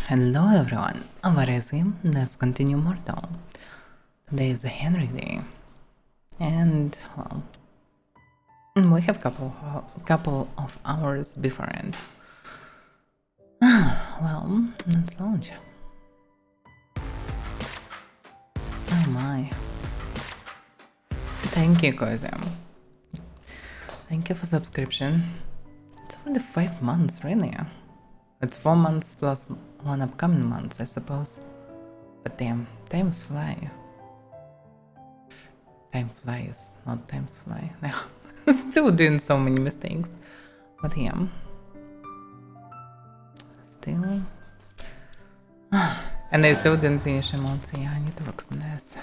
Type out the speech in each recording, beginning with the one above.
Hello everyone, Avaira is here. Let's continue Mortal. Today is the Henrik day. And, well, we have couple of hours before end. Well, let's launch. Oh my. Thank you, Kozem. Thank you for subscription. It's only 5 months, really. It's 4 months plus 1 upcoming month, I suppose. But damn, times fly. Time flies, not times fly. Still doing so many mistakes. But yeah. Still. And I still didn't finish a month, so yeah, I need to work on this.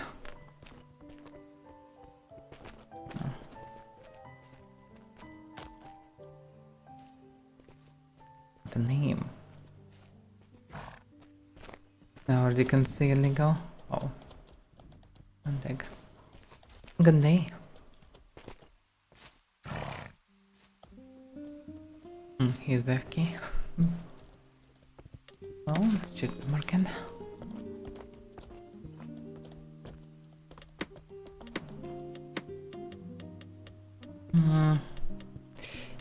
The name. I already can see illegal. Oh. Dig. Good day. He's FK. Well, let's check the market.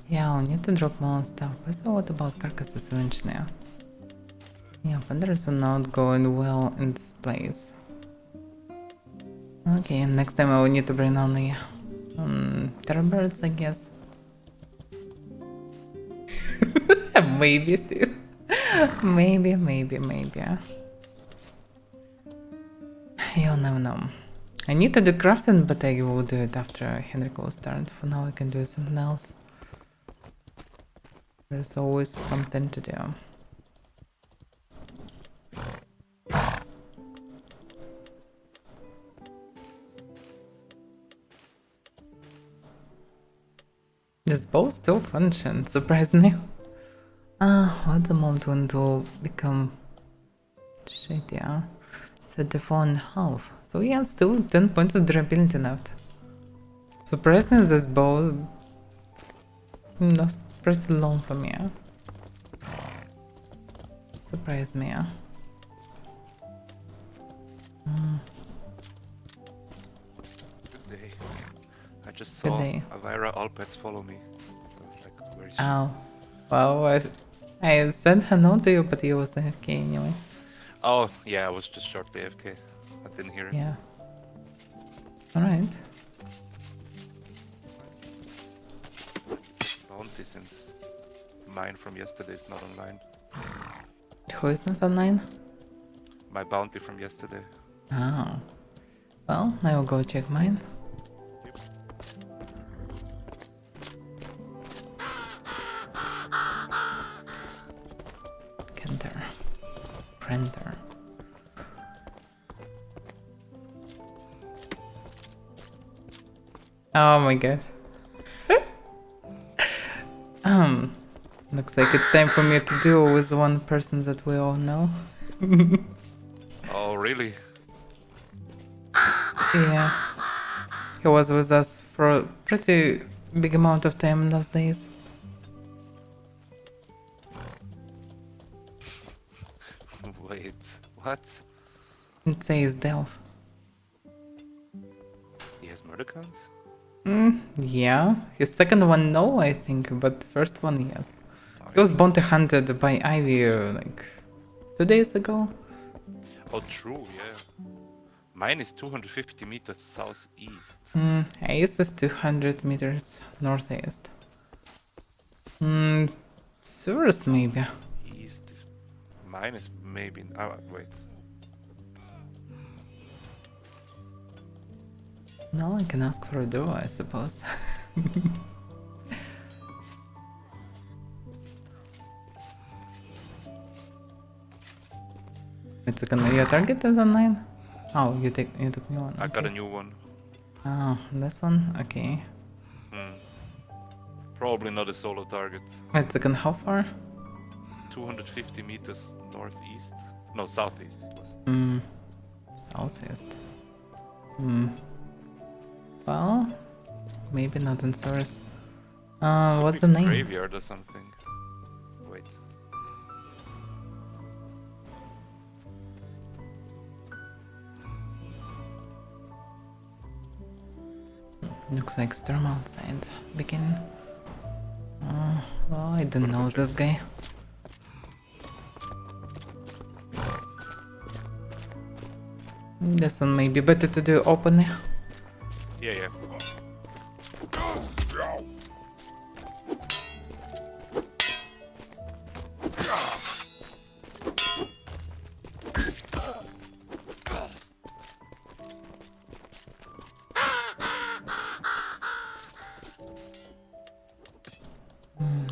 Yeah, we need to drop more stuff. But so what about carcasses eventually? Yeah, but there's a not going well in this place. Okay, next time I will need to bring only terrorbirds, I guess. Maybe still. maybe. You'll never know. I need to do crafting, but I will do it after Henrik will start. For now, I can do something else. There's always something to do. This bow still functions, surprisingly. What's the moment when it will become shit, yeah? 34.5. So yeah, still 10 points of durability left. Surprisingly, this bow lasts pretty long for me. Surprised me. Good day. I just saw Avaira all pets follow me. So I was like, where is she? Oh. Well, I sent her note to you, but you was AFK anyway. Oh, yeah, I was just short AFK. I didn't hear it. Yeah. Alright. Bounty since mine from yesterday is not online. Who is not online? My bounty from yesterday. Oh. Well, I will go check mine. Kenter. Printer. Oh my god. Looks like it's time for me to deal with one person that we all know. Oh, really? Yeah. He was with us for a pretty big amount of time in those days. Wait, what? It says Delph. He has murder counts? Yeah. His second one, no, I think, but first one, yes. He was bounty hunted by Ivy like 2 days ago. Oh, true, yeah. Mine is 250 meters southeast. Ace is 200 meters northeast. Surus maybe. East is... Mine is maybe... wait. No, I can ask for a duo, I suppose. Wait a second, your target is online? Oh, you took me one. I got a new one. Oh, this one? Okay. Probably not a solo target. Wait a second, how far? 250 meters northeast. No, southeast it was. Southeast. Well, maybe not in source. What's the name? Graveyard or something. Wait. Looks like storm outside. Begin. Well, I don't know this guy. This one may be better to do openly. Yeah.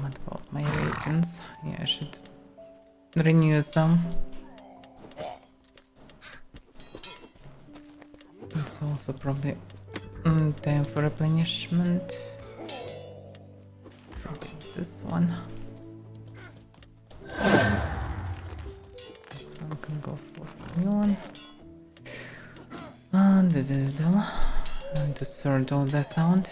What about my reagents? Yeah, I should renew some. It's also probably time for replenishment. Probably this one. This one can go for new one. And to sort all this out.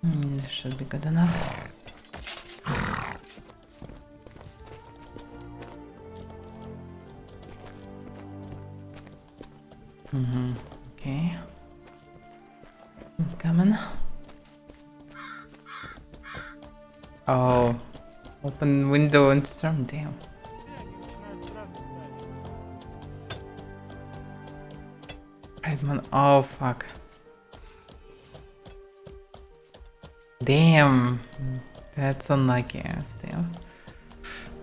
This should be good enough. Okay. I'm coming. Oh, open window and storm. Damn. Right, man. Oh, fuck. Damn. That's unlucky, still.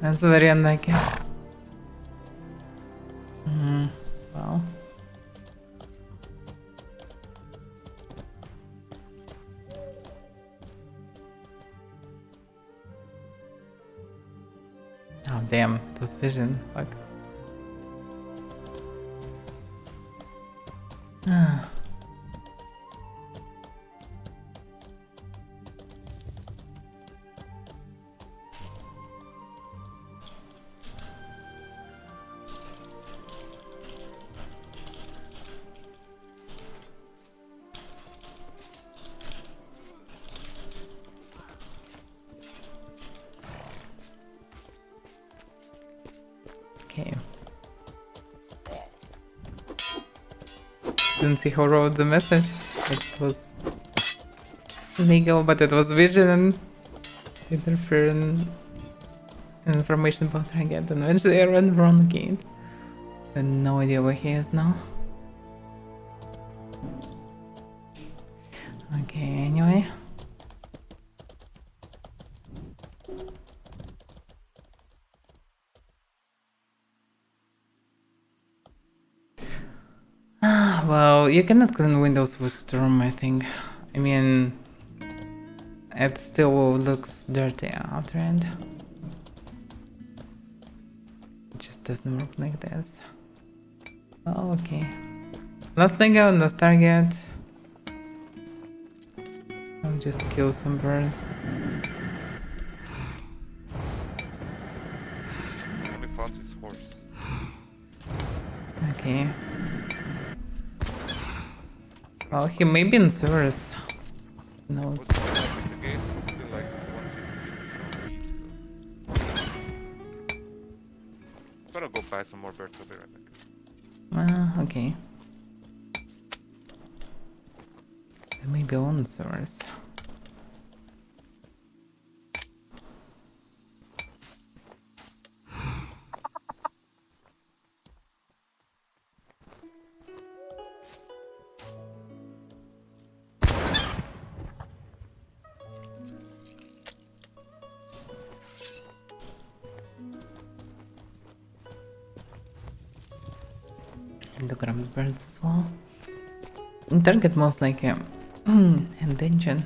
That's very unlucky. Well. Oh, damn. It was vision. Fuck. Okay. Didn't see who wrote the message. It was legal, but it was vision and interfering information about target, and eventually I ran wrong gate. I have no idea where he is now. Okay, anyway. Well, you cannot clean windows with storm, I think. I mean, it still looks dirty outer end. It just doesn't look like this. Oh, okay. Last Lego, last target. I'll just kill some bird. Only found his horse. Okay. Well, he may be in sewers. Who knows? The gate was still like 150 southeast. Gotta go buy some more birds, I'll be right back. Okay. There may be on sewers. And to grab the birds as well. Target most like intention.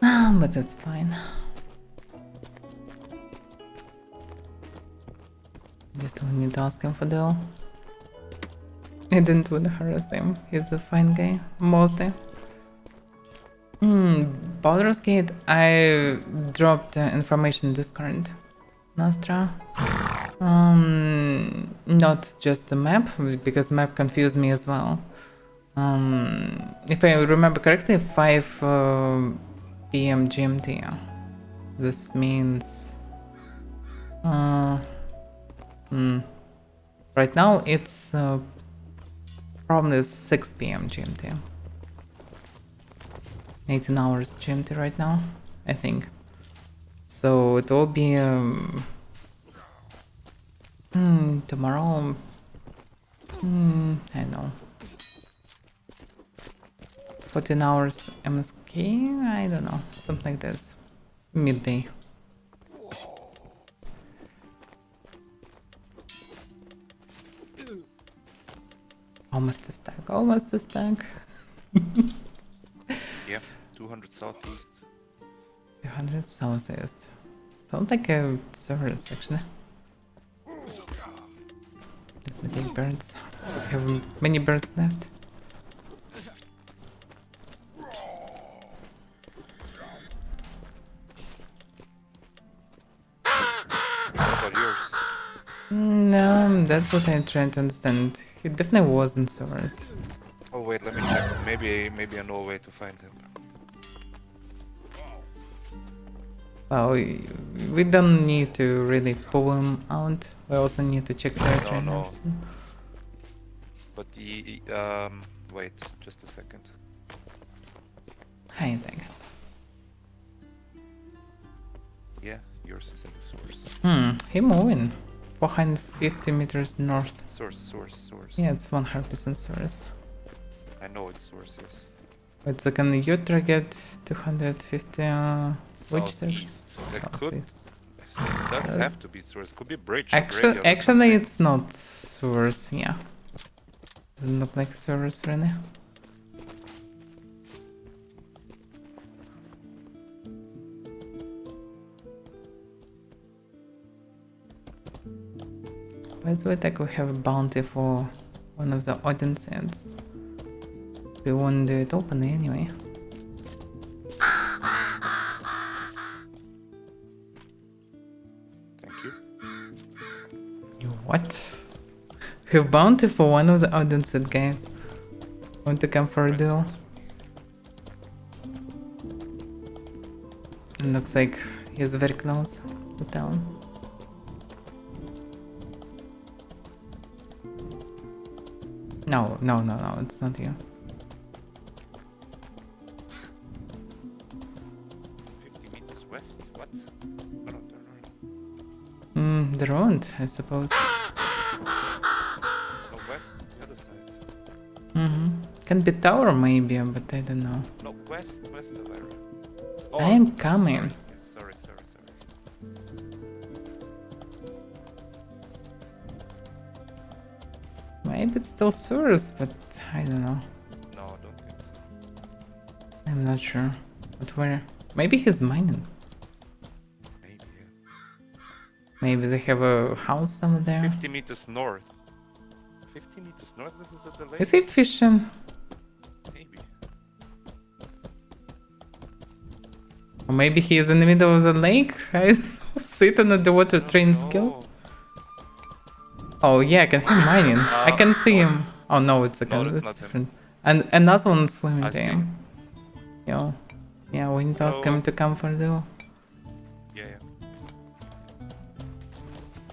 But that's fine. Just don't need to ask him for deal. I didn't want to harass him. He's a fine guy, mostly. Baldur's Gate, I dropped information Discord. Nostra. Not just the map, because map confused me as well. If I remember correctly, 5 p.m. GMT. This means right now it's probably 6 p.m. GMT. 18 hours GMT right now, I think. So it will be tomorrow. I know. 14 hours MSK. I don't know, something like this. Midday. Almost a stack. Almost a stack. Yeah, 200 southeast. 200 southeast. Sounds like a service actually. Let me take birds. I have many birds left. What about yours? No, that's what I'm trying to understand. He definitely wasn't service. Oh wait, let me check. Maybe I know a way to find him. Well, we don't need to really pull him out. We also need to check territory and everything. But wait, just a second. I think. Yeah, yours is in the source. He moving. 450 meters north. Source. Yeah, it's 100% source. I know it's source, yes. Wait a second, your target 250, which direction? Southeast. That could... Southeast. It doesn't have to be source. Could be bridge. Actually, it's not source, yeah. Doesn't look like source really. By the way, like we have a bounty for one of the audiences. We won't do it openly anyway. Thank you. You what? We have bounty for one of the audiences, guys. Want to come for a duel? It looks like he's very close to town. No, it's not you. 50 meters west? What? The road, I suppose. No, west, the other side. Can be tower maybe, but I don't know. No, west of area. I am coming. Sorry. Maybe it's still source, but I don't know. No, I don't think so. I'm not sure. But where? Maybe he's mining. Maybe, yeah. Maybe they have a house somewhere there. 50 meters north. 50 meters north? This is at the lake? Is he fishing? Maybe. Or maybe he is in the middle of the lake? I don't know. Sitting at the water train skills? Oh yeah, I can hear mining. I can see him. Oh no, it's a guy. It's different. And another one swimming to him. Yo. Yeah, we need to ask him to come for the duel. Yeah.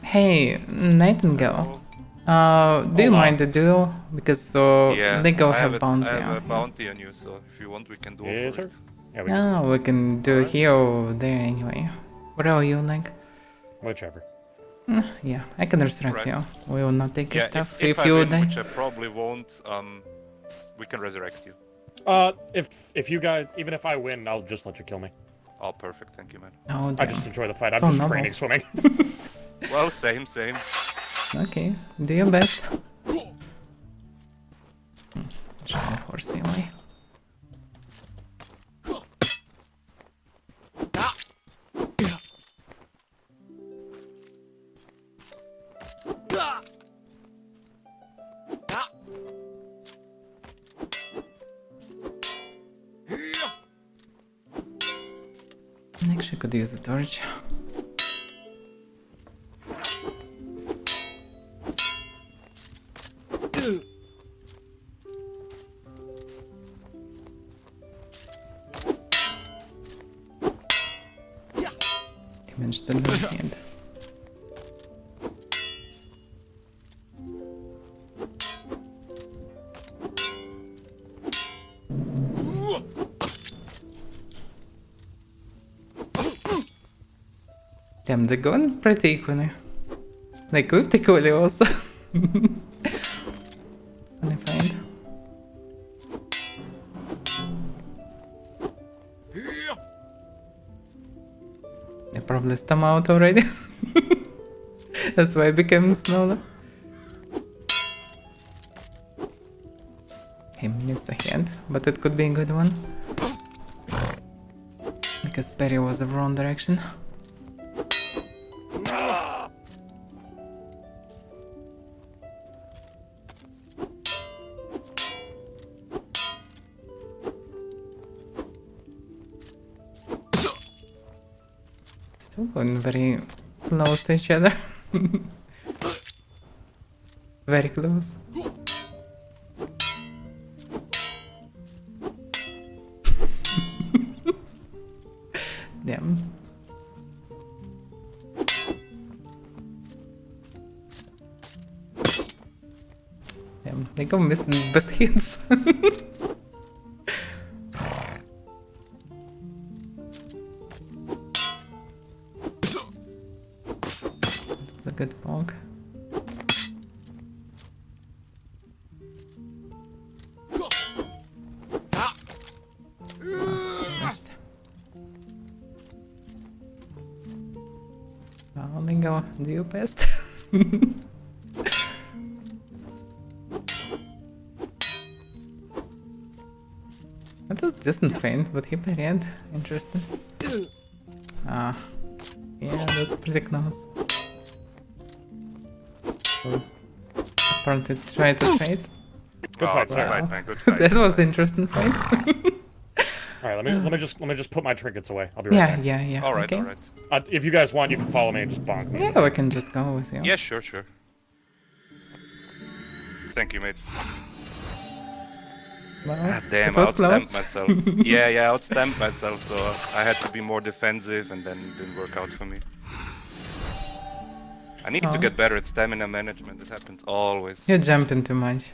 Hey, Nightingale. Do you mind the duel? Because they go have bounty. I have a bounty on you, so if you want, we can do it. Sir? Yeah, we can do it here or there anyway. What are you like? Whichever. Yeah, I can resurrect you. We will not take your stuff if you win, die. which I probably won't, we can resurrect you. If you guys, even if I win, I'll just let you kill me. Oh, perfect, thank you, man. Oh, I just enjoy the fight. So I'm just noble. training swimming. Well, same. Okay, do your best. Giant horse anyway. Actually, I could use the torch. managed to do it yet. Damn, they're going pretty equally. They could equally also. Funny find. They probably stum out already. That's why it became smaller. He missed a hand, but it could be a good one. Because Perry was the wrong direction. Still going very close to each other. Very close. Damn. Damn, they go missing best hits. It's a good bog. Only go do your best. That was distant feint, but he parried. Interesting. Ah, yeah, that's pretty close. So, apparently try to trade. Good fight, good sir. fight, man. Good fight. That was interesting fight. All right, let me just put my trinkets away. I'll be right back. yeah. All right, Okay. all right. If you guys want, you can follow me and just bonk me. Yeah, we can just go with you. Yeah, sure, sure. Thank you, mate. Well, Ah, damn, it I was outstamped close. myself. yeah, I outstamped myself, so I had to be more defensive, and then it didn't work out for me. I need to Oh. get better at stamina management. It happens always. You're jumping too much.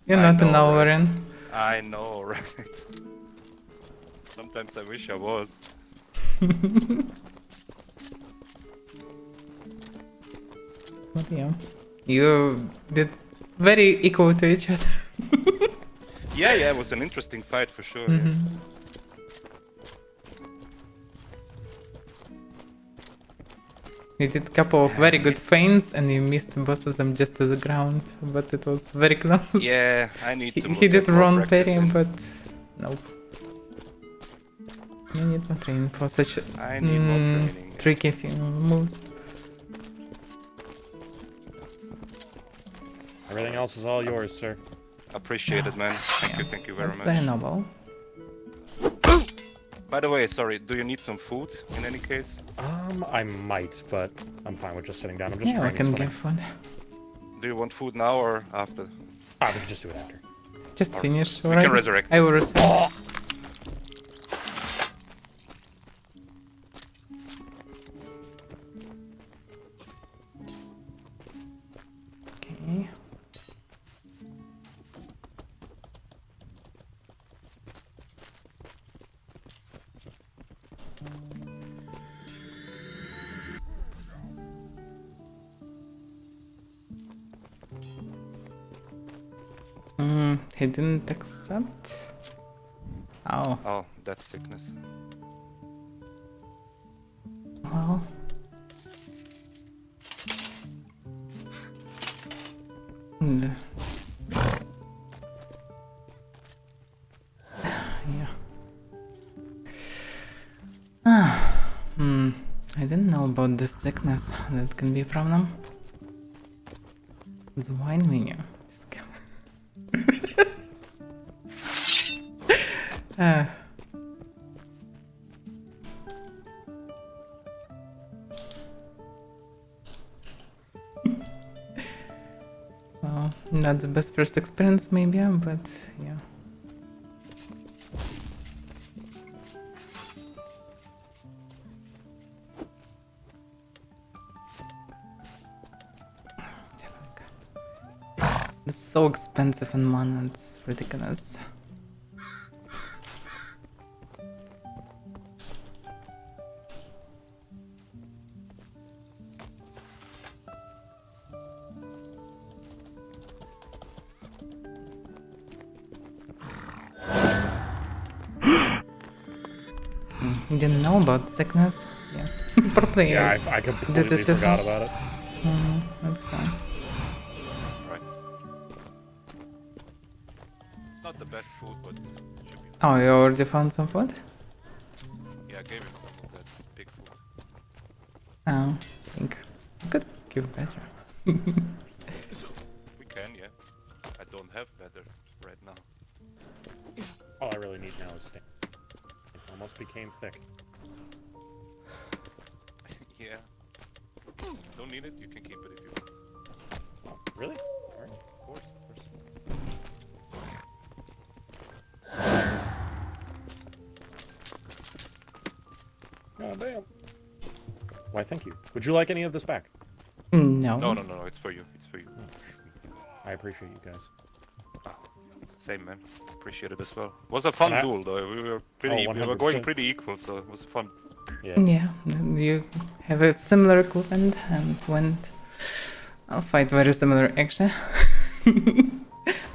You're I not an know, right? Avaira. I know, right? Sometimes I wish I was. But yeah, you did very equal to each other. Yeah, it was an interesting fight for sure. Yeah. You did a couple of very good feints and you missed both of them just to the ground, but it was very close. Yeah, I need to. He did get more run practice parry, in. but nope. You need more training for such I need more training. tricky moves. Everything else is all yours, sir. Appreciate it, man. Thank you very That's much. very noble. By the way, sorry, do you need some food in any case? I might, but I'm fine with just sitting down. I'm just Yeah, we training. can it's fine. give food. Do you want food now or after? Ah, we can just do it after. Just finish, We alright? can resurrect. I will resurrect. Okay. He didn't accept. Oh, Oh, that's sickness. well. Mm. Yeah. I didn't know about this sickness. That can be a problem. The wine menu. Just go. Well, not the best first experience maybe, but yeah. It's so expensive in mana, it's ridiculous. You didn't know about sickness? Yeah. Pro player. Yeah, I completely forgot about it. That's fine. Right. It's not the best food, but it should be. Oh, you already found some food? Yeah, I gave him some of that pig food. Oh, I think I could give better. We can, yeah. I don't have better right now. All I really need now is stamina. It almost became thick. Yeah. Don't need it, you can keep it if you want. Oh, really? Alright, of course. Oh, damn. Why, thank you. Would you like any of this back? No. No, it's for you. It's for you. I appreciate you guys. Same, man. Appreciate it as well. It was a fun duel, though. We were pretty. We were going pretty equal, so it was fun. Yeah. Yeah, you have a similar equipment and went. I'll fight very similar actually. It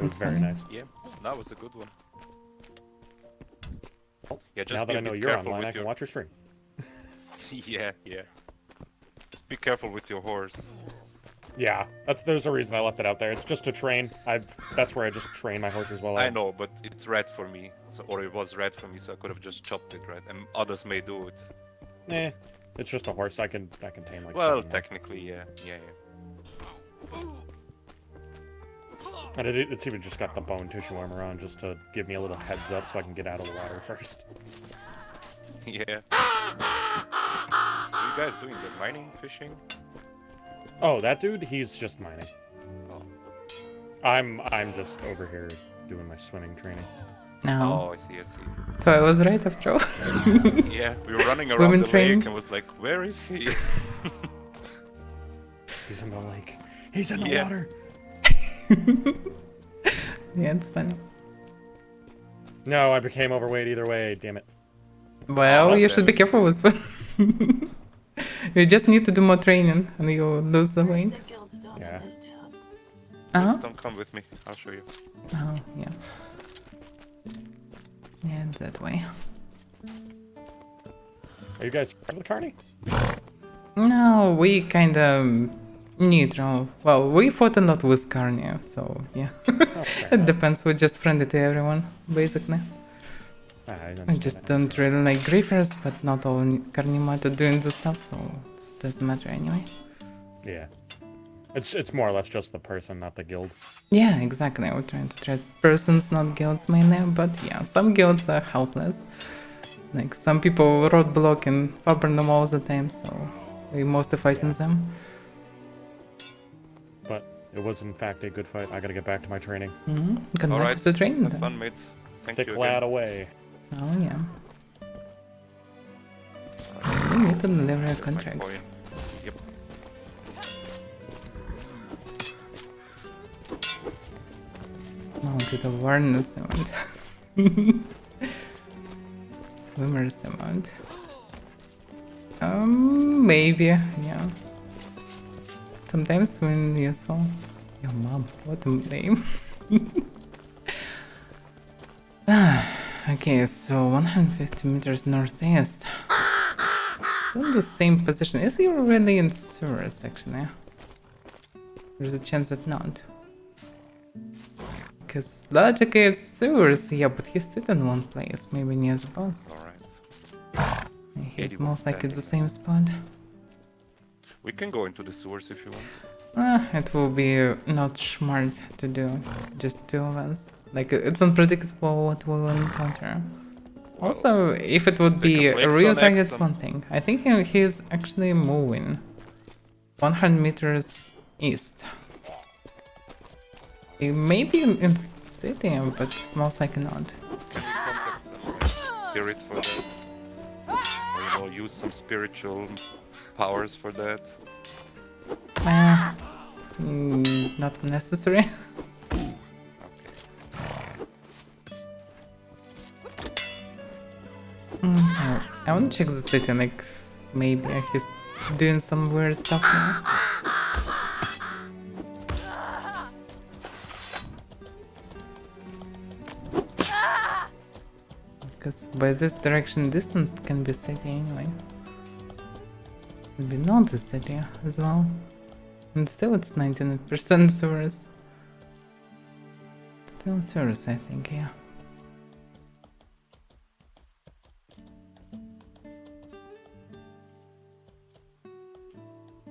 was very nice. Yeah, that was a good one. Oh, yeah, just now that I know you're online, I can watch your stream. yeah. Be careful with your horse. Yeah, there's a reason I left it out there. It's just to train. That's where I just train my horses while I know, but it's red for me, or it was red for me, so I could have just chopped it, right? And others may do it. Eh, it's just a horse. I can tame like. Well, technically, yeah. And it's even just got the bone tissue armor on, just to give me a little heads up, so I can get out of the water first. Yeah. Are you guys doing the mining, fishing? Oh, that dude, he's just mining. Oh. I'm just over here doing my swimming training. No. Oh, I see. So I was right after all. Yeah, we were running around the lake and was like, where is he? He's in the lake. He's in the water. Yeah, it's funny. No, I became overweight either way, damn it. Well, you should be careful with food. You just need to do more training and you'll lose the weight. Yeah. Don't come with me, I'll show you. Oh, yeah. Yeah, that way. Are you guys friends with Carney? No, we kinda neutral. Well, we fought a lot with Carney, so yeah. It depends, we're just friendly to everyone, basically. I just don't really like griefers, but not all Carnimata doing the stuff, so it doesn't matter anyway. Yeah. It's more or less just the person, not the guild. Yeah, exactly. We're trying to treat persons, not guilds mainly, but yeah, some guilds are helpless. Like, some people roadblock and fabber them all the time, so we mostly fighting them. But it was in fact a good fight. I gotta get back to my training. Good luck with the training then. Fun, mate. Thank Thick you lad away. Oh yeah. We need to deliver a contract. Yep. Oh, good awareness amount. Swimmer's amount. Maybe, yeah. Sometimes when useful. Your mom, what a name. Okay, so 150 meters northeast. Still the same position. Is he already in sewers, actually? There's a chance that not. Because logically it's sewers, yeah, but he's sitting in one place, maybe near the boss. Alright. He's most likely the same spot. We can go into the sewers if you want. It will be not smart to do, just two of us. Like, it's unpredictable what we'll encounter. Well, also, if it would be a real target, it's one thing. I think he's actually moving 100 meters east. He may be in city, but most likely not. Spirits for that. Or, use some spiritual powers for that. Not necessary. I want to check the city, like, maybe he's doing some weird stuff now. Because by this direction distance it can be city anyway. Maybe not the city as well. And still it's 99% sewers. Still sewers, I think, yeah.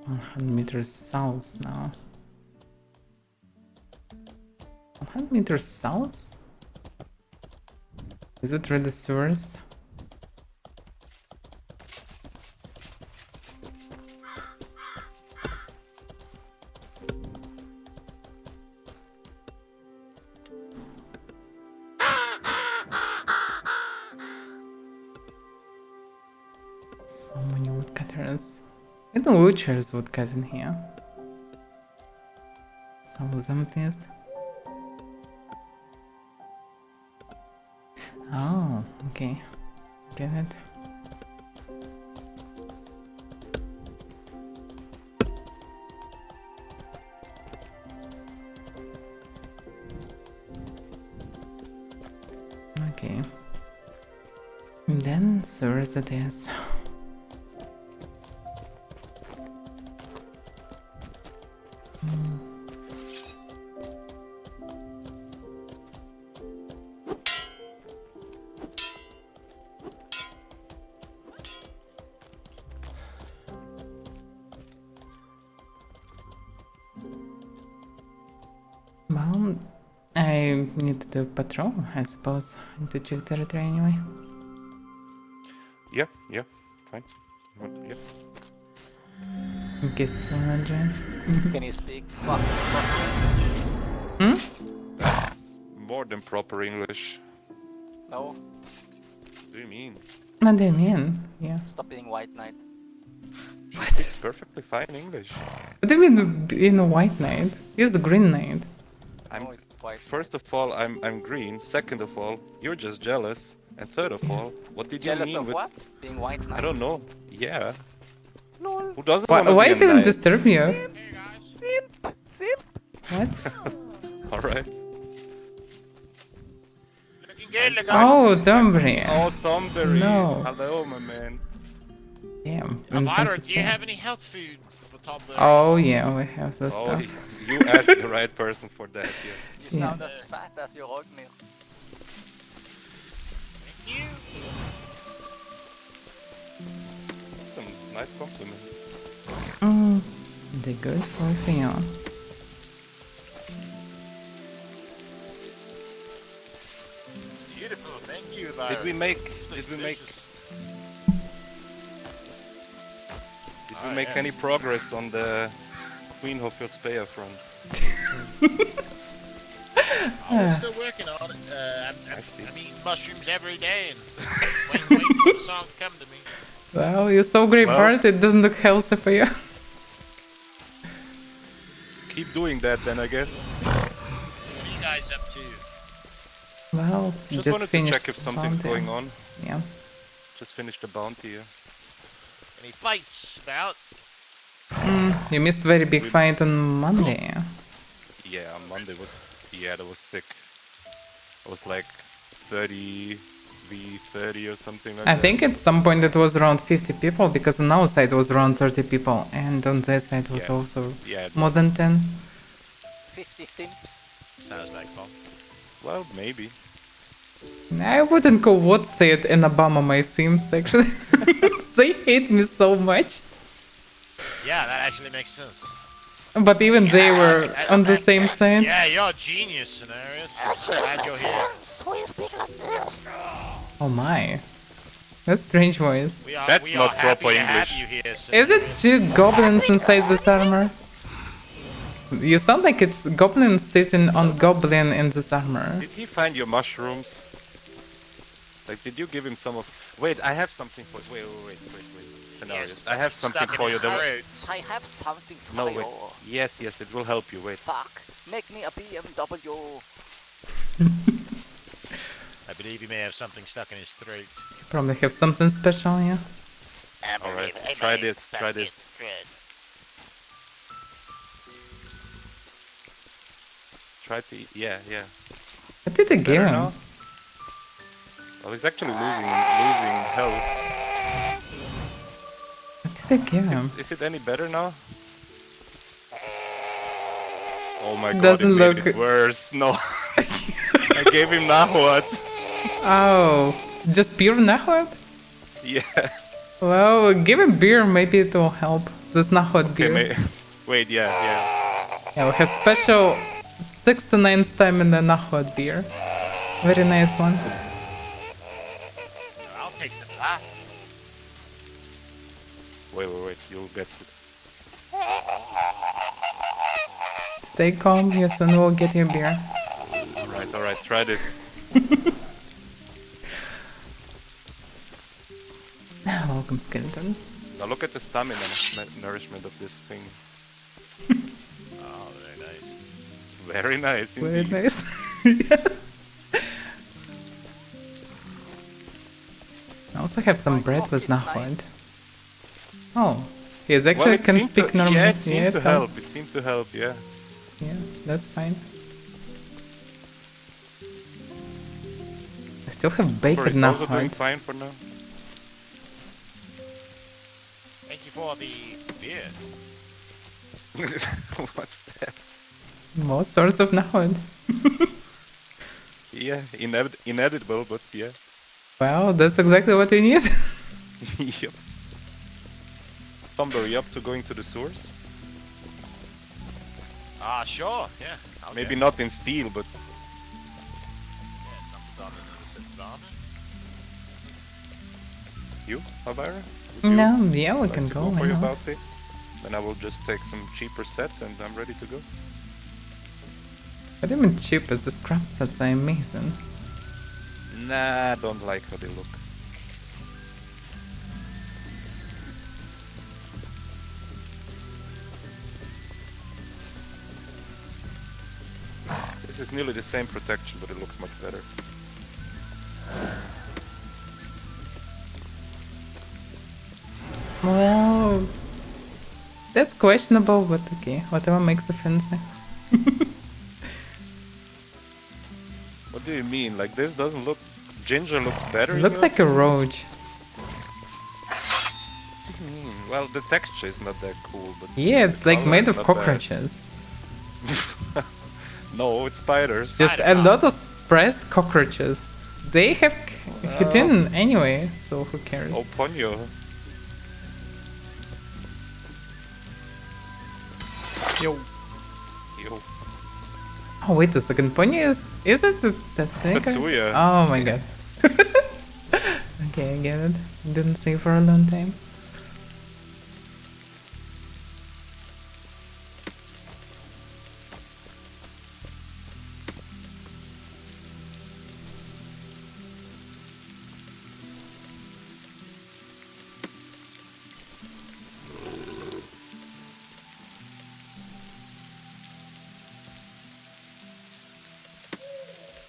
100 meters south now. 100 meters south? Is it really sewers? So many woodcutters. Even witchers would cut in here. Some of them at least. Oh, okay. Get it. Okay. And then sewers it is. Well, I need to do patrol, I suppose, to check territory anyway. Yeah, fine. Yeah. In case you wanna join. Can you speak fuck That's more than proper English. No, What do you mean? What do you mean? Yeah. stop being white knight. She What? speaks perfectly fine English. What do you mean in a white knight? He's a green knight. No, it's white. First of all, I'm green. Second of all, you're just jealous. And third of all, what did you Jealous mean of with? what? Being white knight? I don't know. Yeah. Lol. Who doesn't Why, want to why be a did it knight? disturb you? Simp! Simp! What? All right. Looking good, look Oh, Dumbry. Oh, Thornberry. No. Hello, my man. Damn. Avaira, do you have any health food for top there? Oh yeah, we have the Oh, stuff. you asked the right person for that. Yeah. You Yeah. sound as fat as your oatmeal. Thank you. Some nice compliments. They're good for you. Beautiful, thank you, Avaira. Did we make? This Did looks we make? delicious. Did we Ah, make yes. any progress on the Queen Hoffield Speyer front? Oh, we're still working on it. I see. I'm eating mushrooms every day and waiting for the song to come to me. Well, you saw great Well- part. It doesn't look healthy for you. Keep doing that then, I guess. What are you guys up to? Well, Just, just wanted to finished check if something's bounty. going on. Yeah. Just finished the bounty. Yeah. Any fights about? You missed very big We- fight on Monday. Yeah, on Monday was. Yeah, that was sick. It was like 30 v 30 or something like I that. think at some point it was around 50 people because on our side it was around 30 people and on their side it was Yeah. also Yeah. It more was, than 10. 50 simps. Sounds like fun. well, maybe. I wouldn't call what said in Obama my Sims actually. They hate me so much. Yeah, that actually makes sense. But even they were on the same side. Yeah, you're a genius, Scenarios. Glad you're here. Oh my. That's strange voice. That's we not are happy proper to have English. you here, Is it two goblins inside this armor? You sound like it's goblin sitting on goblin in this armor. Did he find your mushrooms? Like, did you give him some of? Wait, I have something for. Wait. Scenarios. I have something stuck in for you. his That throat. I have something to No, tell wait. you. Yes, it will help you. Wait. Fuck. Make me a BMW. I believe he may have something stuck in his throat. Probably have something special, yeah. Alright, try this, try this. Try to eat. Yeah, yeah. What did I give Better him? now? Well, he's actually losing health. What did I give him? Is it any better now? Oh my god, Doesn't it made look- it worse. No. I gave him Nahwat. Oh, just pure Nahwat? Yeah. Well, give him beer, maybe it will help. This Nahwat Okay, beer. wait, yeah, yeah. Yeah, we have special 6 to 9 stamina Nahwat beer. Very nice one. I'll take some of that. Wait, you'll get it. Stay calm, yes, and we'll get you beer. Alright, try this. Welcome, skeleton. Now look at the stamina nourishment of this thing. Oh, very nice. Very nice Very indeed. nice. Yeah. I also have some bread with coffee is Nahwat. nice. Oh, he actually it can seemed speak to, normally. Yeah, it seemed to it help. comes- It seemed to help, yeah. Yeah, that's fine. I still have baked Sorry, it's also doing Nahwat. fine for now. Thank you for the beer. What's that? More sorts of Nahwat. Yeah, inedible, but yeah. Well, that's exactly what we need. Yep. Thunder, you up to going to the source? Ah, sure, yeah. I'll Maybe go. not in steel, but Yeah, something done in the Sindana. you, Avaira? Would you No, yeah, we like can to go. for Why your not? bounty? Then I will just take some cheaper sets and I'm ready to go. But even cheaper, the scrap sets are amazing. Nah, don't like how they look. This is nearly the same protection, but it looks much better. Well, that's questionable, but okay, whatever makes the fancy. What do you mean? Like this doesn't look... Ginger looks better? in Looks your like a opinion? roach. Well, the texture is not that cool, but... Yeah, it's like color made is of not bad. cockroaches. No, it's spiders. Just a lot of pressed cockroaches. They have hidden anyway, so who cares? Oh, Ponyo. Yo. Yo. Oh wait a second, Pony is it that snake? Tatsuya. Oh my god. Okay, I get it. Didn't see for a long time.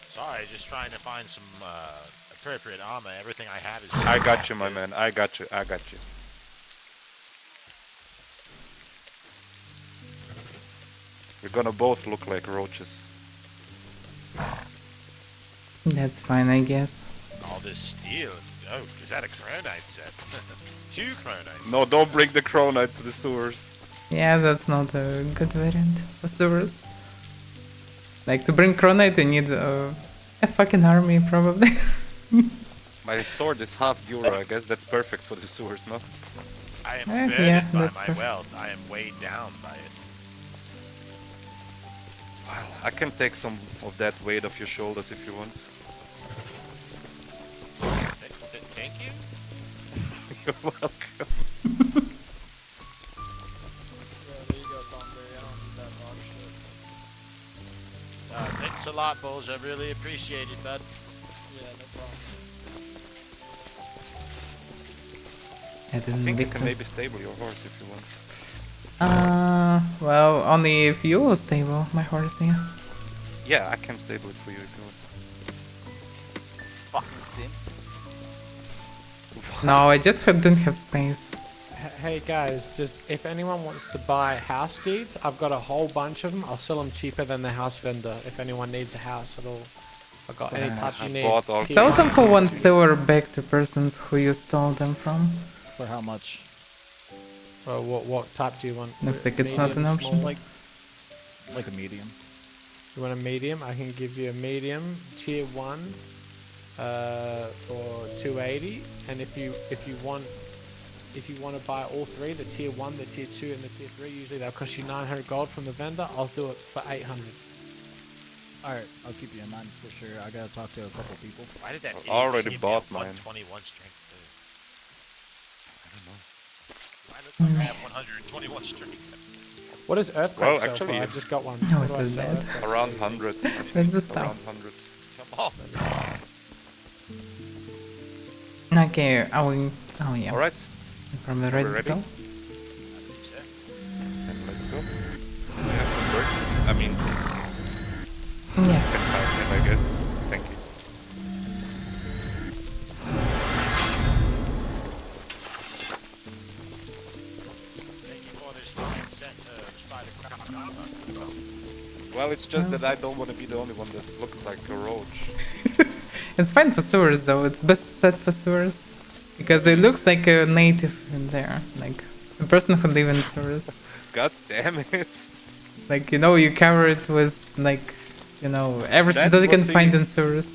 Sorry, just trying to find some appropriate armor. Everything I have is... I got you, my man. I got you. I got you. We're gonna both look like roaches. That's fine, I guess. All this steel. Oh, is that a Chronite set? 2 Chronites. No, don't bring the Chronite to the sewers. Yeah, that's not a good variant for sewers. Like, to bring Chronite, you need a fucking army, probably. My sword is half Dura. I guess that's perfect for the sewers, no? I am Yeah, burdened by that's my perfect. wealth. I am weighed down by it. I can take some of that weight off your shoulders if you want. Thank you? You're welcome. Thanks a lot, Bulge. I really appreciate it, bud. I I didn't think you make can maybe this. stable your horse if you want. Well, only if you will stable my horse, yeah. Yeah, I can stable it for you if you want. No, I just don't have space. Hey guys, if anyone wants to buy house deeds, I've got a whole bunch of them. I'll sell them cheaper than the house vendor if anyone needs a house at all. I've got any type you need. bought all Sell them for Tier 1 2. silver back to persons who you stole them from. For how much? What type do you want? Looks like it's not an Medium, option. small? Like a medium. You want a medium? I can give you a medium tier 1 for 280. And if you want to buy all three, the tier 1, the tier 2, and the tier 3, usually they'll cost you 900 gold from the vendor. I'll do it for 800. Alright, I'll keep you in mind for sure. I gotta talk to a couple people. Why did that I idiot already just give bought me a mine. 121 strength? I don't know. Do I look like I have 121 strength? What is earthquake Well, sell actually, for? I just got one. No, What it do I was sell bad. Earthquake? Around 100. Where's the stuff? Around 100. Come on. Okay, are we... Oh yeah, Alright, probably we ready to ready? go. I believe so. then let's go. We have some work. I mean, Yes. 5 I guess. Thank you. Thank you for this fine set of spider crab armor. Well, it's just that I don't want to be the only one that looks like a roach. It's fine for sewers though, it's best set for sewers. Because it looks like a native in there, like a person who lives in sewers. God damn it. Like, you know, you cover it with, like, you know, everything That's that you can what the- find in sewers.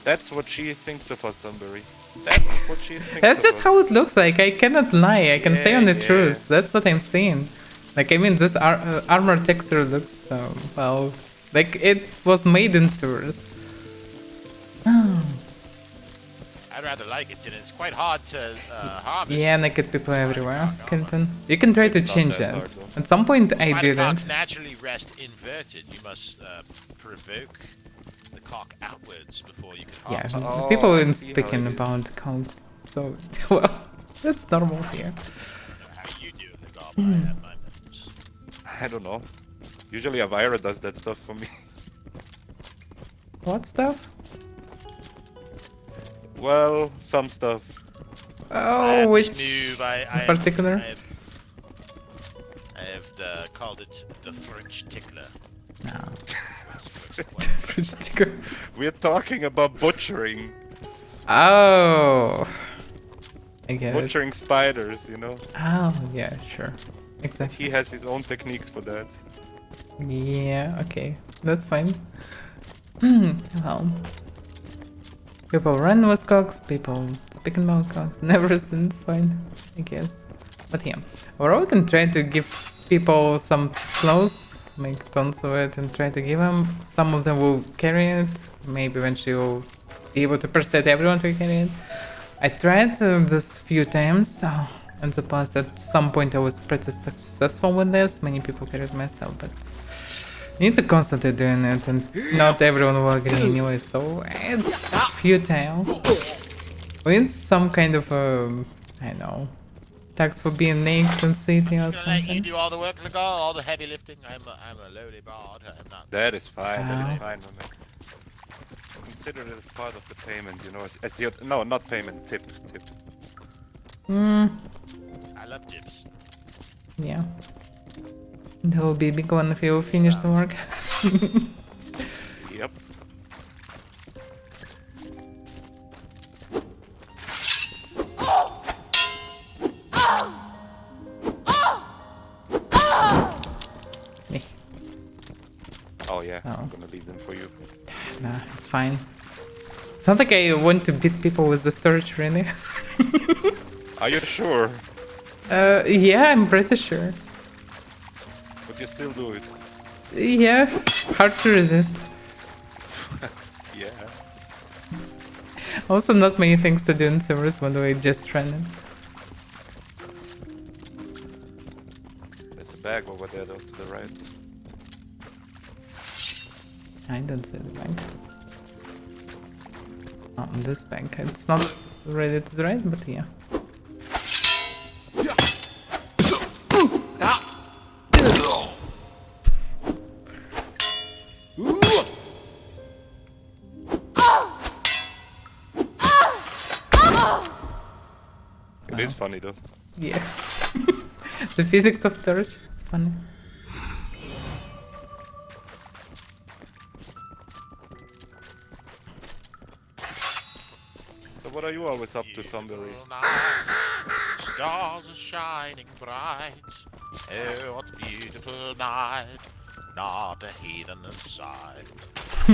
That's what she thinks of us, Dunbury. That's what she thinks That's of just us. how it looks like, I cannot lie, I can say on the Yeah, truth, that's what I'm saying. Like, I mean, this armor texture looks, well, like it was made in sewers. I'd rather like it, and it's quite hard to harvest. Yeah, naked people Spider everywhere, cock skeleton. You can try to It's not change that it. hard, though. At some point I Spider did cocks it. naturally rest inverted. You must provoke the cock outwards before you can Yeah, harvest it. Oh, people I are see how speaking it is. about cults. So, well, that's normal here. How you do in the garden? I have my methods. I don't know. Usually Avaira does that stuff for me. What stuff? Well, some stuff. I Oh, have which this move, I in particular? I have called it the French tickler. No. It's quite- Fridge sticker. We're talking about butchering. Oh. I get it. Butchering spiders, you know? Oh, yeah, sure. Exactly. He has his own techniques for that. Yeah, okay. That's fine. Well. People run with cocks, people speaking about cocks. Never since fine, I guess. But yeah. Or we can try to give people some clothes, make tons of it and try to give them. Some of them will carry it. Maybe eventually you'll be able to persuade everyone to carry it. I tried this few times in the past. At some point I was pretty successful with this. Many people carried my stuff, but you need to constantly doing it, and not everyone will agree anyway, so it's futile. We need some kind of I don't know, tax for being naked in city or I'm gonna let you something. do all the work, Lagar, all the heavy lifting. I'm a lowly bard. I'm not. That is fine, that Ah. is fine, Henrik. Consider it as part of the payment, you know, as the, no, not payment, tip. Hmm, I love tips. yeah. That will be a big one if you finish the work. Yep. Eh, Oh yeah, Oh. I'm gonna leave them for you. nah, it's fine. It's not like I want to beat people with the storage, really. Are you sure? Yeah, I'm pretty sure. But you still do it. Yeah, hard to resist. Yeah. Also, not many things to do in servers, by the way, just run it. There's a bag over there though, to the right. I don't see the bank. Oh, this bank. It's not ready to the right, but yeah. It is funny though. Yeah. The physics of torch. It's funny. So what are you always up to, Tomberry? Stars are shining bright. Oh, what a beautiful night. Not a heathen inside. Oh,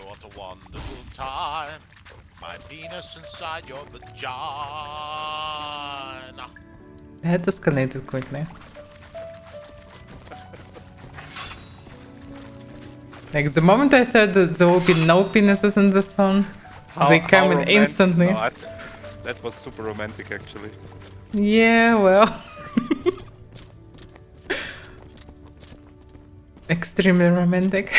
what a wonderful time. My penis inside your vagina. That escalated quickly. Like the moment I thought that there would be no penises in the song, they come in instantly. No, that was super romantic actually. Yeah, well. Extremely romantic.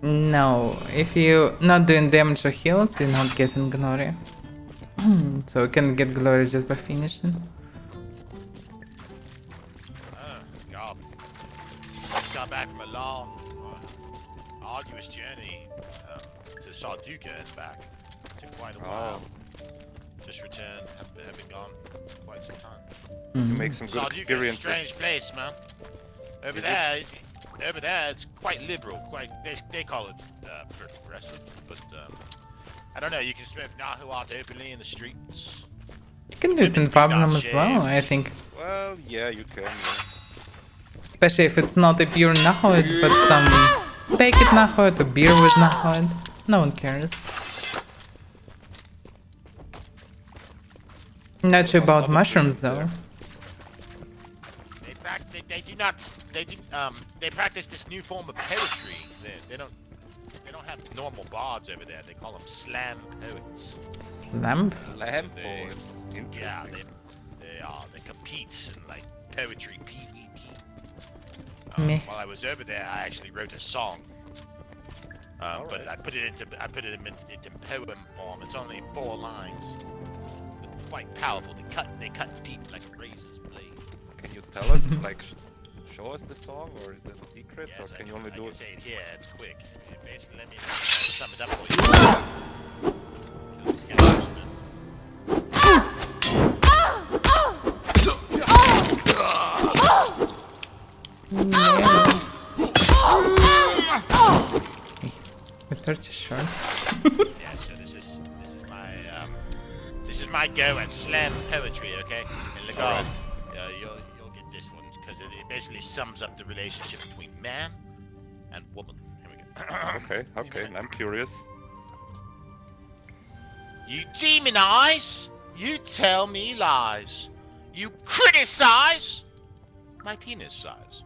No, if you're not doing damage or heals, you're not getting glory. So you can get glory just by finishing. Oh, God. Just got back from a long, arduous journey to Sarduka and back. Took quite a while. Just returned, have been gone quite some time. You make some good Sarduka's a experiences. strange place, man. Over there, it's quite liberal. They call it progressive, but I don't know. You can smoke Nahuat openly in the streets. You can do it in Fabulum as well, I think. Well, yeah, you can. Yeah. Especially if it's not a pure Nahuat, but some baked Nahuat or beer with Nahuat. No one cares. Not sure about mushrooms though. They practice this new form of poetry. They don't have normal bards over there. They call them slam poets. Slam? Slam poet. Yeah, they compete in like poetry, PvP. Meh. While I was over there, I actually wrote a song. But I put it into poem form. It's only 4 lines. It's quite powerful. They cut deep like a razor's blade. Can you tell us, like, show us the song, or is that a secret, Yes, or can you only I do can it? say it here. It's quick. Basically, let me sum it up for you. Kill these guys, man. The torch is short. Yeah, so this is my go at slam poetry, okay? And look on, you'll get this one because it basically sums up the relationship between man and woman. Here we go. Okay, I'm curious. You demonize, you tell me lies, you criticize my penis size.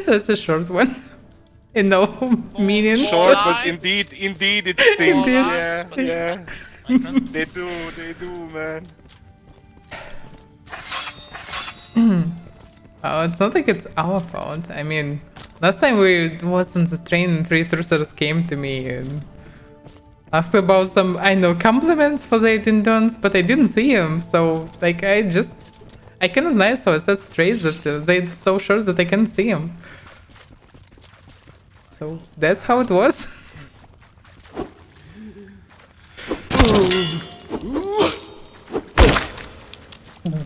That's a short one. In no meaning. Short, Lies. but indeed it stinks. Indeed. Yeah. They do, man. Oh, it's not like it's our fault. I mean, last time we was on the train, 3 Truthers came to me and asked about some, I know, compliments for the 18 tons, but I didn't see him. So, like, I cannot lie, so I said straight that they're so sure that I can't see him. So, that's how it was.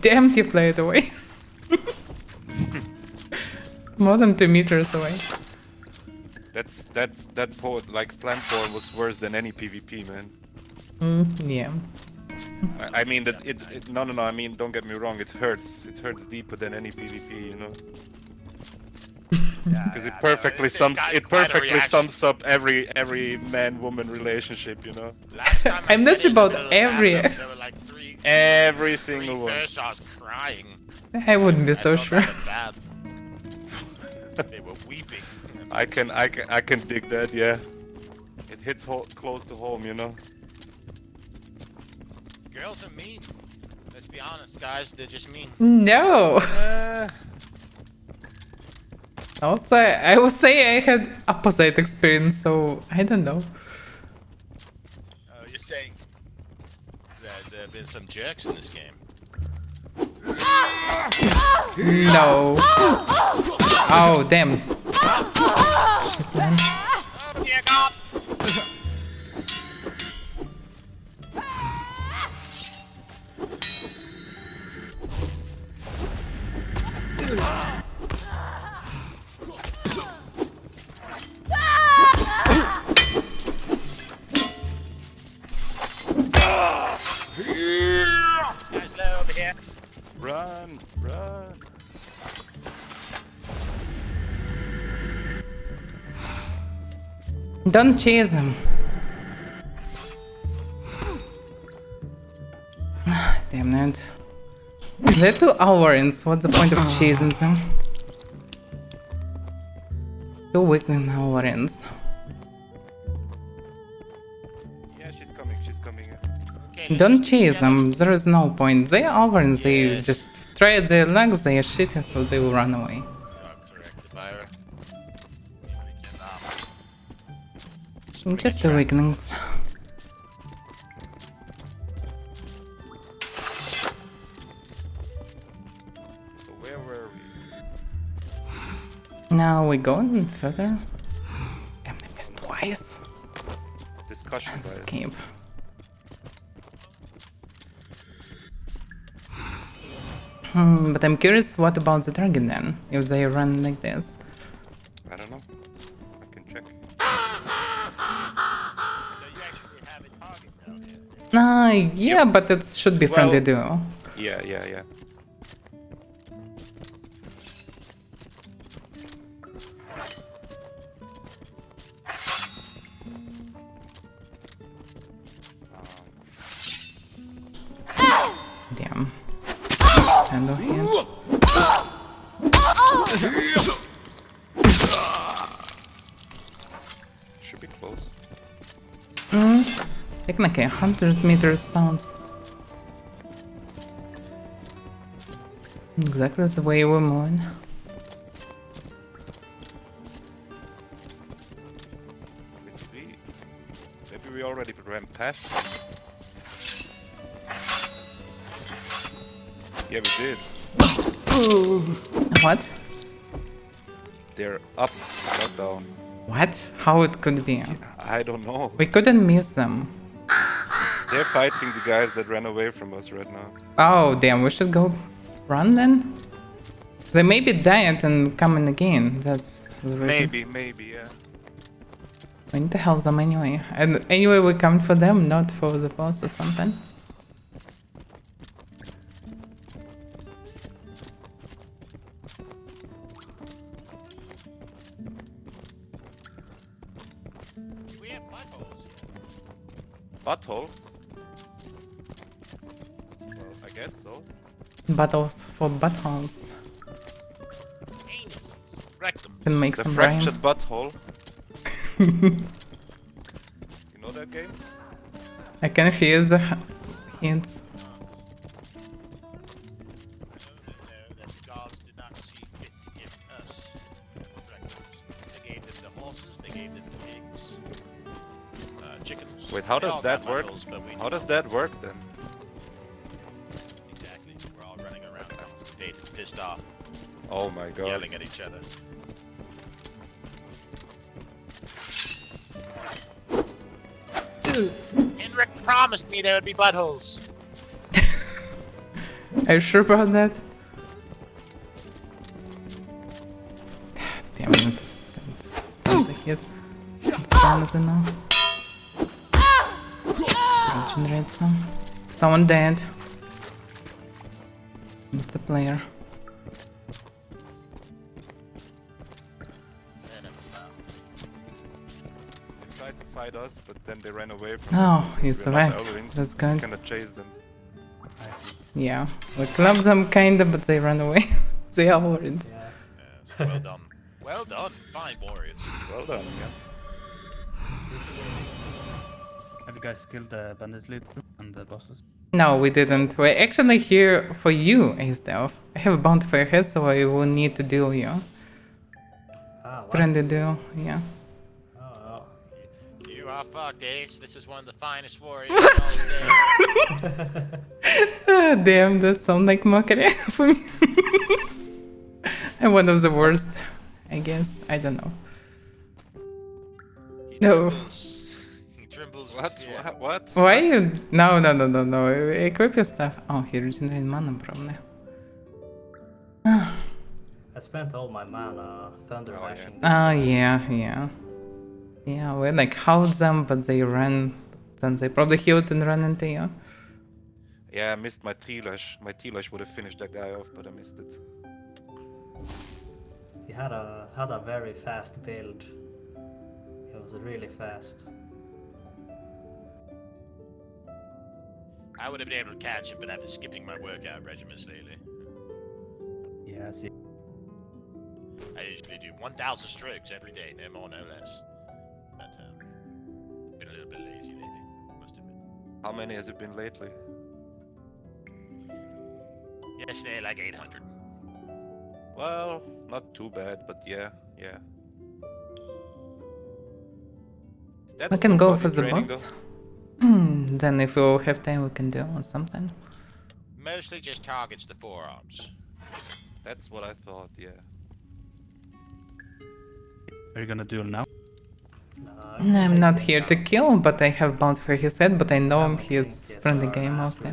Damn, he flew away. More than 2 meters away. That poet, like slam poem, was worse than any PvP, man. Yeah. I mean that no. I mean, don't get me wrong. It hurts. It hurts deeper than any PvP, you know. Because it perfectly sums up every man-woman relationship, you know. I'm not sure about every. There were like Every single one. First, I was crying. I wouldn't be so I sure. felt bad. They were weeping. I can dig that. Yeah. It hits close to home, you know. Girls are mean. Let's be honest, guys. They're just mean. No. I would say I had opposite experience, so I don't know. You're saying that there have been some jerks in this game. No. Oh, damn. Shit, man. Oh dear God! Guys, low over here. Run, run. Don't chase him. Damn it. They're 2 hours. What's the point of chasing them? 2 weakling hours. Yeah, she's coming, she's coming. Okay, Don't let's chase just- them. There is no point. They are hours. They Yes. just straight their legs. They are shitty, so they will run away. You are correct, Avaira. We can, Just the weaklings. So where were we? Now we going further. Damn, I missed twice. Discussion, guys. Escape. But I'm curious, what about the target then? If they run like this? I don't know. I can check. So you actually have a target down here. Yeah, but it should be friendly Well- duo. Yeah, yeah, yeah. Damn. Stand over here. Should be close. Technically, 100 meters sounds exactly the way we're moving. Maybe we already ran past them. Yeah, we did. What? They're up, not down. What? How it could be? I don't know. We couldn't miss them. They're fighting the guys that ran away from us right now. Oh, damn, we should go run then? They may be died and coming again. That's the reason. Maybe, yeah. We need to help them anyway. And anyway, we come for them, not for the boss or something. We have buttholes. Buttholes? Well, I guess so. Battles for buttholes. Anuses. Rectum. Can make The some rhyme. fractured butthole. You know that game? I can hear the hints. That the gods did not see fit to give us rectums. They gave them the horses, they gave them the pigs, chickens. Wait, how They does all that got work? buttholes, but we How do does not. that work then? Exactly. We're all running around constipated, pissed off, Oh my god. yelling at each other. Henrik promised me there would be buttholes. Are you sure about that? Damn it. Can't stand the hit. Can't stand it enough. Regenerate some. Someone dead. It's a player. They tried to fight us, but then they ran away from Oh, us. you We're not survived. Elderlings, That's We good. cannot chase them. I see. Yeah. We clubbed them kinda, but they ran away. They are warriors. Yeah. Yes, well done. Well done. Fine warriors. Well done, yeah. Have you guys killed the bandit lead and the bosses? No, we didn't. We're actually here for you, Ace Delph. I have a bounty for your head, so I will need to deal you. Friendly duo, yeah. Oh, You are fucked, Ace. This is one of the finest warriors in all the day. Damn, that sounds like mockery for me. I'm one of the worst, I guess. I don't know. He No. trembles. He trembles. What? Yeah. What? Why you? No. Equip your stuff. Oh, he regenerated mana probably. I spent all my mana thunder Oh, yeah. lashing. Oh, yeah. Yeah, we like halved them, but they ran. Then they probably healed and ran into you. Yeah, I missed my T-Lash. My T-Lash would have finished that guy off, but I missed it. He had a very fast build. It was really fast. I would have been able to catch him, but I've been skipping my workout regimens lately. Yeah, I see. I usually do 1,000 strokes every day, no more, no less. But been a little bit lazy lately, must admit. How many has it been lately? Yesterday, like 800. Well, not too bad, but yeah. Is that We can go body for the training, boss. though? Then if we'll have time, we can do something. Mostly just targets the forearms. That's what I thought, yeah. Are you gonna duel now? No, I'm not here to kill, but I have bounty for his head, but I know him, he is friendly game mostly.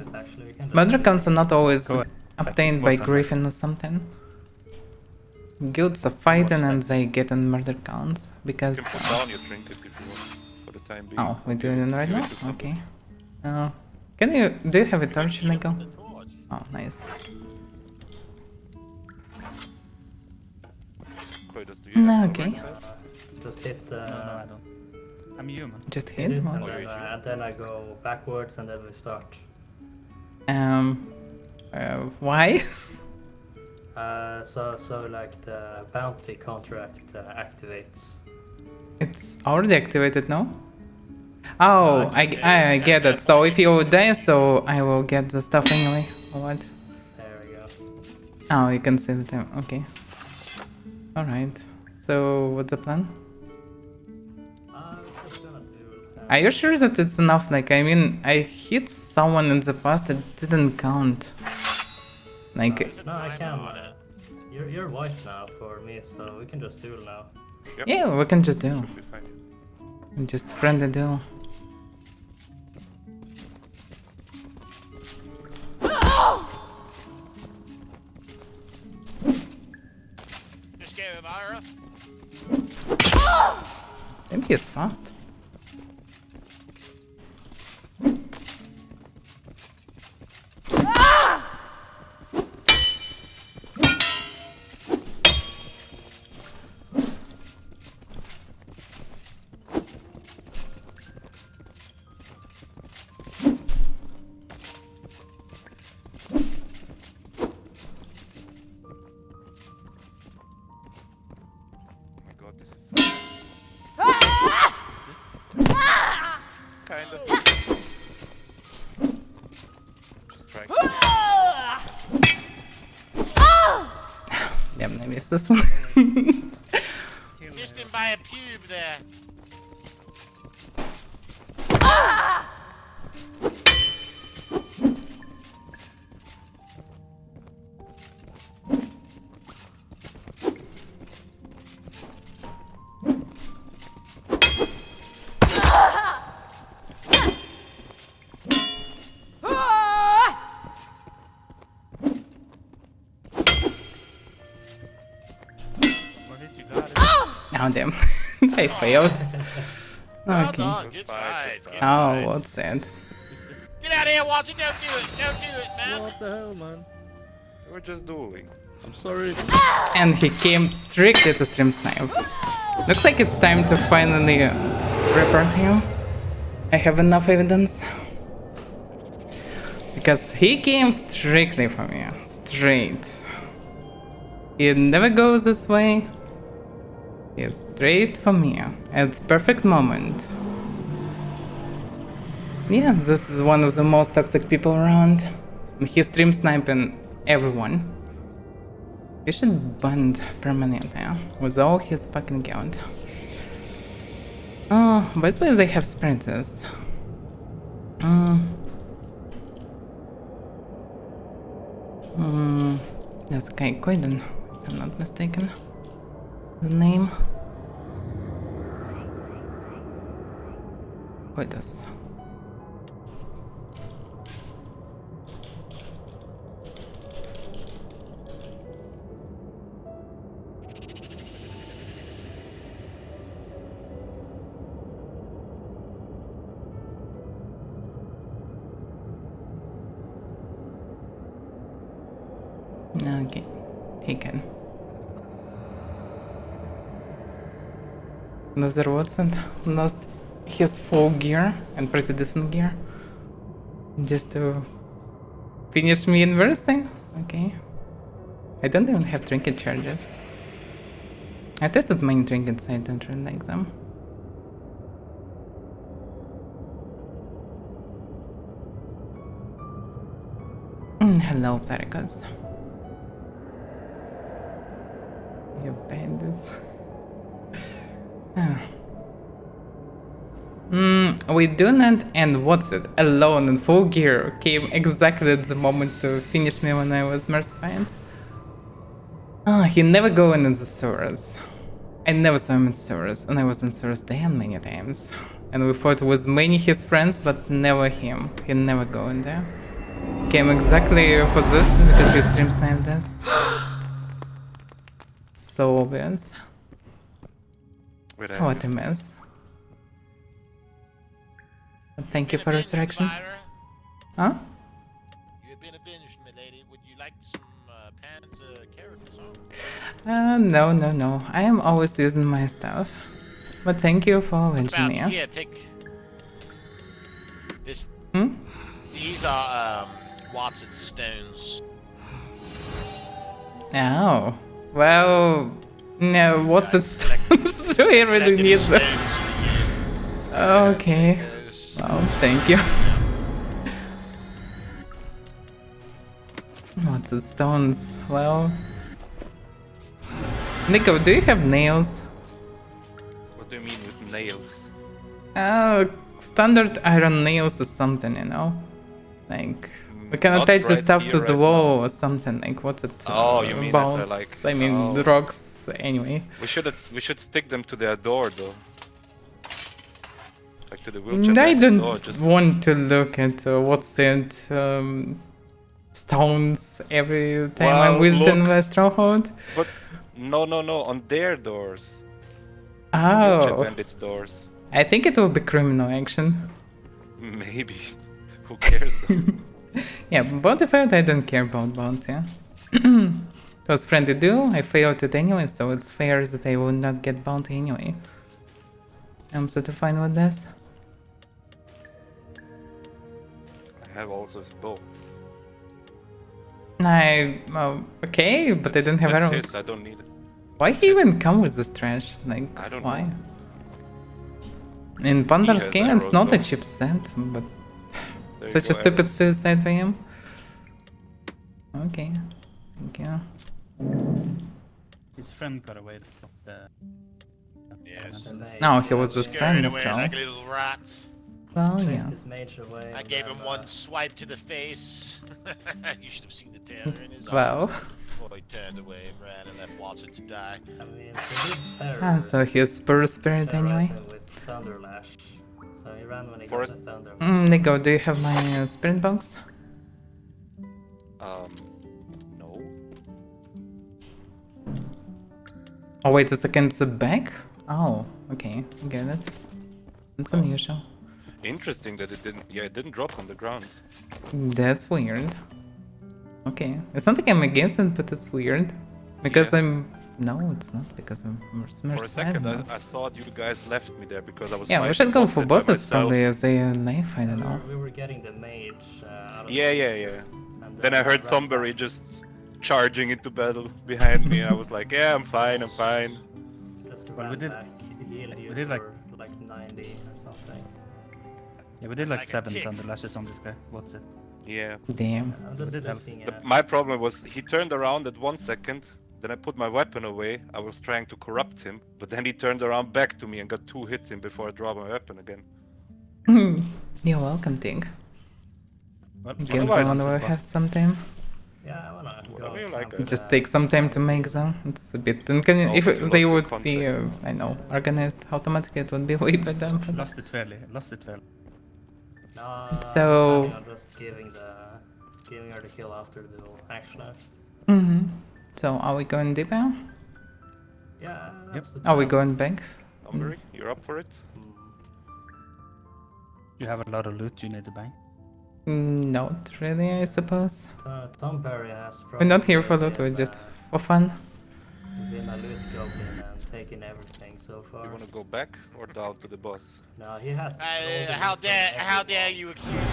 Murder counts are not always Go ahead. obtained Go by ahead. Griffin or something. Guilds are fighting and they get in murder counts, You because... can put down your trinkets if you want, for the time being. Oh, we're doing it right Give now? to somebody. Okay. Can you... do you have a torch, Nico? The torch. Oh, nice. Kratos, do you No, have a okay. backpack? Just hit No, I don't. I'm human. Just hit hit? it, What? and then I go backwards and then we start. Why? So like the bounty contract activates. It's already activated, no? Oh, I get it. So if you die, so I will get the stuff anyway. Or what? There we go. Oh, you can see the time. Okay. Alright. So, what's the plan? I'm just gonna do. Are you sure that it's enough? Like, I mean, I hit someone in the past, it didn't count. Like, No, I can. You're white now for me, so we can just duel now. Yep. yeah, we can just do. Should be fine. Just friendly do. Just go, Avaira. Maybe he's fast. Oh my god, this is so kind of. Just trying. Damn, I missed this one. Missed him by a pube there. What did you got? Oh, damn. I failed. Well Okay. done, good fight, fight. good Good Oh, fight. what's sad? Get out of here, Watson! Don't do it! Don't do it, man! What the hell, man? We're just dueling. I'm sorry. And he came strictly to stream snipe. Looks like it's time to finally report him. I have enough evidence. Because he came strictly for me. Straight. He never goes this way. He's straight for me. At perfect moment. Yeah, this is one of the most toxic people around. He stream sniping everyone. You should band permanently with all his fucking guild. Oh, by the way, they have sprinters. That's Kai Koiden, if I'm not mistaken. The name. Koidos. Okay, he can. Another Watson lost his full gear and pretty decent gear just to finish me in versing. Okay. I don't even have trinket charges. I tested many trinkets, I don't really like them. Hello, Plaricos. You bandits. We do not and what's it alone in full gear came exactly at the moment to finish me when I was mercified. He never go in the sewers. I never saw him in sewers, and I was in sewers damn many times. And we fought with many his friends, but never him. He never go in there. Came exactly for this because he stream sniped us. So obvious. What a mess. Thank you for resurrection. Huh? You have been avenged, my lady. Would you like some pans carrots No. I am always using my stuff. But thank you for avenging me. Here, take this. These are Watson's stones. Oh. Well, no, what's it stones? Do I really need them? Okay. Well, thank you. What's it stones? Well. Nico, do you have nails? What do you mean with nails? Standard iron nails or something, you know? Like, we can Not attach the right stuff here, to the right wall or something, like, what's it? Oh, you mean balls, as a, like... I mean, the rocks, anyway. We should stick them to their door, though. Like to the wheelchair. I don't door, just... want to look at what's it, stones every time I visit my stronghold. But no, on their doors. Oh. Wheelchair bandits' doors. I think it will be criminal action. Maybe. Who cares? Yeah, bounty fight I don't care about bounty. Because friendly do, I failed it anyway, so it's fair that I will not get bounty anyway. I'm sort of fine with this. I have also a bow. Okay, but I don't have That's arrows. his, I don't need it. Why he even come with this trash? Like, I don't why? know. In Pandar's has game, it's arrows, not a though. cheap set, but There you such go, a stupid arrows. suicide for him. Okay, thank you. His friend got away from the... Yes. No, he was with Scurried friend away after all. like a little rat. Well, Chased yeah. his mage away. I and gave then, him one swipe to the face. You should have seen the terror in his Well. eyes before he turned away and ran and left Watson to die. I mean, he did terror. So he's spur spirit anyway. terrorizing with Thunder Lash. So he ran when he Forest- got the thunder. Nico, do you have my spirit box? No. Oh wait a second, it's a bag? Oh, okay, I get it. It's unusual. Interesting that it didn't. Yeah, it didn't drop on the ground. That's weird. Okay, it's not like I'm against it, but it's weird. Because Yeah. I'm... No, it's not because I'm For a second, I thought you guys left me there because I was. Yeah, we fighting should go bots for by bosses myself. probably as a knife, I don't know. We were getting the mage out of Yeah. and Then I heard ran Thumberry back. just charging into battle behind me. I was like, yeah, I'm fine. Just Well, ran we did- back, healed you we did, like- for like 90 or something. Yeah, we did like Like a 7 tick. thunder lashes on this guy. What's it? Yeah. Damn. I'm just did help. looking The, at... my problem was he turned around at 1 second, Then I put my weapon away. I was trying to corrupt him, but then he turned around back to me and got 2 hits in before I dropped my weapon again. You're welcome, Ting. Well, Again, Otherwise- someone will have some time. Yeah, I wanna Whatever go you like, camp, Just take some time to make them. It's a bit inconvenient. Oh, If but you they lost would the be, I know, organized automatically, it would be way better. But Lost it fairly. Lost it fairly. No, So- I'm planning on just giving her the kill after the duel, actually. So, are we going deeper? Yeah, that's the Are we plan. going back? Umbery, you're up for it? You have a lot of loot you need to bang. Not really, I suppose. Tom Perry has We're not here for probably that, we're been, just for fun. been a loot goblin and taken everything so far. You wanna go back or down to the boss? No, he has. How dare you accuse me of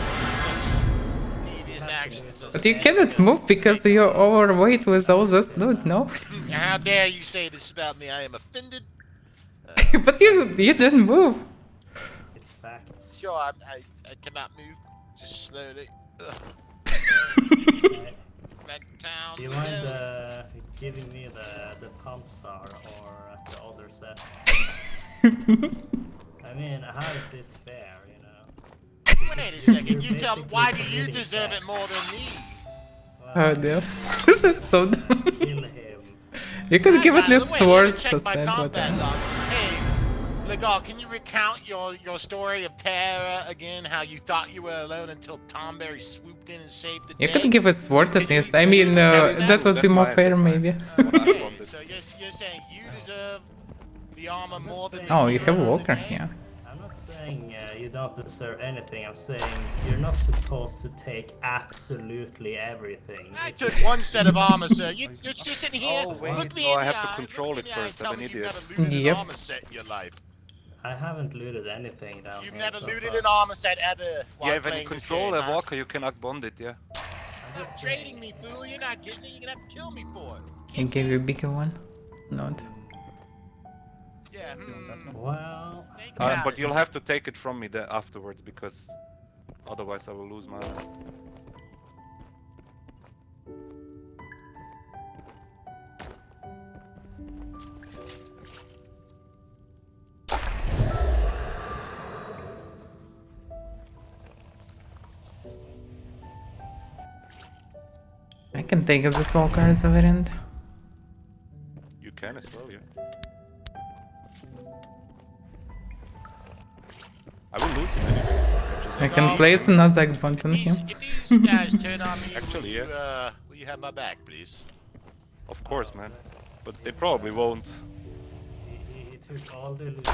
such devious actions? But you cannot move because you're overweight with all this loot, no? How dare you say this about me? I am offended. But you didn't move. It's facts. Sure, I cannot move. Just slowly. Back to town. Do you we mind go. giving me the Pawn Star or the other set? I mean, how is this fair, you know? Wait a second. You're You tell me, basically why do you committing deserve facts. it more than me? Oh dear. That's so dumb. Kill him. You could give at By the least way, swords check or my said combat whatever. logs. Hey, Legal, can you recount your story of terror again? How you thought you were alone until Tomberry swooped in and saved the You day? could give a sword at Could you- least. I could you mean, tell me that would be That's more fine, fair, that's fine. maybe. Okay, so you're saying you deserve the armor more than Oh, you hero have of the Walker day? here. I'm not saying you don't deserve anything. I'm saying you're not supposed to take absolutely everything. I took one set of armor, sir. You're sitting here. Oh, wait, look me no, in I the have to eye, control look me it in the eye first, and I'm tell an me you've idiot. never looted Yep. an armor set in your life. I haven't looted anything down You've here. never so looted far. an armor set ever while Yeah, when you playing this control game, a huh? walker, you cannot bond it, yeah. I'm just Trading me, fool. You're not getting it. You're gonna have to kill me for it. He gave you a bigger one. Not. Yeah. Well, Think about But it. you'll have to take it from me afterwards, because otherwise I will lose my... I can take this walker as a variant. You can as well, yeah. I will lose him anyway. I can place another bond on him. If these guys turn on me, Actually, will you have my back, please? Of course, man. But they probably won't. he took all the loot. Now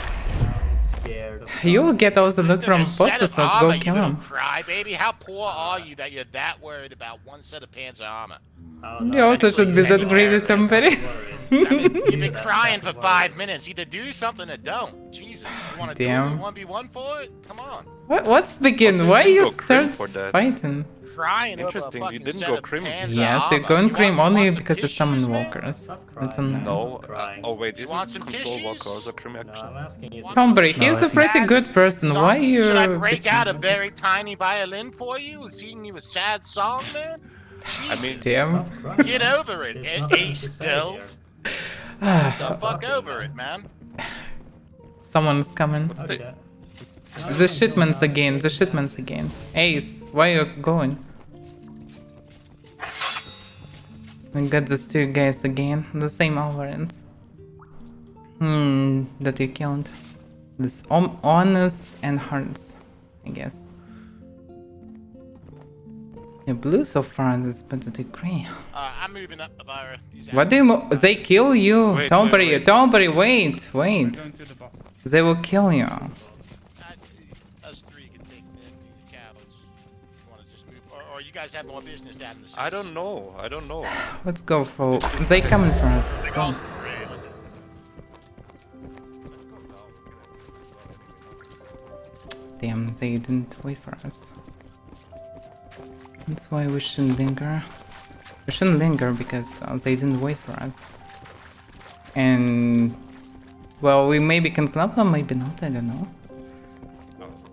he's scared. Of You will get all the loot from A set of bosses, let's armor, go you kill little him. crybaby. How poor are you that you're that worried about one set of pants armor? You also should be that greedy, Tomberry. You've been crying for 5 minutes. Either do something or don't. Jesus, you want to do Damn. a 1v1 for it? Come on. What's begin? Also, Why you you didn't go crim start for that. fighting? Crying over a Interesting, you fucking didn't set go of crim. pants Yes, armor. you're going You cream want only some because you tissues, summon man? walkers. Stop That's crying, on. man. No. Crying. Oh wait, You isn't want some control tissues? walker also crim No, action? I'm asking you. Want To Tomberry, some he's a pretty sad good person. song? Why you? Should I break bitching? out a very tiny violin for you, singing you a sad song, man? I mean, Jesus. Damn. Stop crying. Get over it, There's nothing to Ace say Delve. here. The fuck over it, man. Someone's coming. what's the... Okay. The shipments again. The shipments again. Ace, why you going? We got these two guys again. The same overends. That you killed. This honest and hearts, I guess. Yeah, blue so far. That's pathetic gray. I'm moving up, Avaira. What do you? They kill you. Wait, Tomberry, wait, wait. Tomberry, wait. Going to the boss. They will kill you. Us three can take these cows. You want to just move, or you guys have more business down in the. I don't know, I don't know. Let's go for. They coming for us. Go. Damn, they didn't wait for us. That's why we shouldn't linger. We shouldn't linger because they didn't wait for us. And well, we maybe can club them, maybe not. I don't know.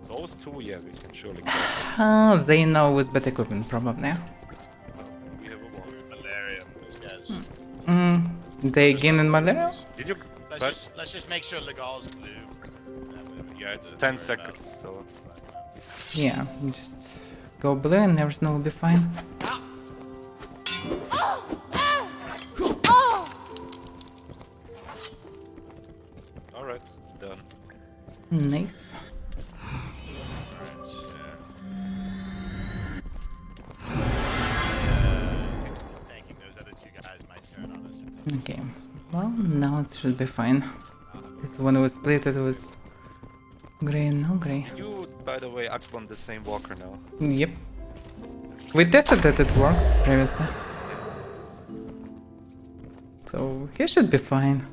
Those two, yeah, we can surely kill. Oh, they know with better equipment, probably. We have a one. Malaria, those guys. They again in malaria? Did you? Let's just make sure Legal's blue. Yeah, it's 10 seconds, so. Yeah, just go blue and everything will be fine. Alright, done. Nice. Thanking those other two guys might turn on us. Okay. Well, now it should be fine. This one was split, it was grey and no grey. You, by the way, act on the same walker now. Yep. We tested that it works previously. So he should be fine.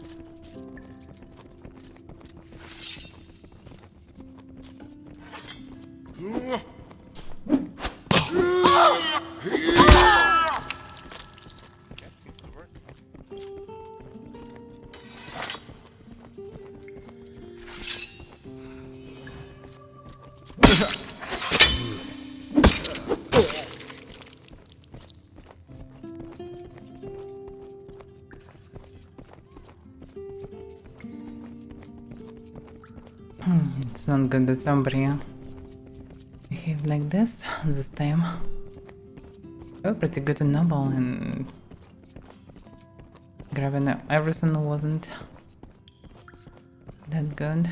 Can't seem to work. It's not good that Umbria behave like this time. We were pretty good in Noble and grabbing everything wasn't that good.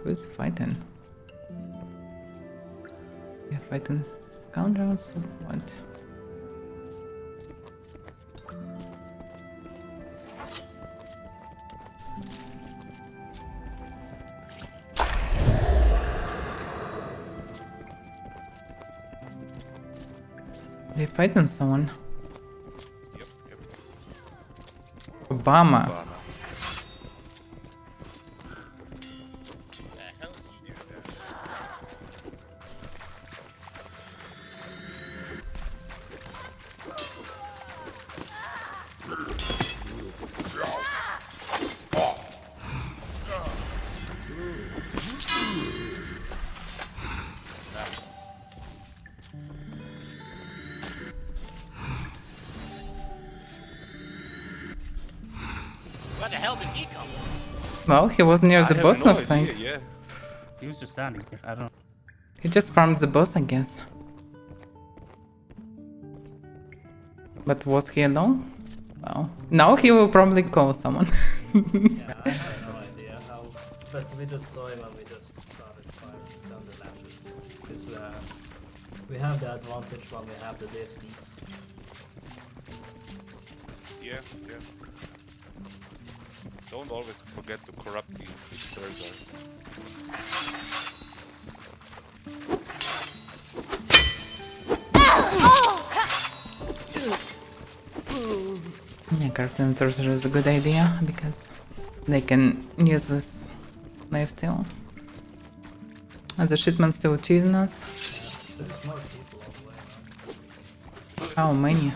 Who's fighting? Yeah, fighting scoundrels or what? They fighting someone. Yep, yep. Obama. Obama. The hell is he doing there? Where the hell did he come from? Well, he was near the I boss, have no looks like. idea, yeah. He was just standing here. I don't know. He just farmed the boss, I guess. But was he alone? Well, now he will probably call someone. Yeah, I have no idea how, but we just saw him and we just started firing down the lashes. Because we have the advantage when we have the distance. Yeah, yeah. Don't always forget to corrupt these servers. Yeah, Cartoon Sorcerer is a good idea because they can use this knife still. And the shipment still chasing us. There's more people on the way now. How many?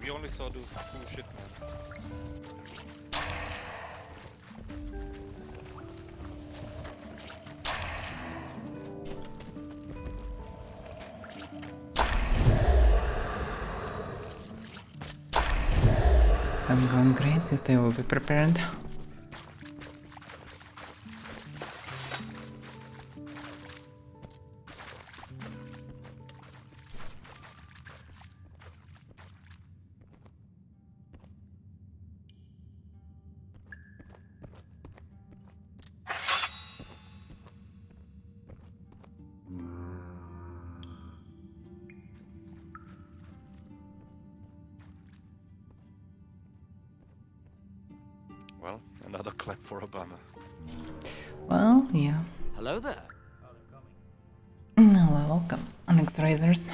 We only saw those two shipments. I'm going great, yes, they will be prepared. Well, another clap for Obama. Well, yeah. Hello there. How they're coming. No, welcome, Onyx Razors.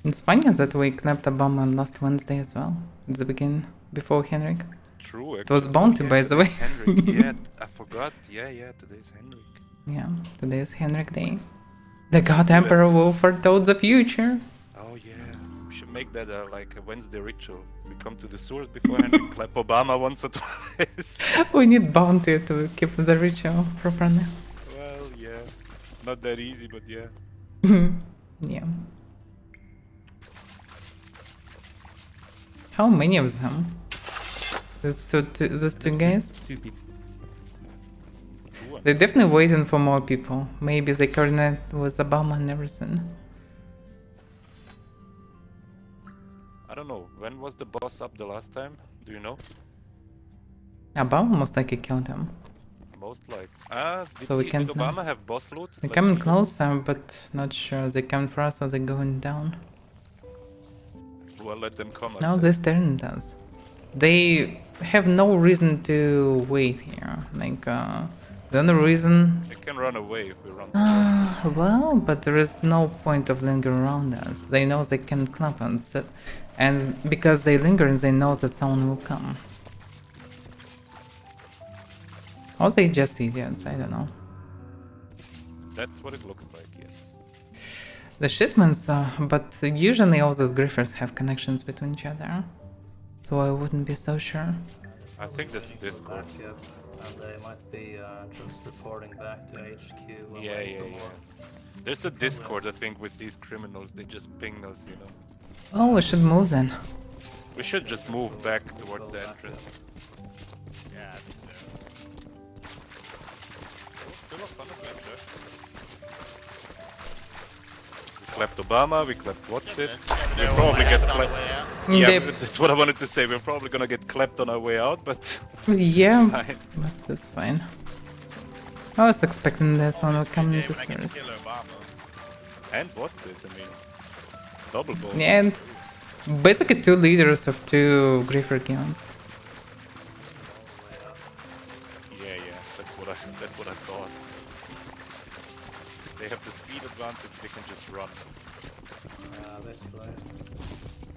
It's funny that we clapped Obama last Wednesday as well, at the beginning, before Henrik. True. It was actually. Bounty, Yeah, by the way. today's Henrik. Yeah, I forgot. Yeah, today's Henrik. Yeah, today is Henrik Day. The God Emperor will foretold the future. Oh yeah, we should make that like a Wednesday ritual. We come to the source before Henrik, clap Obama once or twice. We need Bounty to keep the ritual properly. Well, yeah, not that easy, but yeah. Yeah. How many of them? These two guys? 2 people. They're definitely waiting for more people. Maybe they coordinate with Obama and everything. I don't know. When was the boss up the last time? Do you know? Obama most likely killed him. Most like. So we Did can't know. Obama have boss loot? They're Like, coming do you know? closer, but not sure. They coming for us or they're going down. Well, let them come. No, they're staring at us. They have no reason to wait here. Like, the only reason... They can run away if we run. well, but there is no point of lingering around us. They know they can club us. And because they linger, they know that someone will come. Or they just idiots, I don't know. That's what it looks like, yes. The shipments, but usually all those griffers have connections between each other. So I wouldn't be so sure. I think this is Discord. Back up, and they might be just reporting back to HQ. when Yeah, waiting yeah, for yeah. more. There's a Discord, I think, with these criminals. They just ping us, you know. Oh, we should move then. We should just move back towards the entrance. Yeah, I think so. Still a fun adventure. We clapped Obama, we clapped what's it. We'll probably get clapped. Yeah, They- but that's what I wanted to say. We're probably gonna get clapped on our way out, but Yeah, fine. but that's fine. I was expecting this one will come Yeah, into when I get to stores. kill Obama. And what's it? I mean, double ball. Yeah, it's basically two leaders of two griefer guilds. Yeah, that's what I thought. They have the speed advantage. They can just run. Basically.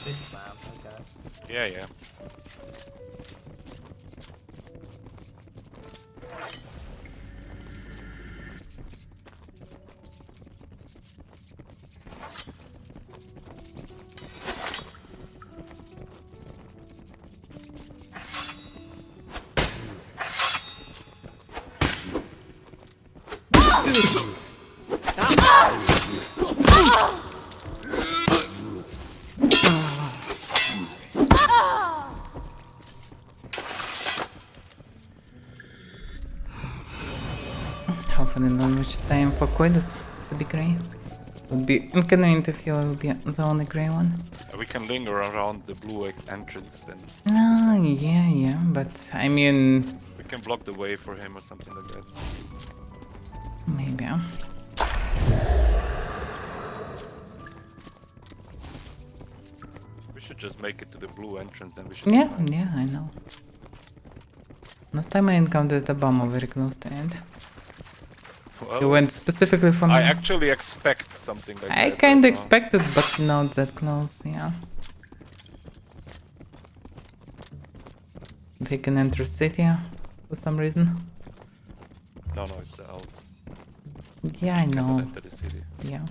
Big man, okay. Yeah, yeah. Hopefully not much time for coins to be grey. Would be inconvenient if you will be the only grey one. We can linger around the blue entrance then. Yeah, but I mean, We can block the way for him or something like that. maybe. We should just make it to the blue entrance, then we should. Yeah, I know. Last time I encountered a bomb very close to it. Well, It went specifically for me. I actually expect something like that. I right kinda now. expected, but not that close, yeah. They can enter city for some reason. No, it's out. Yeah, I Cannot know. enter the city. Yeah.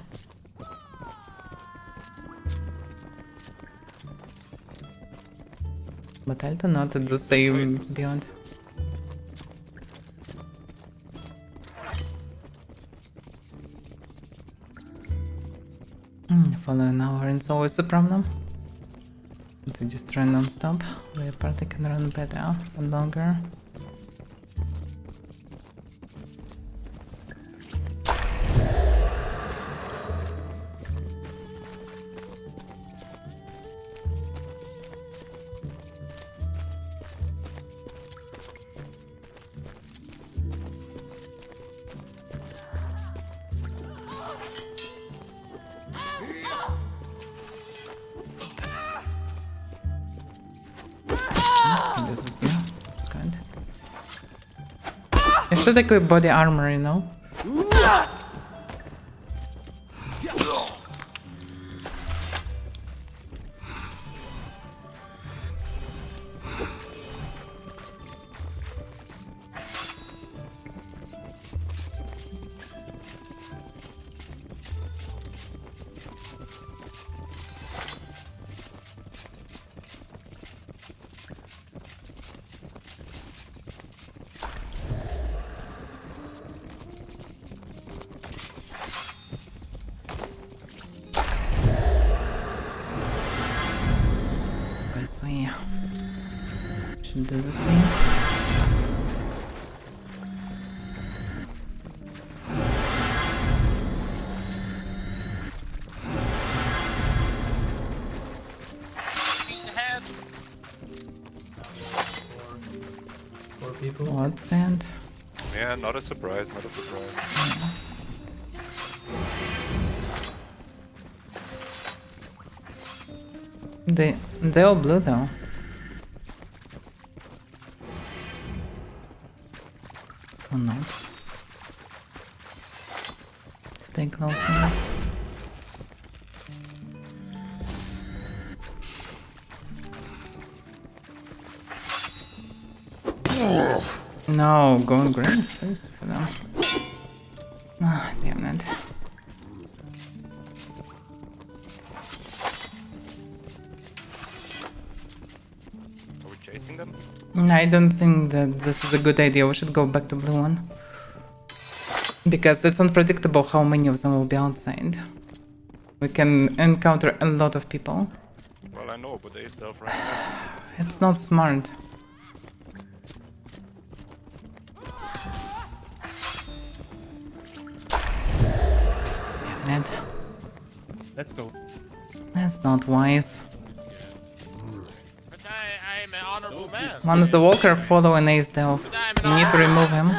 But I don't know that the same beyond. follow an hour, it's always a problem. To just run non-stop, the party can run better and longer. This is good. Good. You should equip body armor, you know? Should do the same. Four people. What sand? Yeah, not a surprise, not a surprise. They all blue though. Or not. Stay close now. No, going green is so easy for them. Ah, damn it. Are we chasing them? I don't think that this is a good idea. We should go back to blue one. Because it's unpredictable how many of them will be outside. We can encounter a lot of people. Well, I know, but they stealth right now. It's not smart. Damn it. Let's go. That's not wise. But I'm an honorable man. One is the walker following Ace Delph. We need to remove him.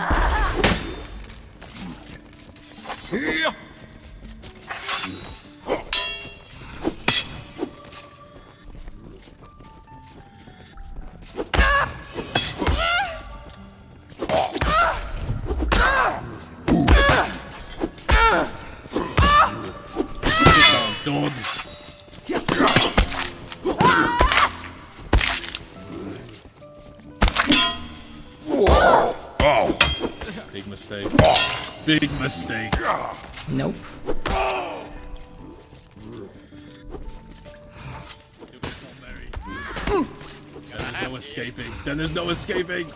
Done. Big mistake. Big mistake. Nope. There's no escaping. Then there's no escaping.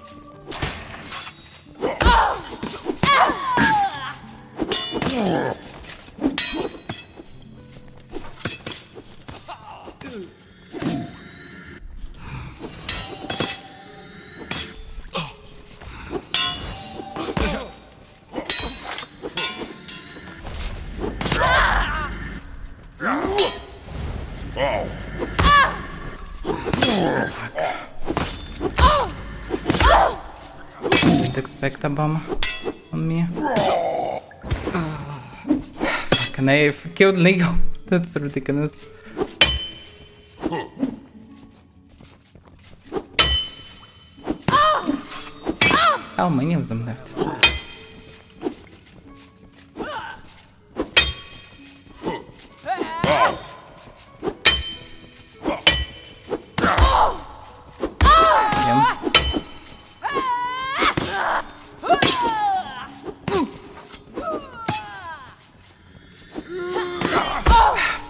Didn't expect a bomb on me. Fuck, Nave killed Lego. That's ridiculous. How many of them left?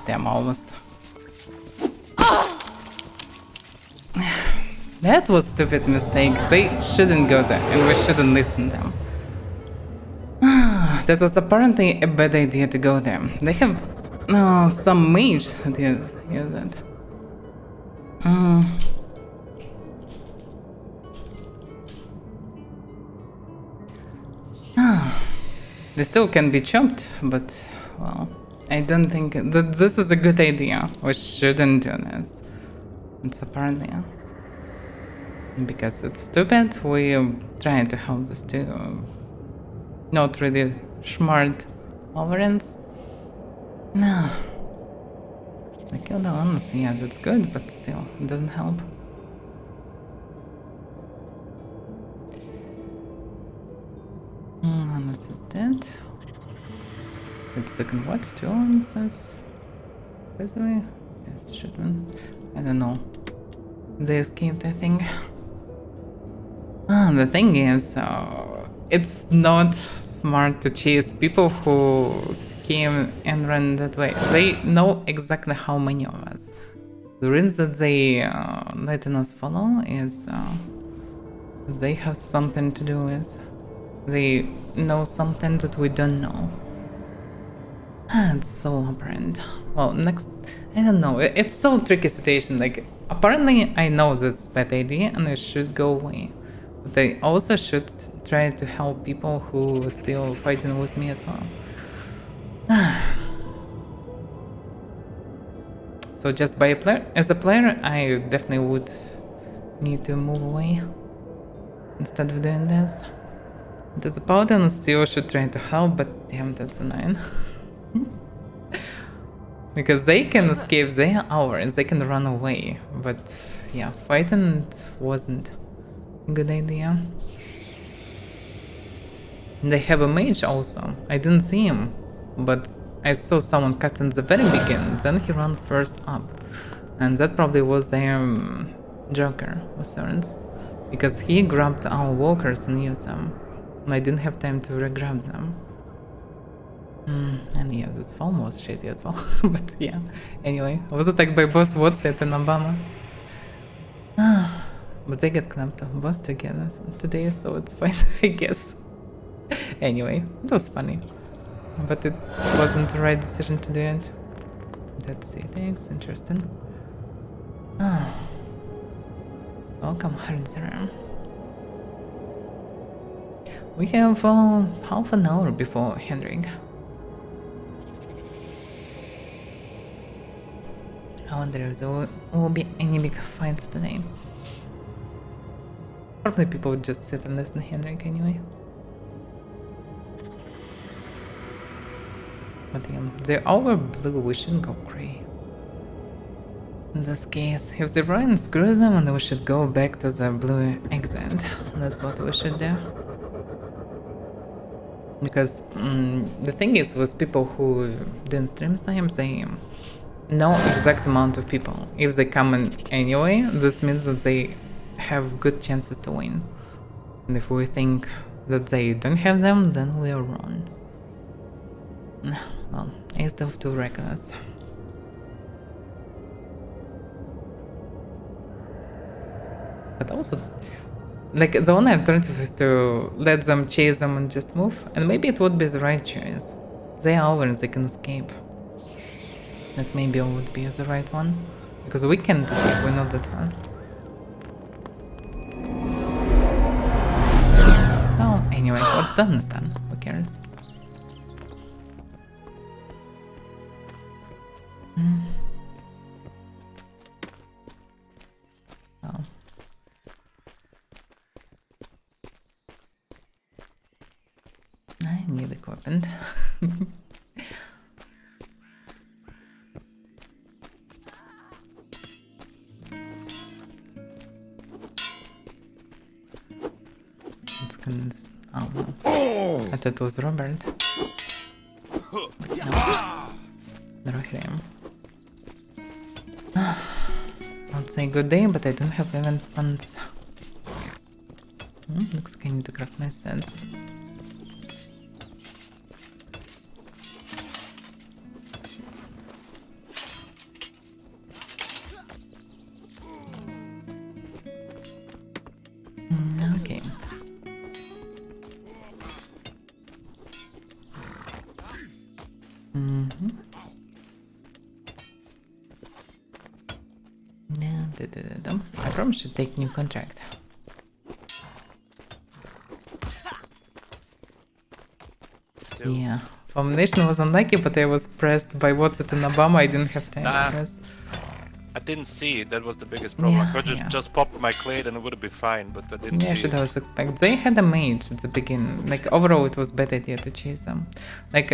Damn, almost. That was stupid mistake. They shouldn't go there, and we shouldn't listen to them. That was apparently a bad idea to go there. They have No, some mage that use that. They still can be chopped, but well, I don't think that this is a good idea. We shouldn't do this. It's apparently because it's stupid. We try to help this too. Not really smart overends. No. I killed the ones, yeah, that's good, but still, it doesn't help. This is dead. Wait a second, what? 2 ounces? By the way, it's shouldn't. I don't know. They escaped, I think. The thing is, it's not smart to chase people who came and ran that way. They know exactly how many of us. The reason that they letting us follow is they have something to do with. They know something that we don't know. It's so apparent. Well, next, I don't know. It's so tricky situation. Like, apparently, I know that's a bad idea and it should go away. But I also should try to help people who are still fighting with me as well. So just by as a player, I definitely would need to move away instead of doing this. As a paladin, I still should try to help, but damn, that's annoying. Because they can escape, they are ours, they can run away. But yeah, fighting wasn't a good idea. They have a mage also. I didn't see him, but I saw someone cut in the very beginning, then he ran first up. And that probably was their Joker of sorts. Because he grabbed our walkers and used them. And I didn't have time to re-grab them. And yeah, this phone was shitty as well. But yeah, anyway, I was attacked by both WhatsApp and Obama. But they get clamped off both together today, so it's fine, I guess. Anyway, it was funny. But it wasn't the right decision to do it. Let's see, thanks, interesting. Welcome, Hardzera. We have half an hour before Henrik. I wonder if there will be any big fights today. Probably people would just sit and listen to Henrik anyway. But yeah, they're over blue, we shouldn't go grey. In this case, if they run, screw them and we should go back to the blue exit. That's what we should do. Because the thing is with people who do stream times, they know exact amount of people. If they come in anyway, this means that they have good chances to win. And if we think that they don't have them, then we are wrong. Well, I still have 2 reckless. But also, like, the only alternative is to let them chase them and just move. And maybe it would be the right choice. They are ours, they can escape. That maybe would be the right one. Because we can't escape, we're not that fast. Oh, anyway, what's done is done. Who cares? Oh. I need equipment. It's gonna. Oh no. I thought it was Robert. But no. Not him. I'll say good day, but I don't have event funds. Looks like I need to craft my sense. Okay. I probably should take new contract. Yeah. Foundation was unlucky, but I was pressed by what's it in Obama. I didn't have time Nah. to press. I didn't see it. That was the biggest problem. Yeah, I could yeah. just pop my clade and it would have been fine, but I didn't Yeah, I see should it. always expect. They had a mage at the beginning. Like, overall, it was bad idea to chase them. Like,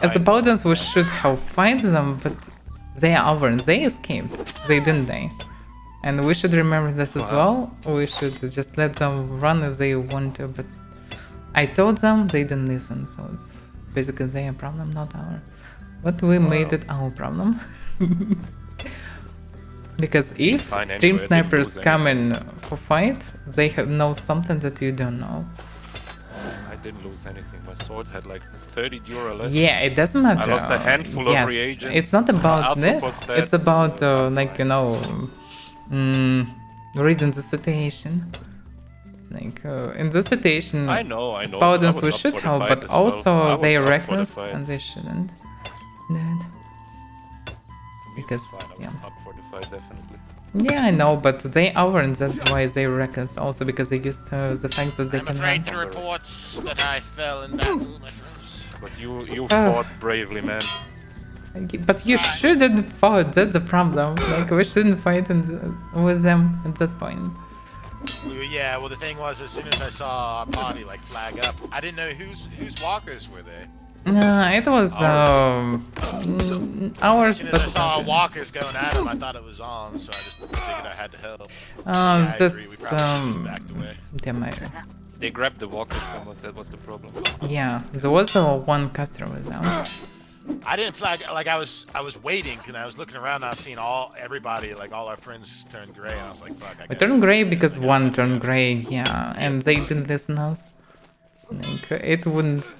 as the Paladins, we should have fight them, but they are over and they escaped. They didn't die. And we should remember this as well. We should just let them run if they want to, but I told them, they didn't listen, so it's basically their problem, not our. But we made it our problem. Because if Fine, stream anyway, I didn't snipers lose come in for fight, they know something that you don't know. I didn't lose anything. My sword had like 30 dura left. Yeah, it doesn't matter. I lost a handful yes, of reagents. it's not about Alpha this. bot stats, It's about like fine. you know, reading the situation. Like in this situation, I know. as but I Paladins was we up should for the help, fight but as well. I also was they are up for the reckless fight. and they shouldn't. That because Fine, I was yeah. up for the fight, definitely. Yeah, I know, but they are, and that's why they're reckless. Also because they used the fact that they I'm can afraid run. to report that I fell in battle, my friends. But you fought bravely, man. But you shouldn't fight. That's the problem. Like we shouldn't fight with them at that point. Yeah, well the thing was, as soon as I saw our party like flag up, I didn't know whose walkers were they. No, it was As ours, soon as I but saw our walkers going at him, I thought it was on, so I just figured I had to help. Yeah, I this agree, we probably just backed away. damn I, They grabbed the walkers from us. That was the problem. yeah, there was one caster with them. I didn't flag, like I was waiting and I was looking around and I was seeing everybody, like all our friends turn gray and I was like, fuck, I We guess. turned gray because one turned gray, yeah, and they didn't listen us. Like, it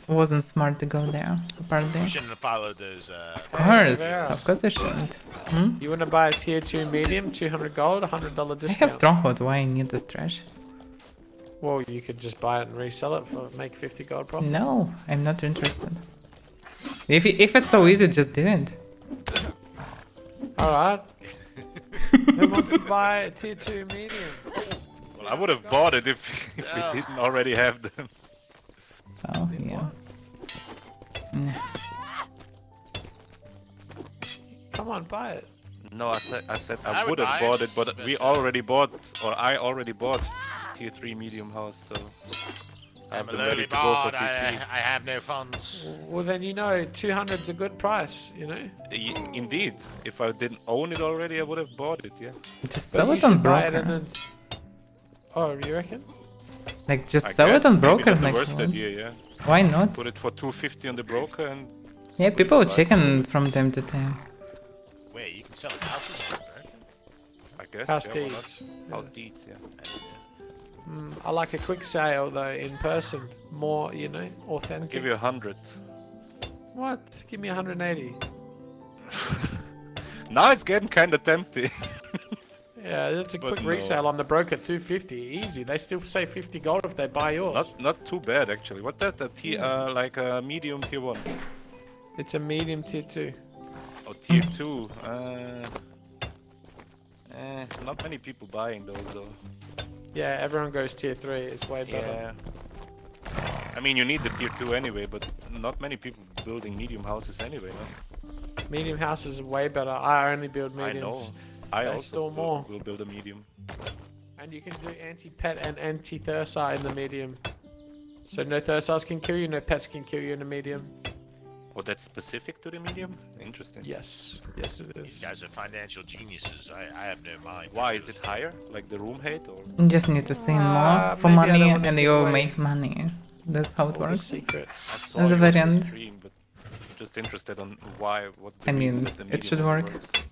wasn't smart to go there, apparently. We shouldn't have followed those, Of course I shouldn't. You want to buy a tier 2 medium, 200 gold, $100 discount? I have stronghold, why I need this trash? Well, you could just buy it and resell it for make 50 gold profit. No, I'm not interested. If it's so easy, just do it. Alright. Who wants to buy a tier 2 medium? Well, I would have bought it if we didn't already have them. Oh, yeah. Come on, buy it. No, I said I I would would have buy bought it, it, but but, we already bought, or I already bought tier 3 medium house, so I'm I've a been lowly ready to go for bard, I TC. have no funds. Well, then you know 200's a good price, you know? Indeed, if I didn't own it already, I would have bought it. Yeah. Just But sell you it on should buy it broker. and then... Oh, you reckon? Like, just I sell guess it on maybe broker. not the Like, worst idea, yeah. why not? Put it for 250 on the broker and. Yeah, people like- checking from time to time. Wait, you can sell houses on America? I guess. House yeah, why deeds. not? House deeds, yeah. I like a quick sale though, in person. More, you know, authentic. Give you 100. What? Give me 180. Now it's getting kind of tempting. Yeah, that's a But quick no. resale on the broker, 250. Easy. They still say 50 gold if they buy yours. Not too bad actually. What that? Like a medium tier 1 It's a medium tier 2. or tier 2? Not many people buying those though. Yeah, everyone goes tier 3. It's way better. Yeah. I mean, you need the tier 2 anyway, but not many people building medium houses anyway. No? Medium houses are way better. I only build mediums. I know. I They also store more. will build a medium. And you can do anti-pet and anti-Thursar in the medium. So no Thursars can kill you, no pets can kill you in the medium. Oh, that's specific to the medium? Interesting. Yes. Yes, it These is. guys are financial geniuses. I have no mind. for Why is those. it higher? Like the room height or? You just need to sing more for maybe I don't money wanna and give you away make money. That's how it All the works. secrets. I saw As a you on the variant. stream, but just interested on why. What's the I reason mean, that the it medium should work. works?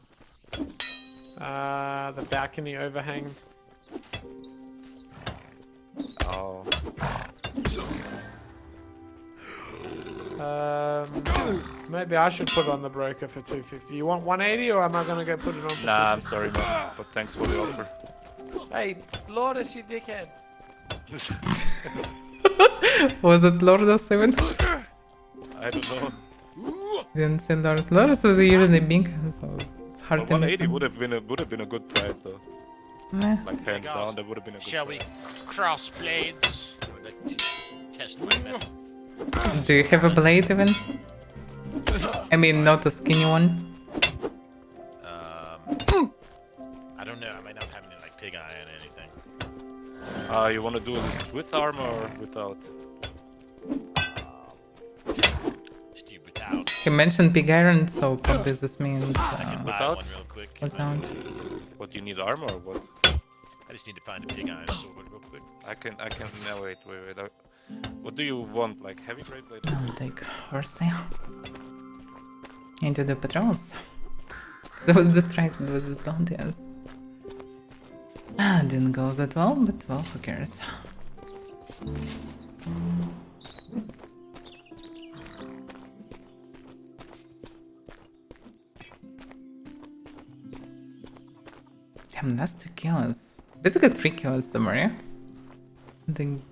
The balcony overhang. Oh, Maybe I should put it on the broker for 250. You want 180 or am I gonna go put it on for nah, I'm sorry, man, but thanks for the offer. 250? Hey, Lourdes, you dickhead. Was it Lord of 7? I don't know. Didn't say Lord. Lord is usually big, so it's hard But to miss 180 him. would have been a good price though. Meh. Like hands down, that would have been a good Shall we try. cross blades? I would like to test my metal. Do you have a blade even? I mean, not a skinny one. I don't know. I might not have any like pig eye or anything. You wanna do this with armor or without? Just do without. He mentioned pig iron, so probably this means I can buy Without? one real quick. without. What, you need armor or what? I just need to find a pig eye sword real quick. I can, no wait. What do you want, like heavy great blade? I'll take Horsey into the patrols. I was distracted with his bounties. Didn't go that well, but well, who cares? Damn, that's 2 kills. Basically 3 kills somewhere. I think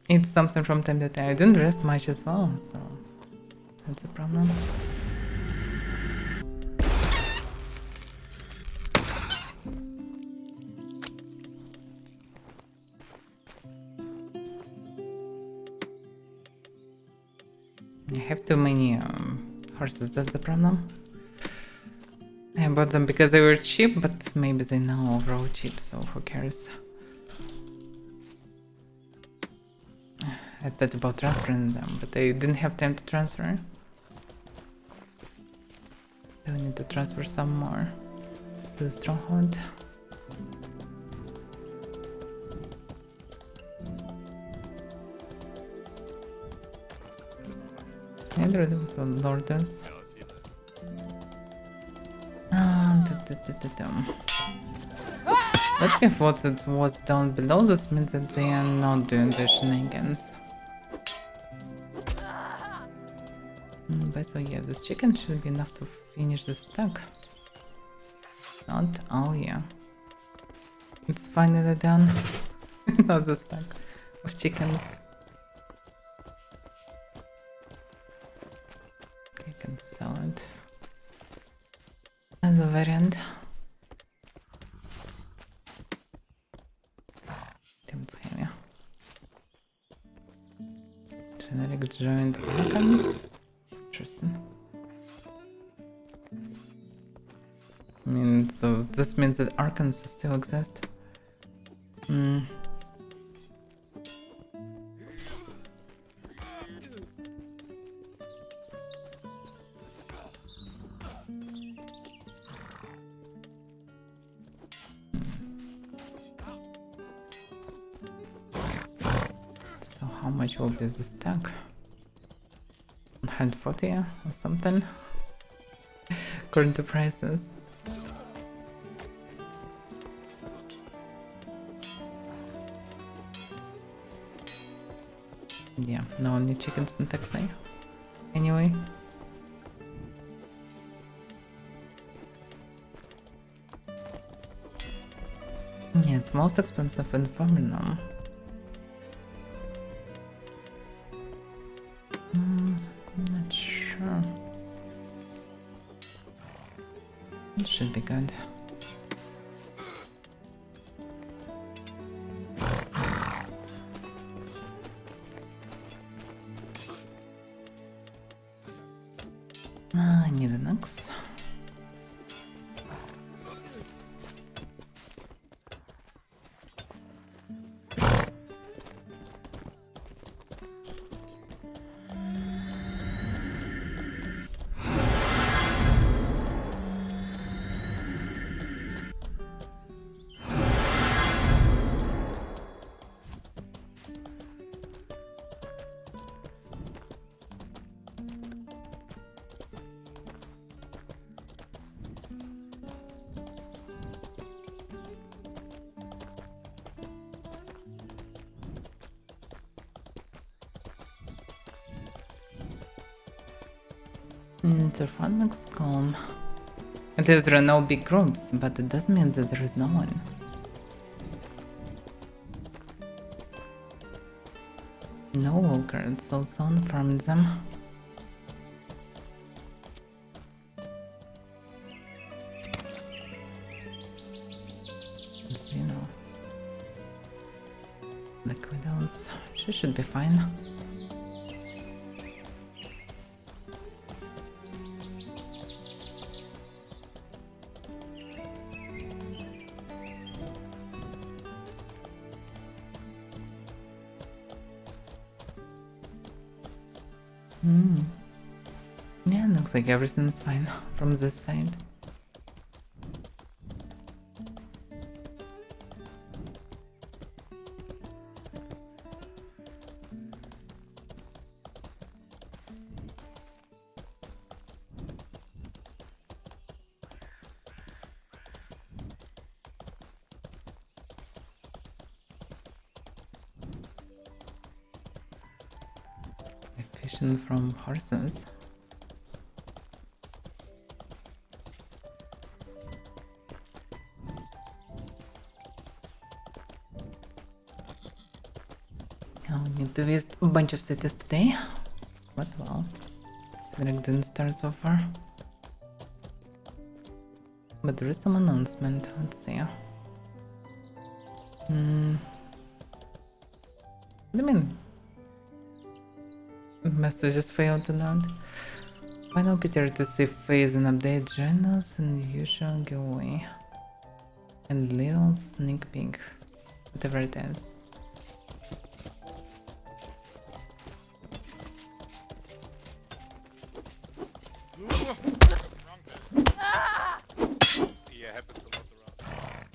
it's something from time to time. I didn't rest much as well, so that's a problem. I have too many horses, that's the problem. I bought them because they were cheap, but maybe they now grow cheap, so who cares? I thought about transferring them, but I didn't have time to transfer. I need to transfer some more to Stronghold. Yeah, there was a Lordus. Logic if what it was down below, this means that they are not doing the shenanigans. But so yeah, this chicken should be enough to finish the stack. Not? Oh yeah. It's finally done. Another stack of chickens. Okay, I can sell it as a variant. Damn, it's heavy. Generic joint Arcan. Interesting. I mean, so this means that Arcans still exist. So how much will be this stack? 140 or something? According to prices. Yeah, no new chickens in Texas. Anyway. Yeah, it's most expensive in Farmingham. Not sure. It should be good. I need an axe. The front looks calm. At least there are no big groups, but it doesn't mean that there is no one. No walkers, so someone farmed them. You know. We should be fine. Yeah, looks like everything's fine from this side. Efficient from horses. I need to visit a bunch of cities today. But well, Henrik didn't start so far. But there is some announcement, let's see. What do you mean? Messages failed to load. Final PTRTC phase and update. Join us in the usual giveaway. And little sneak peek. Whatever it is. Yeah, happens a lot around.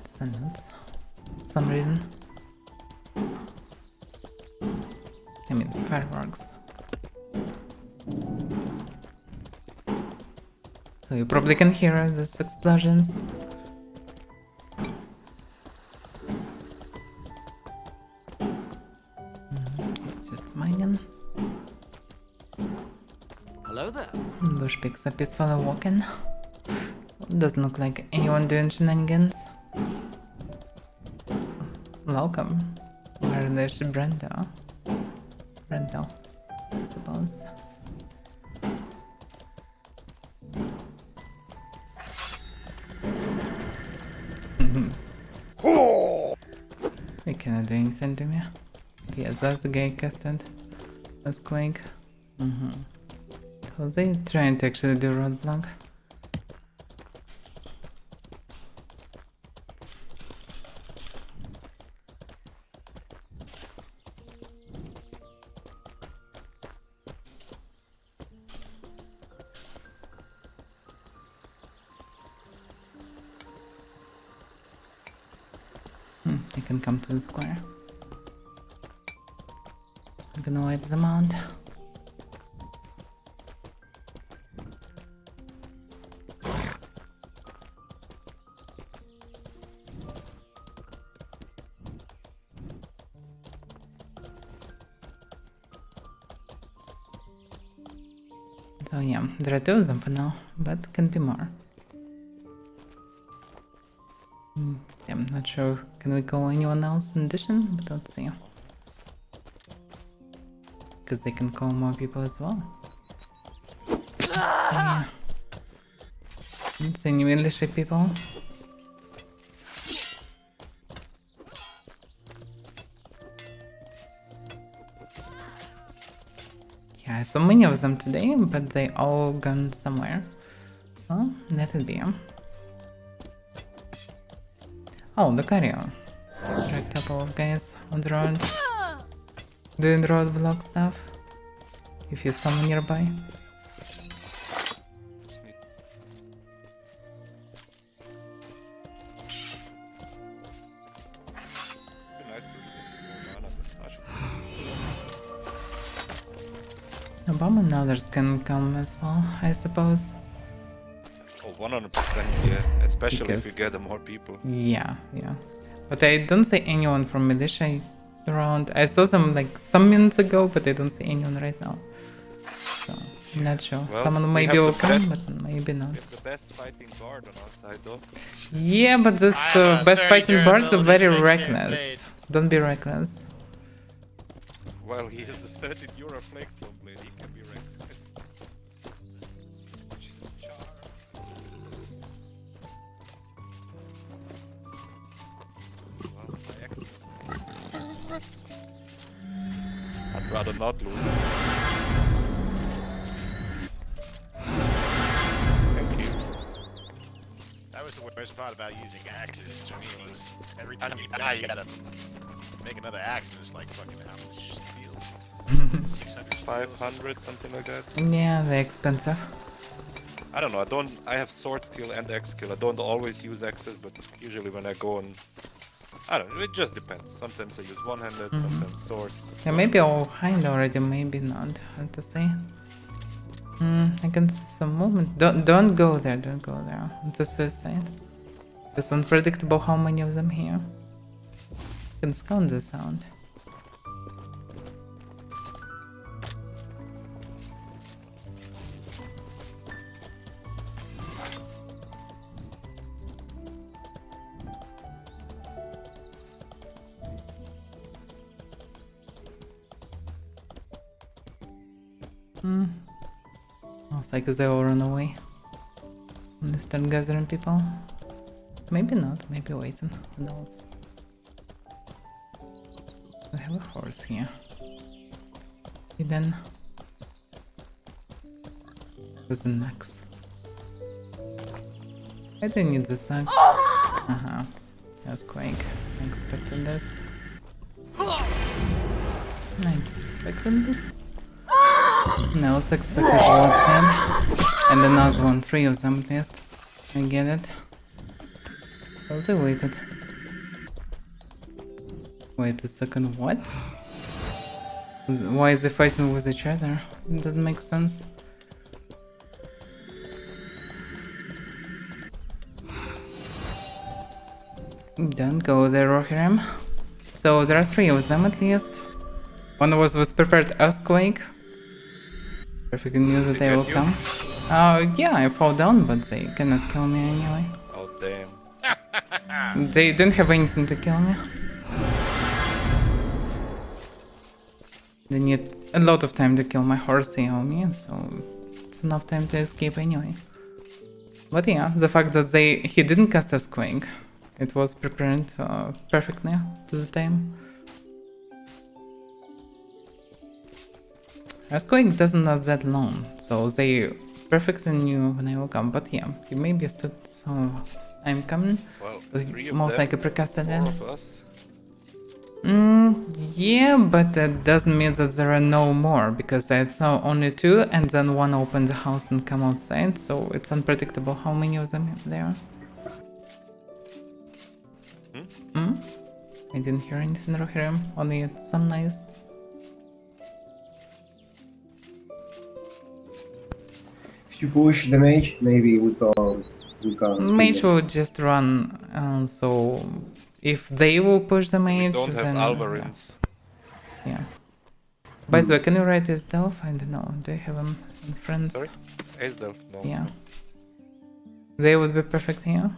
Sentence. Some reason. I mean, fireworks. So you probably can hear these explosions. It's just mining. Hello there. Bush picks up his fellow walking. So it doesn't look like anyone doing shenanigans. Welcome. Where there's Brendo. Brendo, I suppose. They cannot do anything to me. Yes, that's the guy casted. That's Quake. So they trying to actually do roadblock. You can come to the square. I'm gonna wipe them out. So yeah, there are two of them for now, but can be more. Yeah, I'm not sure. Can we call anyone else in addition? But let's see. Because they can call more people as well. Let's see. Let's see new leadership people. Yeah, so many of them today, but they all gone somewhere. Well, that'll be them. Oh, the carrier. There are a couple of guys on the road doing roadblock stuff. If you're someone nearby. Obama and others can come as well, I suppose. Oh, 100%, yeah. Especially if you Because- get more people. Yeah. But I don't see anyone from militia around. I saw some like some minutes ago, but I don't see anyone right now. So I'm not sure. Well, Someone we maybe have will the come, best- but maybe not. We have the best fighting guard on our side, though. Yeah, but this I have a best 30 fighting birds are durability very fixed air reckless. blade. Don't be reckless. Well, he has a 30 Euro flexstone blade, he can be reckless. rather not lose. Thank you. That was the worst part about using axes to me was every time you die you gotta make another axe and it's like fucking how much steel? 600 steel or something? 500, something like that. Yeah, they're expensive. I don't know, I have sword skill and axe skill. I don't always use axes, but usually when I go on... I don't know, it just depends. Sometimes I use one-handed, sometimes swords. Yeah, maybe I'll hide already, maybe not. Hard to say. I can see some movement. Don't go there, don't go there. It's a suicide. It's unpredictable how many of them here. You can scout the sound. Looks like they all run away. And they start gathering people. Maybe not, maybe waiting. Who knows? We have a horse here. Hidden. With an axe. I don't need this axe. Earthquake. I expected this. I expected this. No, I was expecting what's and another one, 3 of them at least. I get it. So they waited. Wait a second, what? Why is they fighting with each other? It doesn't make sense. Don't go there, Rohirrim. So there are 3 of them at least. One was prepared earthquake. Perfect news that they will come. Yeah, I fall down, but they cannot kill me anyway. Oh damn. They didn't have anything to kill me. They need a lot of time to kill my horsey on me, so it's enough time to escape anyway. But yeah, the fact that he didn't cast Earthquake, it was prepared perfectly to the time. Earthquake doesn't last that long, so they perfectly knew when I will come. But yeah, he maybe stood, so I'm coming. Well, So 3 of most them, likely precasted 4 it. of us. Yeah, but that doesn't mean that there are no more, because I thought only 2, and then one opened the house and come outside, so it's unpredictable how many of them there are. I didn't hear anything, Rohirrim, only some noise. If you push the mage, maybe we can. Mage will just run, so if they will push the mage, We don't have then Alvarins. yeah. By the way, can you write this Delph? I don't know. Do you have him in friends? Sorry? Ace Delph? No. Yeah. They would be perfect here.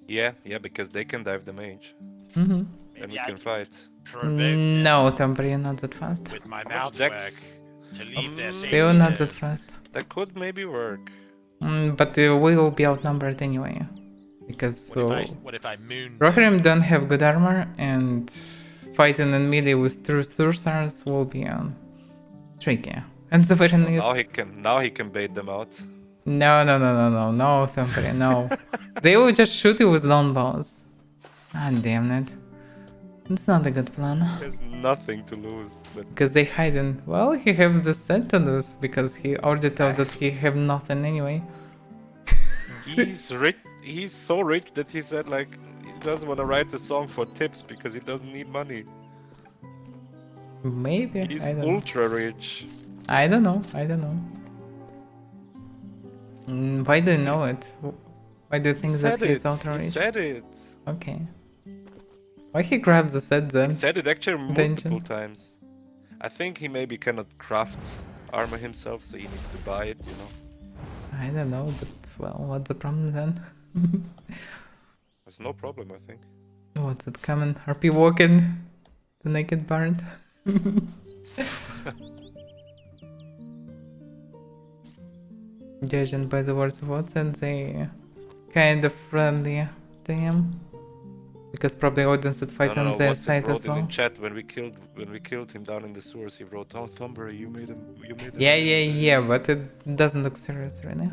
Yeah, because they can dive the mage. And we can fight. For a bit, no, Tomber, you're not that fast. with my much mouth dex? whack to leave their safety Still not there. that fast. That could maybe work. But we will be outnumbered anyway. Because What if I moon? Rohirrim don't have good armor, and fighting in melee with true Thursars will be tricky. And the very least... Now he can bait them out. No, Thumbry, no. They will just shoot you with longbows. Ah, damn it. It's not a good plan. He has nothing to lose. But Because they hide in... Well, he has the set to lose, because he already tells that he have nothing anyway. he's rich. He's so rich that he said like he doesn't want to write a song for tips because he doesn't need money. Maybe, He's I don't know. ultra rich. I don't know. Why do you know it? Why do you think that he's ultra He rich? said it. Okay. Why he grabs the set then? He said it actually Dungeon. multiple times. I think he maybe cannot craft armor himself, so he needs to buy it, you know. I don't know, but well, what's the problem then? There's no problem, I think. What's it coming? RP walking? The naked bard? Judging by the words of Watson, they kind of friendly to him. Because probably audience would fight on their what's it side wrote as in well. the chat when we killed him down in the sewers. He wrote, "Oh, Thumber, you made him. You made him." Yeah, but it doesn't look serious really.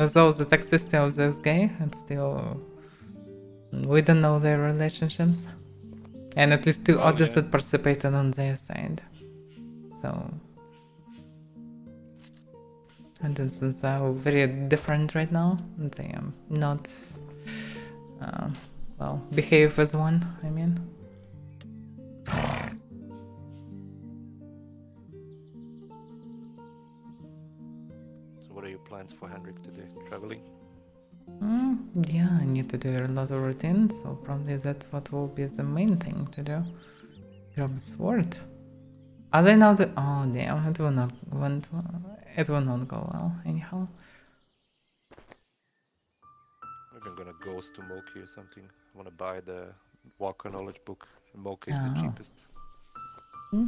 Although the toxicity of this guy, it's still... We don't know their relationships. And at least two audiences that participated on their side. So... audiences are very different right now. They are not... well, behave as one, I mean. So what are your plans for Henrik today? Traveling? Yeah, I need to do a lot of routine, so probably that's what will be the main thing to do. Grab sword. Are they not? Oh damn! It will not. It will not go well. Anyhow. Maybe I'm gonna ghost to Moki or something. I wanna buy the Walker Knowledge book. Moki is the cheapest.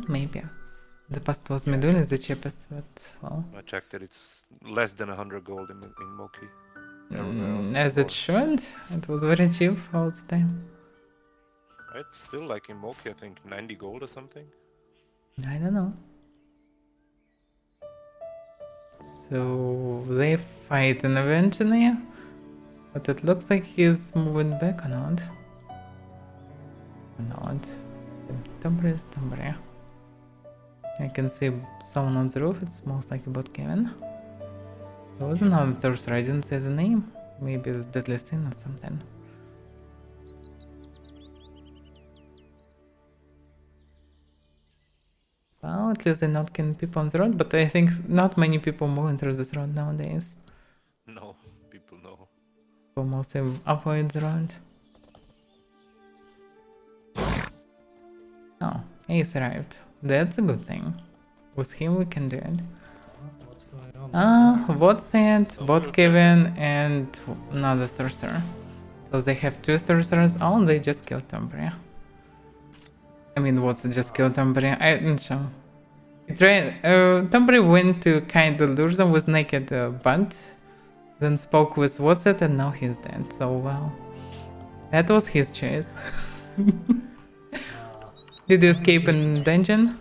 Maybe. The past was Medun is the cheapest, but well. I checked it. It's less than 100 gold in Moki. As it should. It was very cheap all the time. It's still like in Moki, I think 90 gold or something. I don't know. So they fight and eventually, but it looks like he's moving back or not. Not. Tombre is Tombre. I can see someone on the roof. It's most likely about Kevin. There was another Thurster, I didn't say the name. Maybe it's Deadly Sin or something. Well, at least they're not killing people on the road, but I think not many people moving through this road nowadays. No, people know. People mostly avoid the road. Oh, Ace arrived. That's a good thing. With him we can do it. What's going on? What's it? Bot Kevin and another Thurster. So they have two Thursters. Oh, they just killed Tombria. I mean, what's it just killed Tombria? I'm sure. Tombria went to kind of lure them with naked butt. Then spoke with what's it and now he's dead. So, well. That was his choice. Did you escape in dungeon?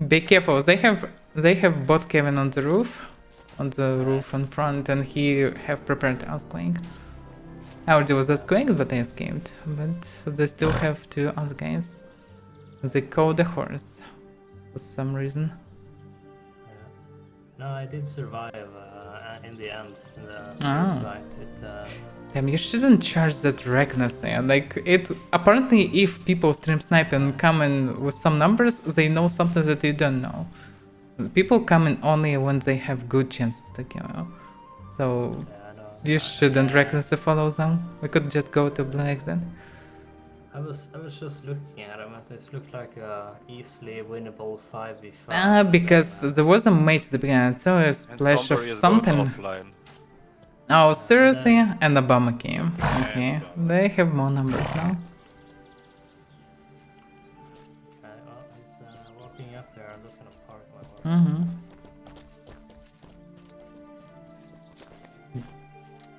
Be careful. They have bot Kevin on the roof in front, and he have prepared Earthquake. I already was Earthquake, but I escaped. But they still have two other guys. They call the horse for some reason. No, I did survive in the end. In the fight. Damn, you shouldn't charge that recklessly. Like, it apparently if people stream snipe and come in with some numbers, they know something that you don't know. People come in only when they have good chances to kill you. So you shouldn't recklessly follow them. We could just go to blue exit. I was just looking at him and it looked like a easily winnable 5v5. Because there was a match at the beginning, so a splash of something. Oh, seriously? And Obama came. Okay, they have more numbers now. He's walking up there. I'm just gonna park my horse.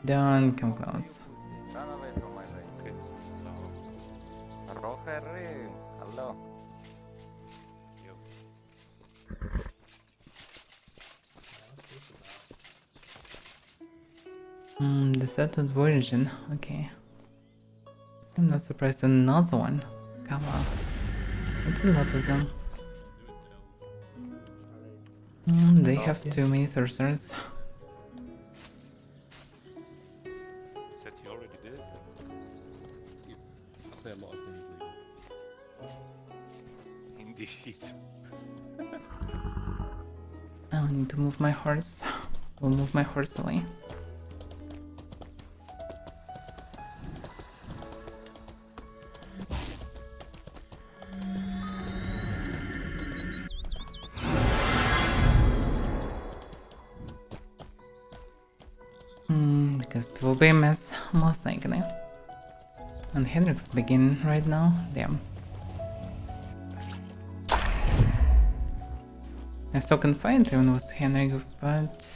Don't come close. Run away from my way. Okay. Henrik, hello. The third version. Okay. I'm not surprised. Another one. Come on. It's a lot of them. They have too many Thursters. Said you already did it? I say a lot of things. Indeed. I need to move my horse. We'll move my horse away. Because it will be a mess, most likely. And Henrik's beginning right now. Damn. I still can fight even with Henrik, but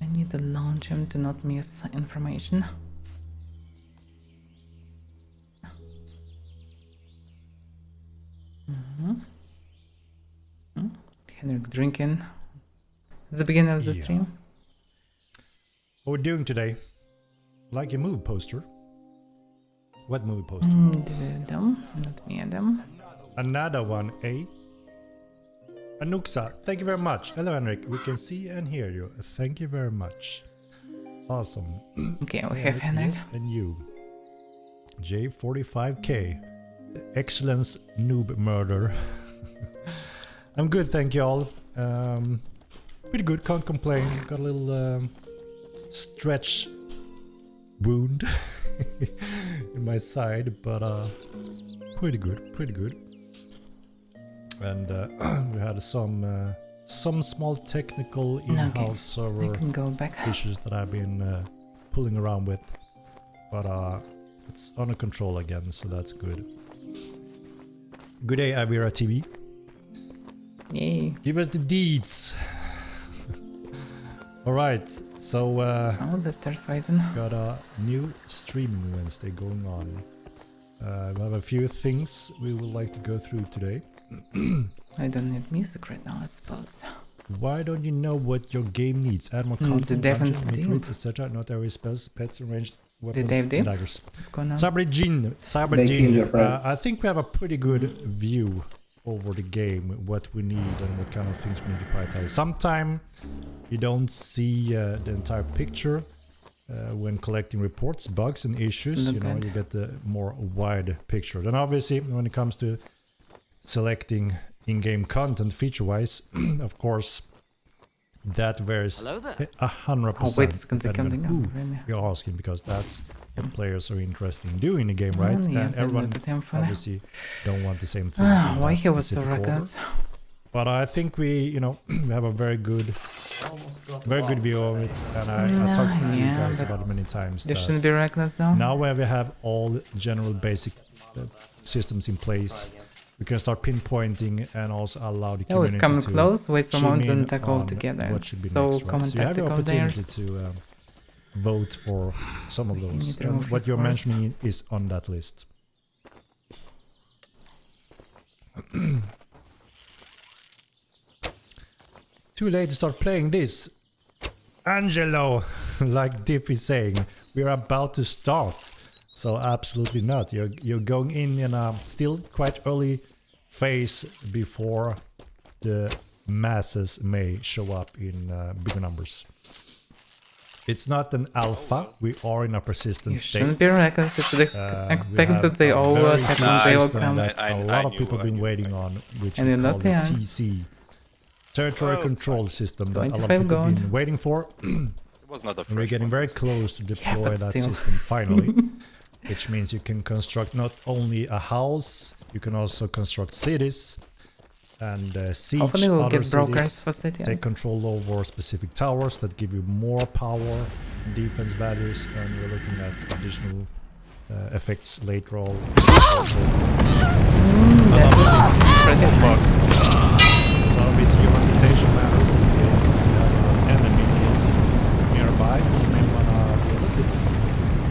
I need to launch him to not miss information. Henrik drinking. It's the beginning of the Yeah. stream. What we're doing today? Like a movie poster. What movie poster? Them, not me and them. Another one, eh? Anuxa, thank you very much. Hello, Henrik. We can see and hear you. Thank you very much. Awesome. Okay, we have Henrik. Yes, and you. J45K. Excellence noob murder. I'm good, thank you all. Pretty good, can't complain. Got a little stretch wound in my side, but pretty good, pretty good. And we had some small technical in-house server I can go back. issues that I've been pulling around with, but it's under control again, so that's good. Good day, Avaira TV. Yay. Give us the deeds. Alright, so Oh, let's start fighting. got a new streaming Wednesday going on. We have a few things we would like to go through today. I don't need music right now, I suppose. Why don't you know what your game needs? Add more content, Devon dungeon, did. meat etc. Not every spells, pets, and ranged weapons, Dave and daggers. What's going on? They kill your friend. I think we have a pretty good view over the game, what we need and what kind of things we need to prioritize. Sometimes you don't see the entire picture when collecting reports, bugs and issues. You know, you get the more wide picture. Then obviously when it comes to selecting in-game content feature-wise, of course, that varies 100%. Wait a second, they're depending counting on up, who really. you're asking, because that's what players are interested in doing in the game, right? Yeah, And everyone look at him funny. obviously don't want the same thing. Ah, in why that he was so specific order. reckless? But I think we, you know, we have a very good view of it, and I talked to you guys about it many times. You that shouldn't be reckless though. now where we have all general basic systems in place, we can start pinpointing and also allow the Always community come to close, wait for tune moments in and attack all on together. what should be So next, right? common So you have the tactical opportunity theirs. to vote for some of You those. need to And remove what his you're horse. mentioning is on that list. Too late to start playing this. Angelo, like Diff is saying, we're about to start. So absolutely not. You're going in a still quite early phase before the masses may show up in bigger numbers. It's not an alpha. We are in a persistent You state. shouldn't be reckless. You should expect that they all attack and they all come. That a lot of people have been waiting on, which And we in call last the years. TC. Territory control system that a lot of 25 people have been gold. waiting for. It was not a And we're fresh getting one. very close to deploy but that still. system finally. Which means you can construct not only a house, you can also construct cities and siege Hopefully we'll other get brokers cities. for cities. Take control over specific towers that give you more power, defense values, and we're looking at additional effects later on. So obviously your reputation matters. If you have an enemy nearby, you may wanna be a little bit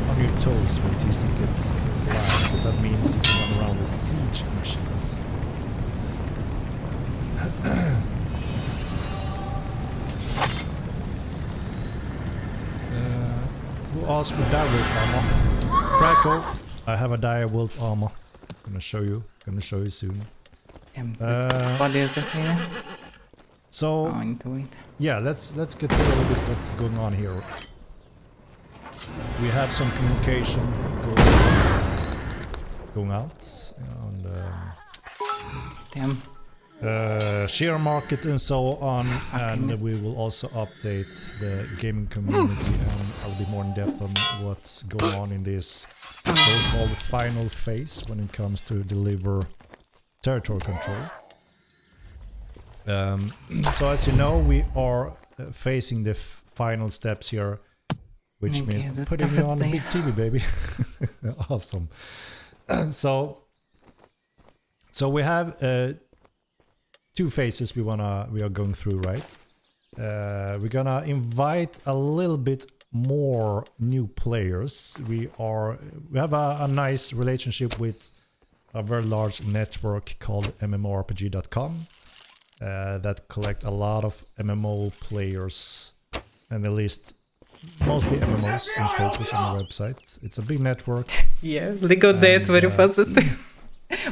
on your toes when TC gets live, because that means you can run around with siege machines. Who asked for direwolf armor? Crackle. I have a direwolf armor. Gonna show you soon. What is the here? So Oh, I need to wait. yeah, let's get through a little bit what's going on here. We have some communication going out on Damn. share market and so on, and we will also update the gaming community, and I'll be more in depth on what's going on in this so-called final phase when it comes to deliver territory control. So as you know, we are facing the final steps here, which Okay, means this putting stuff you is on the safe. big TV, baby. Awesome. So we have two phases we are going through, right? We're gonna invite a little bit more new players. We have a nice relationship with a very large network called mmorpg.com. that collect a lot of MMO players, and they list mostly MMOs in focus on the website. It's a big network. Yeah, they got that very fast.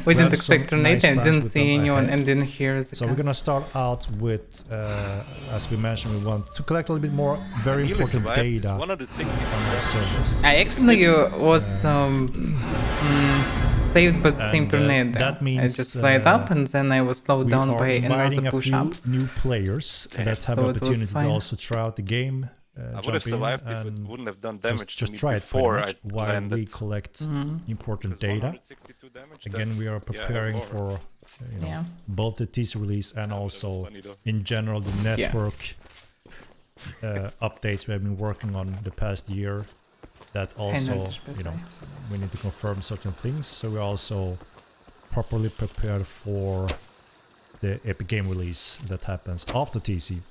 We didn't expect to nice and didn't plans see with them anyone ahead. and didn't hear the So we're gonna start out with, as we mentioned, we want to collect a little bit more very Really important survived data 160 on our servers. I actually was saved by the same And, tornado. that means, I just fly it up and then I was slowed we down are by inviting another a push few up. new players that have So the it was opportunity to fine. also try out the game. I would have survived if it wouldn't have done damage just to me try it pretty before much I while landed. we collect important Because data. 162 damage, Again, we are that's- yeah, preparing more. for Yeah. both the TC release and also funny though. in general the Yeah. network updates we have been working on the past year. That also, we need to confirm certain things. So we're also properly prepared for the Epic Game release that happens after TC.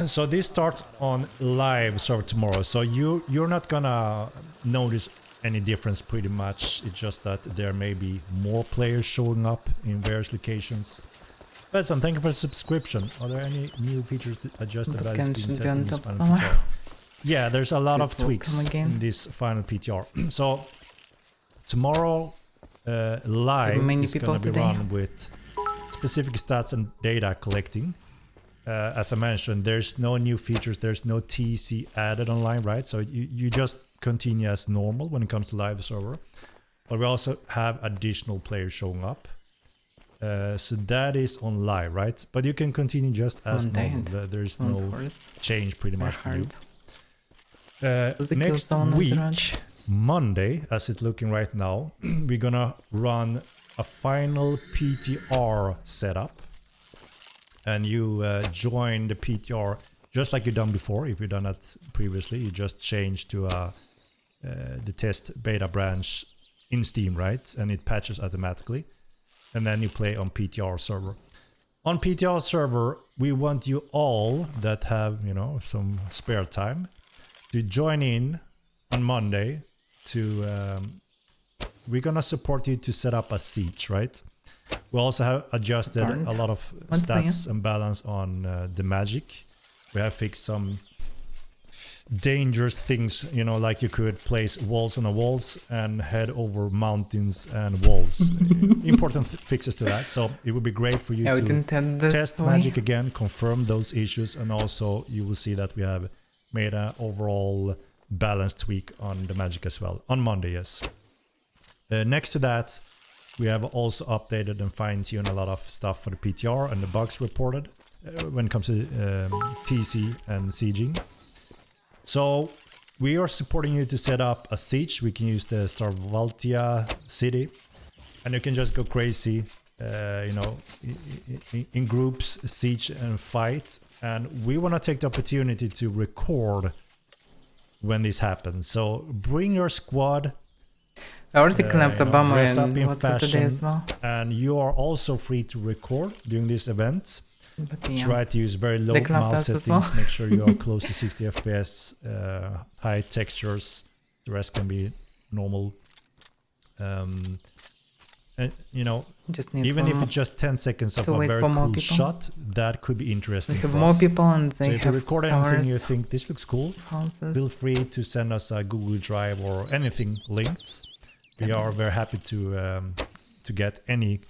So this starts on live server tomorrow. So you're not gonna notice any difference pretty much. It's just that there may be more players showing up in various locations. Besson, thank you for the subscription. Are there any new features adjusted that is being tested in this final PTR? Yeah, there's a lot of tweaks in this final PTR. So tomorrow live is going to be run with specific stats and data collecting. As I mentioned, there's no new features, there's no TC added online, right? So you just continue as normal when it comes to live server. But we also have additional players showing up. So that is on live, right? But you can continue just as normal. There's no change pretty much for you. Next week, Monday, as it's looking right now, we're gonna run a final PTR setup. And you join the PTR just like you've done before. If you've done that previously, you just change to the test beta branch in Steam, right? And it patches automatically. And then you play on PTR server. On PTR server, we want you all that have, some spare time to join in on Monday to... we're gonna support you to set up a siege, right? We also have adjusted a lot of stats and balance on the magic. We have fixed some dangerous things, like you could place walls on the walls and head over mountains and walls. Important fixes to that. So it would be great for you to test magic again, confirm those issues, and also you will see that we have made an overall balanced tweak on the magic as well. On Monday, yes. Next to that, we have also updated and fine-tuned a lot of stuff for the PTR and the bugs reported when it comes to TC and sieging. So we are supporting you to set up a siege. We can use the Starvaltia city, and you can just go crazy, in groups, siege and fight. And we want to take the opportunity to record when this happens. So bring your squad. I already clamped a bomber dress up and in what's it today as well. And you are also free to record during this event. Try to use very low mouse settings. Well. Make sure you are close to 60 FPS, high textures. The rest can be normal. And, just need even if it's just 10 seconds of a very cool shot, that could be interesting. We have for more us. people and they so if you have record anything you think this looks cool, feel free to send us a Google Drive or anything linked. We are very happy to get any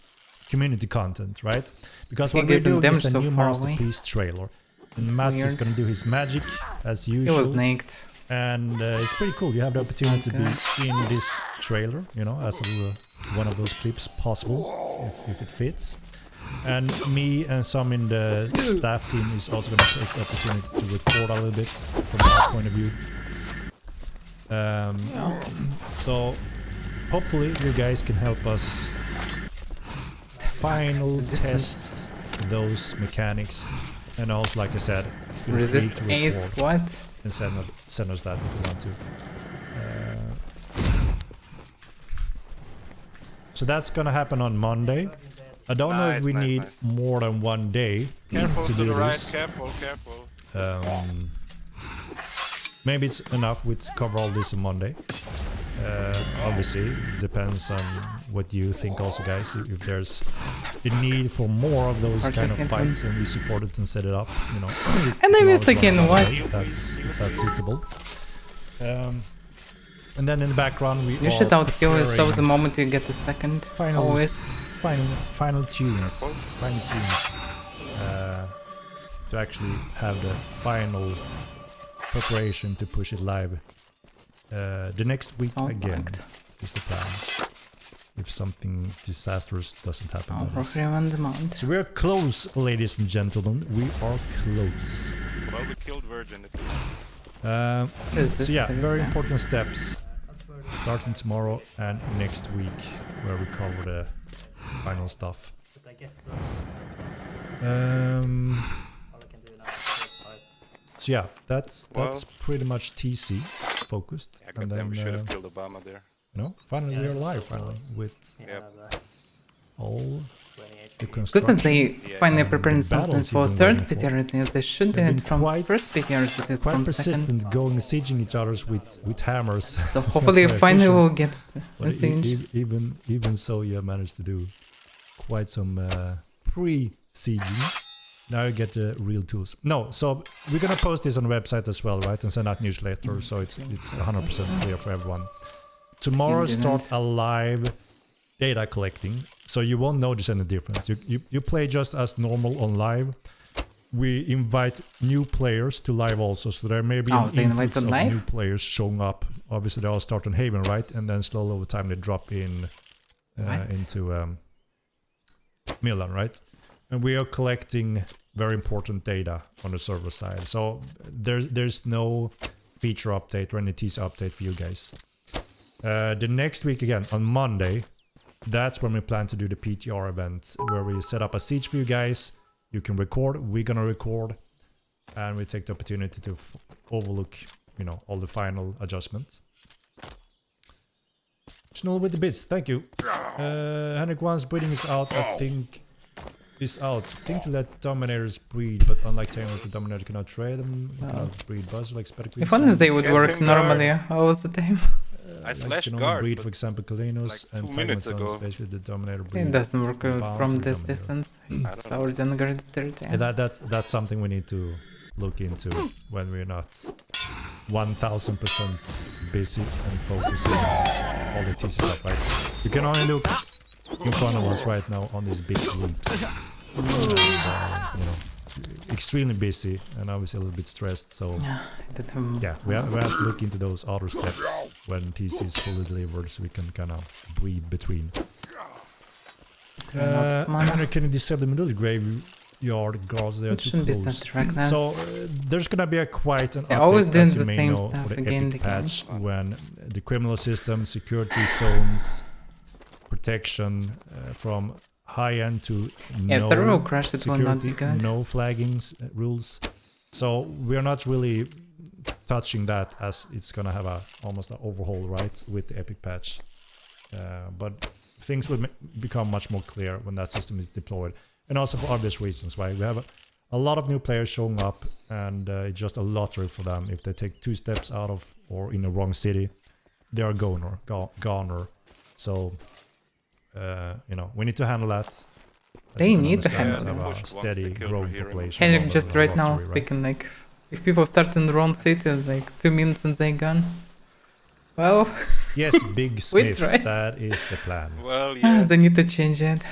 community content, right? Because what we're doing is a new Masterpiece trailer. And Mats is going to do his magic as usual. He was naked. And it's pretty cool. You have the opportunity to be in this trailer, as one of those clips possible, if it fits. And me and some in the staff team is also going to take the opportunity to record a little bit from our point of view. So hopefully you guys can help us final test those mechanics, and also, like I said, feel free to record and send us that if you want to. So that's gonna happen on Monday. I don't know if we need more than one day to do this. Careful. Maybe it's enough to cover all this on Monday. Obviously, it depends on what you think also, guys. If there's a need for more of those kind of fights and we support it and set it up, you know. And I missed again, what? If that's suitable. And then in the background we You should out heal yourself the moment you get the second. Always. Final tunes. To actually have the final preparation to push it live. The next week again is the plan. If something disastrous doesn't happen. So we're close, ladies and gentlemen. We are close. Well, we killed Virgin at least. So yeah, very important steps. Starting tomorrow and next week, where we cover the final stuff. So yeah, that's pretty much TC focused. Yeah, and then we should have killed Obama there. You know, finally we're alive with all the It's good that they finally preparing something for third PTR, as they should do it from first PTR, it is quite from persistent, second. going sieging each others with hammers. So hopefully finally we'll get a siege. Even so, you have managed to do quite some pre-sieging. Now you get the real tools. No, so we're gonna post this on the website as well, right? And send out newsletter, so it's 100% clear for everyone. Tomorrow start a live data collecting, so you won't notice any difference. You play just as normal on live. We invite new players to live also, so there may be an influx of new players showing up. Obviously they all start on Haven, right? And then slowly over time they drop in into Milan, right? And we are collecting very important data on the server side. So there's no feature update or any teaser update for you guys. The next week again, on Monday, that's when we plan to do the PTR event, where we set up a siege for you guys. You can record, we're gonna record, and we take the opportunity to overlook, you know, all the final adjustments. Schnell with the bits, thank you. Henrik once breeding is out, I think. Think to let dominators breed, but unlike Tamers, the dominator cannot trade them. Cannot breed buzz like Spectre. If only they would work normally, how was the time? I slashed guard, breed, for example, Kalinos like and 2 minutes ago. especially the dominator breed. It doesn't work from this distance. It's already unguarded territory. Yeah, that's something we need to look into when we're not 1000% busy and focused on all the TC stuff, right? You can only look in front of us right now on these big leaps. You know, extremely busy and obviously a little bit stressed, so yeah, we have to look into those other steps when TC is fully delivered, so we can kind of breathe between. Henrik, can you disable the middle graveyard guards? They are too close. So there's gonna be quite an update, always doing as you the may same know, stuff for the again epic patch, when the criminal system, security zones, protection from high-end to no server crash, it will not be good. No flaggings rules. So we're not really touching that, as it's gonna have almost an overhaul, right, with the epic patch. But things will become much more clear when that system is deployed, and also for obvious reasons, right? We have a lot of new players showing up, and it's just a lottery for them. If they take 2 steps out of or in the wrong city, they are goner. So you know, we need to handle that. They need to handle a steady growing population. Henrik just right now speaking, like, if people start in the wrong city, like 2 minutes and they're gone. Well, yes, Big Smith, that is the plan. Well, yeah. They need to change it.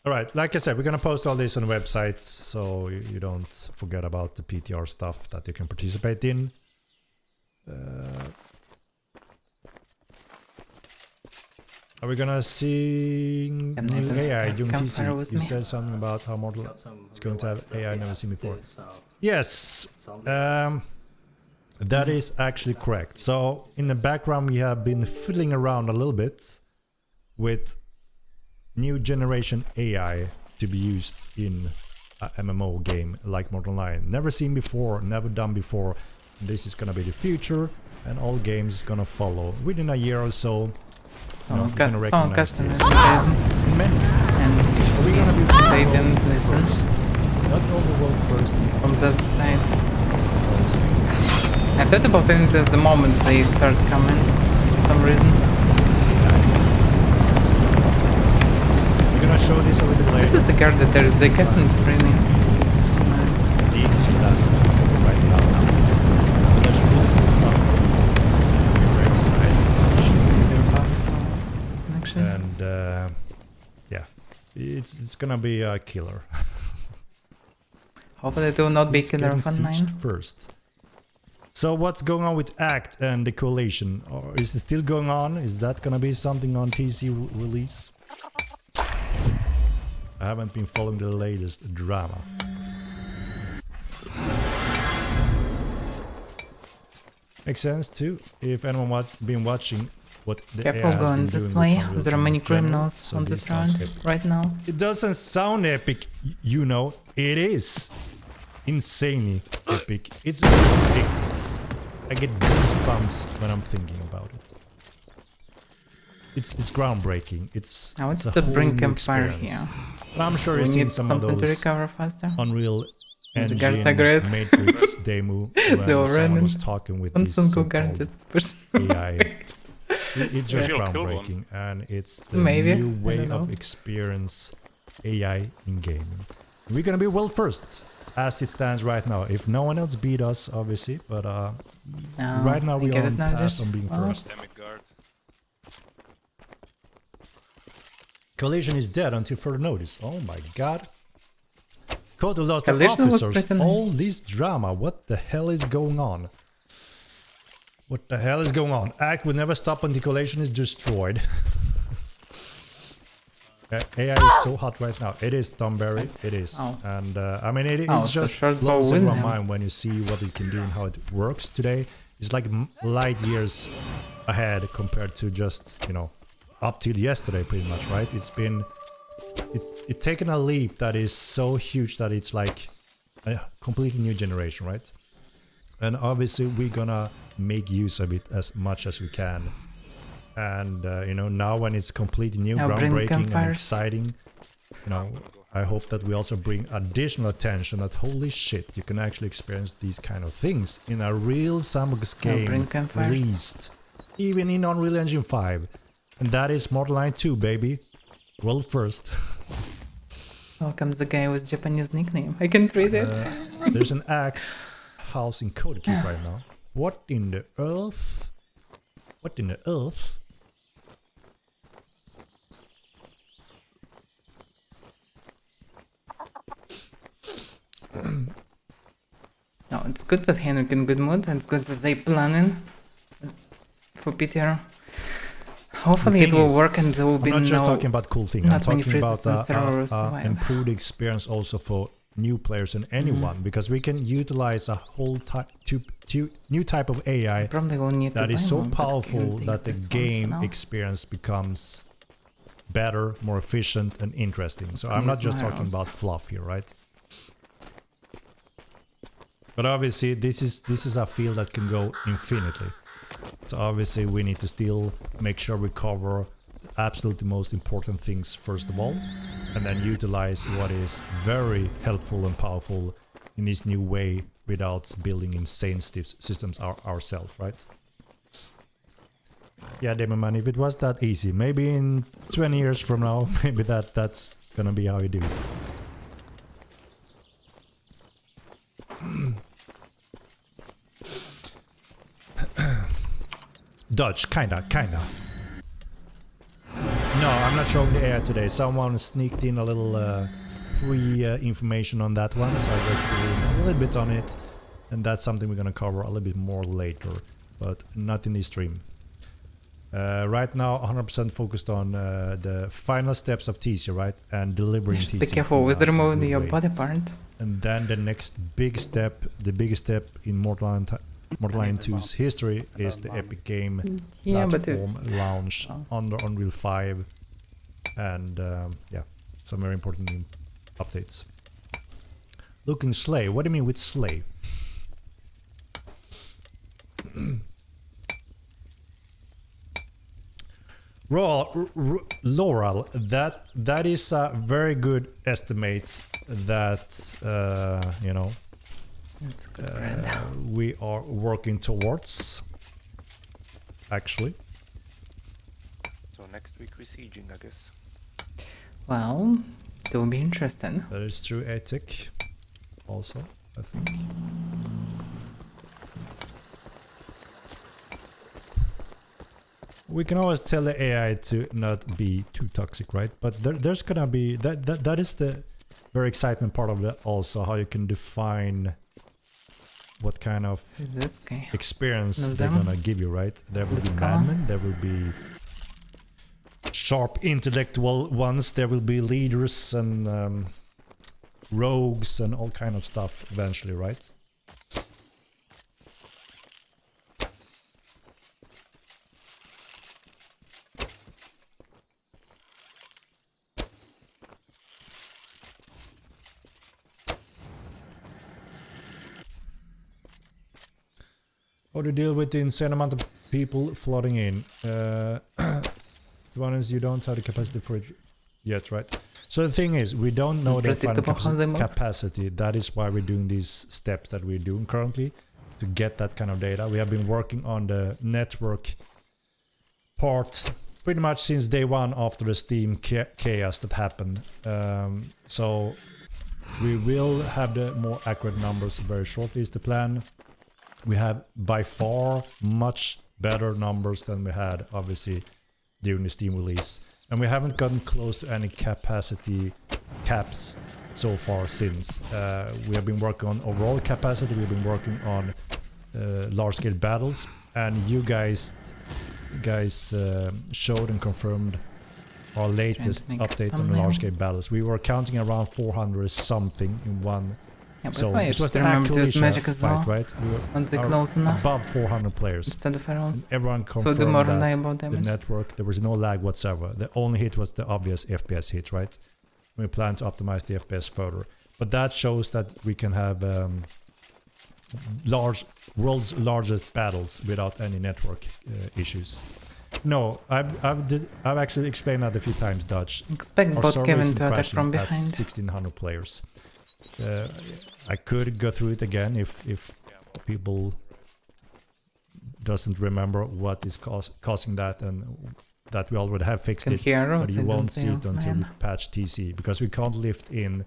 Alright, like I said, we're gonna post all this on the websites, so you don't forget about the PTR stuff that you can participate in. Are we gonna sing AI during TC? You said something about how Mortal is going to have AI never seen before. Yes, that is actually correct. So in the background we have been fiddling around a little bit with new generation AI to be used in a MMO game like Mortal 9. Never seen before, never done before. This is gonna be the future, and all games is gonna follow. Within a year or so, Someone customized and many. they didn't listen. Not only world first, From the side. also. I thought about it as the moment they start coming for some reason. We're gonna show this a little bit later. This is the card that there is the casting training. Need to see that right now. But there's really cool stuff. We're very excited. And yeah, it's gonna be a killer. Hopefully it will not be It's killer getting of 9. sieged first. So what's going on with Act and the Coalition? Or is it still going on? Is that gonna be something on TC release? I haven't been following the latest drama. Makes sense too. If anyone been watching what the Careful AI has going been this doing way. with Unreal There are in many general, criminals so on this this sounds road epic. right now. It doesn't sound epic, you know. It is insanely epic. It's ridiculous. I get goosebumps when I'm thinking about it. It's groundbreaking. It's I want it's a to whole bring new campfire experience. here. But I'm sure We you've seen need some of something to those recover faster. Unreal The guards Engine are great. Matrix demo They when all ran someone in. was talking with On this some so-called guard just push. AI. It's just Maybe I'll kill one. groundbreaking, and it's the Maybe, new I way don't of know. experience AI in gaming. We're gonna be world first, as it stands right now. If no one else beat us, obviously, but right now we get are it on now, path Dish? on being Oh. first. Demigod. Coalition is dead until further notice. Oh my god. Kodo lost their Coalition was officers. pretty nice. All this drama. What the hell is going on? What the hell is going on? Act will never stop until Coalition is destroyed. AI is so hot right now. It is, Tomberry. It is. Oh. And I mean, it Oh, is so just short blows bow everyone's wouldn't mind when you see what it can do and how it works today. It's like light years ahead compared to just, you know, up till yesterday pretty much, right? It's been... It's taken a leap that is so huge that it's like a completely new generation, right? And obviously we're gonna make use of it as much as we can. And you know, now when it's completely new, I'll bring groundbreaking and campfires. exciting, you know, I hope that we also bring additional attention that holy shit, you can actually experience these kind of things in a real sandbox I'll bring game campfires. released, even in Unreal Engine 5. And that is Borderline 2, baby. World first. Oh, comes the guy with Japanese nickname. I can read it. There's an Act house in Code Keep right now. What in the earth? What in the earth? No, it's good that Henrik in good mood. It's good that they planning for Peter. Hopefully it thing will is, work and there will be I'm not just no... talking about cool things. I'm not many talking freezes about and servers survive. improved experience also for new players and anyone, because we can utilize a whole new type of AI Probably will need that to is buy so one, but I powerful can that the take this one for game now. experience becomes better, more efficient and interesting. So I'm not Use just my talking arrows. about fluff here, right? But obviously this is a field that can go infinitely. So obviously we need to still make sure we cover the absolutely most important things first of all, and then utilize what is very helpful and powerful in this new way without building insane systems ourselves, right? Yeah, Demon Man, if it was that easy, maybe in 20 years from now, maybe that's gonna be how you do it. Dodge, kinda. No, I'm not showing the AI today. Someone sneaked in a little pre-information on that one, so I go through a little bit on it, and that's something we're gonna cover a little bit more later, but not in this stream. Right now, 100% focused on the final steps of TC, right, and delivering TC. Be careful with removing your body part. And then the next big step, the biggest step in Mortal 2's history is the Epic Game platform launch under Unreal 5, and yeah, some very important new updates. Looking slay. What do you mean with slay? Laurel, that is a very good estimate that you know It's a good brand. we are working towards. Actually, So next week we're sieging, I guess. Well, it will be interesting. that is true. Ethic, also, I think. We can always tell the AI to not be too toxic, right? But there's gonna be that is the very excitement part of it also, how you can define what kind of Who's this guy? experience No, they're them? gonna give you, right? There will This be guy? madmen, there will be sharp intellectual ones, there will be leaders and rogues and all kind of stuff eventually, right? How to deal with the insane amount of people flooding in. To be honest, you don't have the capacity for it yet, right? So the thing is, we don't know the final Unpredictable how they move. capacity. That is why we're doing these steps that we're doing currently to get that kind of data. We have been working on the network part pretty much since day one after the Steam chaos that happened. So we will have the more accurate numbers very shortly is the plan. We have by far much better numbers than we had obviously during the Steam release, and we haven't gotten close to any capacity caps so far since. We have been working on overall capacity, we've been working on large-scale battles, and you guys showed and confirmed our latest update on the large-scale battles. We were counting around 400 something in one. Yeah, So why it was the remember to use Acquisition magic as well. fight, right? We were Once they close enough. above 400 players. Instead of arrows. Everyone So confirmed do more that reliable the damage. network, there was no lag whatsoever. The only hit was the obvious FPS hit, right? We plan to optimize the FPS further. But that shows that we can have world's largest battles without any network issues. No, I've actually explained that a few times, Dutch. Expect Our bot server Kevin isn't to attack crashing from at behind. 1600 players. I could go through it again if people doesn't remember what is causing that, and that we already have fixed Can it, hear arrows, but you I won't don't see see it until we man. patch TC, because we can't lift in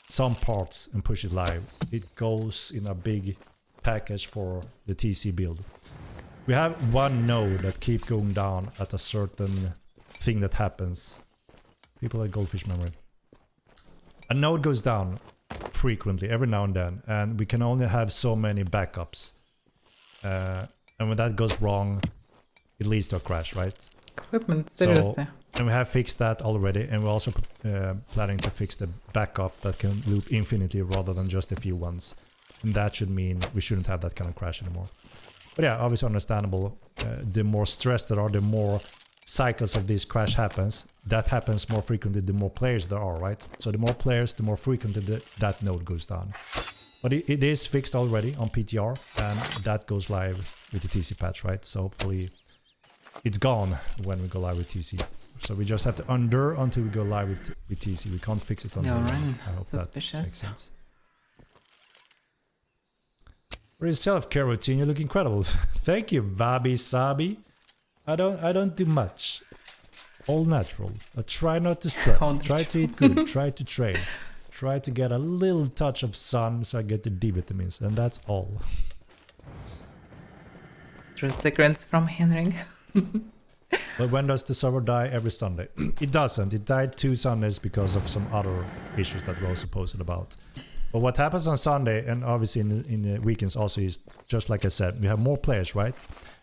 some parts and push it live. It goes in a big package for the TC build. We have one node that keep going down at a certain thing that happens. People have goldfish memory. A node goes down frequently, every now and then, and we can only have so many backups. And when that goes wrong, it leads to a crash, right? Equipment, seriously. And we have fixed that already, and we're also planning to fix the backup that can loop infinitely rather than just a few ones. And that should mean we shouldn't have that kind of crash anymore. But yeah, obviously understandable. The more stressed there are, the more cycles of this crash happens. That happens more frequently the more players there are, right? So the more players, the more frequently that node goes down. But it is fixed already on PTR, and that goes live with the TC patch, right? So hopefully it's gone when we go live with TC. So we just have to endure until we go live with TC. We can't fix it on No, day one. right. I hope Suspicious. that makes sense. For your self-care routine, you look incredible. Thank you, Wabi Sabi. I don't do much. All natural. I try not to stress. All Try to eat good. Try to train. Try to get a little touch of sun so I get the D vitamins, and that's all. True secrets from Henrik. But when does the server die? Every Sunday. It doesn't. It died 2 Sundays because of some other issues that we also posted about. But what happens on Sunday, and obviously in the weekends also, is just like I said, we have more players, right?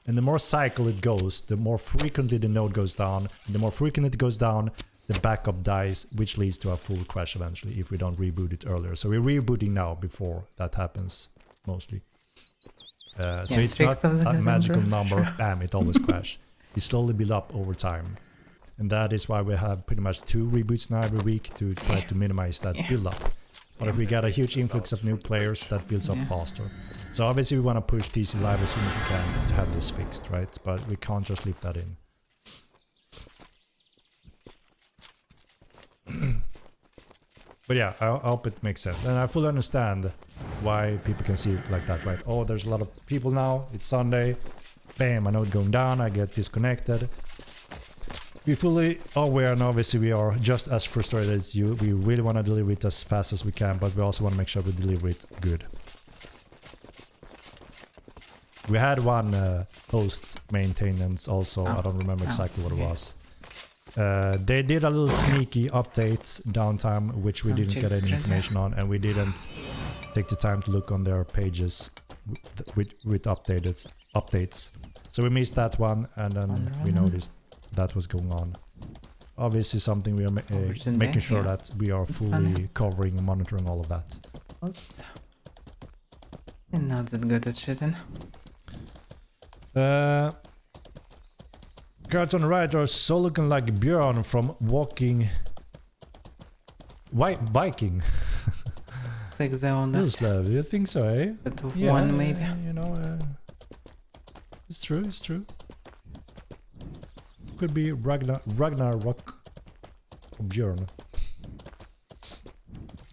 And the more cycle it goes, the more frequently the node goes down. And the more frequently it goes down, the backup dies, which leads to a full crash eventually if we don't reboot it earlier. So we're rebooting now before that happens, mostly. So it's not a magical number, bam, it always crashes. It slowly build up over time. And that is why we have pretty much 2 reboots now every week to try to minimize that build up. But if we get a huge influx of new players, that builds up faster. So obviously we want to push TC live as soon as we can to have this fixed, right? But we can't just leave that in. But yeah, I hope it makes sense. And I fully understand why people can see it like that, right? Oh, there's a lot of people now. It's Sunday. Bam, I know it going down. I get disconnected. We fully aware, and obviously we are just as frustrated as you. We really want to deliver it as fast as we can, but we also want to make sure we deliver it good. We had one post maintenance also. I don't remember exactly what it was. They did a little sneaky update downtime, which we didn't get any information on, and we didn't take the time to look on their pages with updates. So we missed that one, and then we noticed that was going on. Obviously something we are making sure that we are fully covering and monitoring all of that. I'm not that good at shooting. Guards on the right are so looking like Björn from biking. It's like the one that... You think so, eh? Yeah, one maybe. You know, it's true, it's true. Could be Ragnarok or Björn.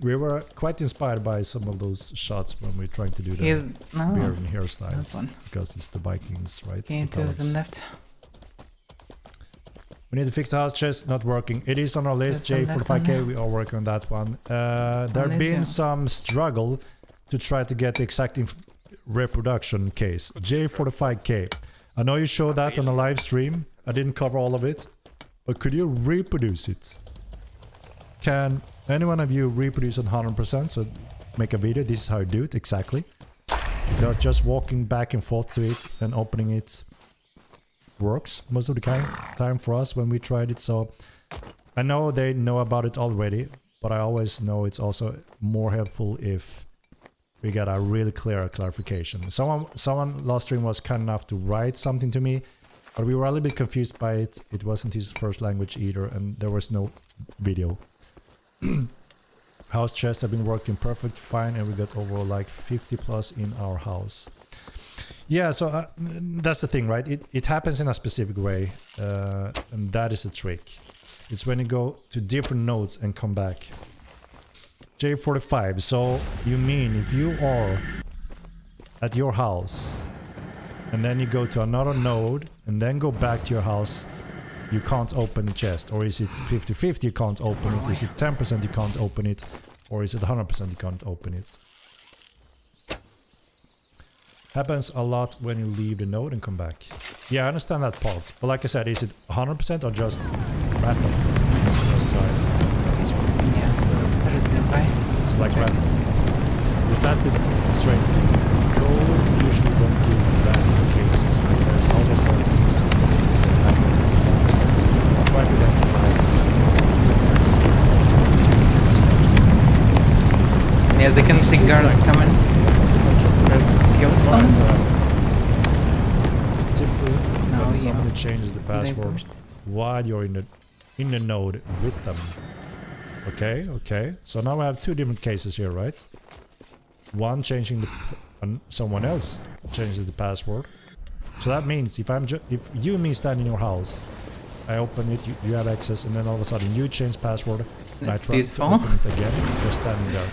We were quite inspired by some of those shots when we're trying to do the Björn hairstyles. Because it's the Vikings, right? Yeah, two of them left. We need to fix the house chest, not working. It is on our list, J45K, we are working on that one. There have been some struggle to try to get the exact reproduction case. J45K. I know you showed that on a live stream. I didn't cover all of it. But could you reproduce it? Can any one of you reproduce it 100%? So make a video, this is how you do it, exactly. You're just walking back and forth to it and opening it. Works most of the time for us when we tried it, so I know they know about it already, but I always know it's also more helpful if we get a really clear clarification. Someone last stream was kind enough to write something to me, but we were a little bit confused by it. It wasn't his first language either, and there was no video. House chests have been working perfect fine, and we got over like 50 plus in our house. Yeah, so that's the thing, right? It happens in a specific way, and that is the trick. It's when you go to different nodes and come back. J45, so you mean if you are at your house, and then you go to another node, and then go back to your house, you can't open the chest? Or is it 50-50 you can't open it? Is it 10% you can't open it? Or is it 100% you can't open it? Happens a lot when you leave the node and come back. Yeah, I understand that part. But like I said, is it 100% or just random? Yeah, it's like random. Because that's the strange thing. Code usually don't give random cases. Right? There's always some system that happens. I'll try to identify. Yeah, they can see guards coming. It's typical when somebody changes the password while you're in the node with them. Okay. So now we have two different cases here, right? One changing someone else changes the password. So that means if you and me stand in your house, I open it, you have access, and then all of a sudden you change password, and I try to open it again, just standing there.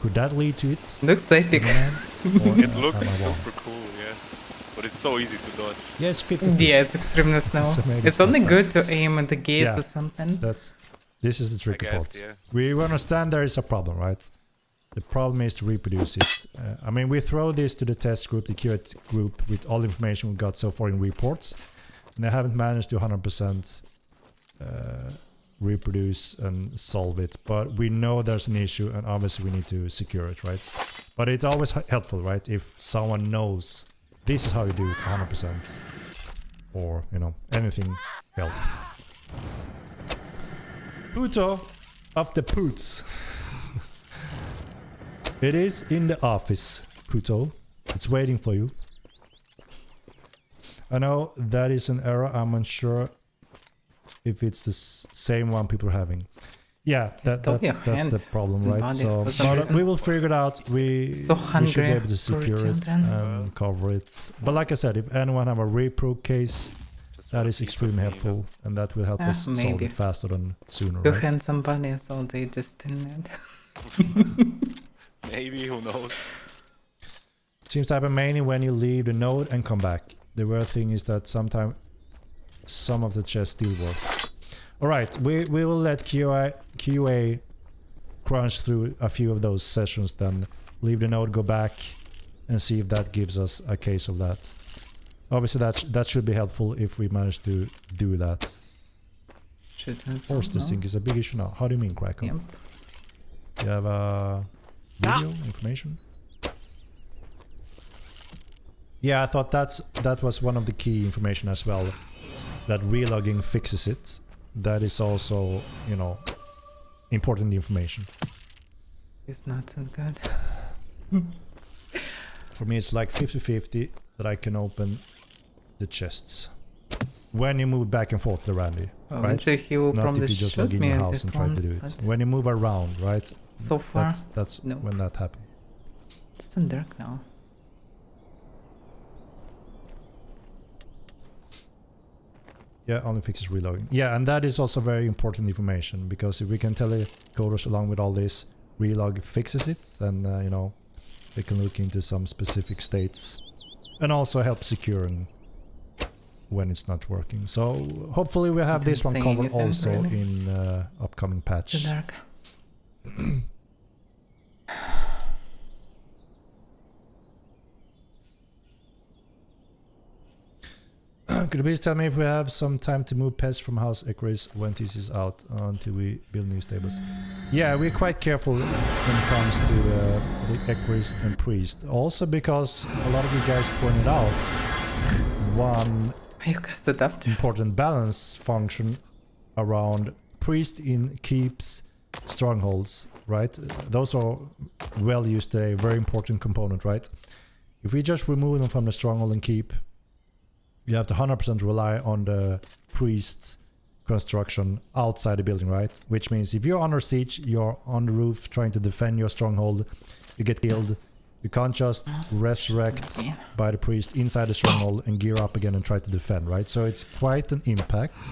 Could that lead to it? Looks epic. It looks super cool, yeah. But it's so easy to dodge. Yeah, it's 50. Yeah, it's extremely slow. It's only good to aim at the gates or something. This is the tricky part. Yeah. We understand there is a problem, right? The problem is to reproduce it. I mean, we throw this to the test group, the QA group, with all the information we got so far in reports, and they haven't managed to 100% reproduce and solve it. But we know there's an issue, and obviously we need to secure it, right? But it's always helpful, right? If someone knows this is how you do it 100%, or, you know, anything help. Puto of the Poots. It is in the office, Puto. It's waiting for you. I know that is an error. I'm unsure if it's the same one people are having. Yeah, that's the problem, right? So, but we will figure it out. We should be able to secure it and cover it. But like I said, if anyone have a repro case, that is extremely helpful, and that will help us solve it faster than sooner. You had somebody, so they just didn't. Maybe, who knows? Seems to happen mainly when you leave the node and come back. The weird thing is that sometimes some of the chests still work. Alright, we will let QA crunch through a few of those sessions, then leave the node, go back and see if that gives us a case of that. Obviously that should be helpful if we manage to do that. Force desync is a big issue now. How do you mean, Krakow? Yep. You have a video information? Yeah, I thought that was one of the key information as well. That relogging fixes it. That is also, you know, important information. It's not so good. For me, it's like 50-50 that I can open the chests. When you move back and forth, Randy, right? Actually, he will Not probably if you just shoot log in me your at house and it try to once, do it. but When you move around, right? so far, That's nope. when that happens. It's too dark now. Yeah, only fixes relogging. Yeah, and that is also very important information, because if we can tell the coders along with all this, relog fixes it, then you know, they can look into some specific states and also help securing when it's not working. So hopefully we have this one covered also in upcoming patch. Too dark. Could you please tell me if we have some time to move pets from house Equerries when this is out until we build new stables? Yeah, we're quite careful when it comes to the Equerries and Priest. Also because a lot of you guys pointed out one important balance function around Priest in keeps strongholds, right? Those are well used, a very important component, right? If we just remove them from the stronghold and keep, you have to 100% rely on the priest's construction outside the building, right? Which means if you're under siege, you're on the roof trying to defend your stronghold, you get killed, you can't just resurrect by the priest inside the stronghold and gear up again and try to defend, right? So it's quite an impact.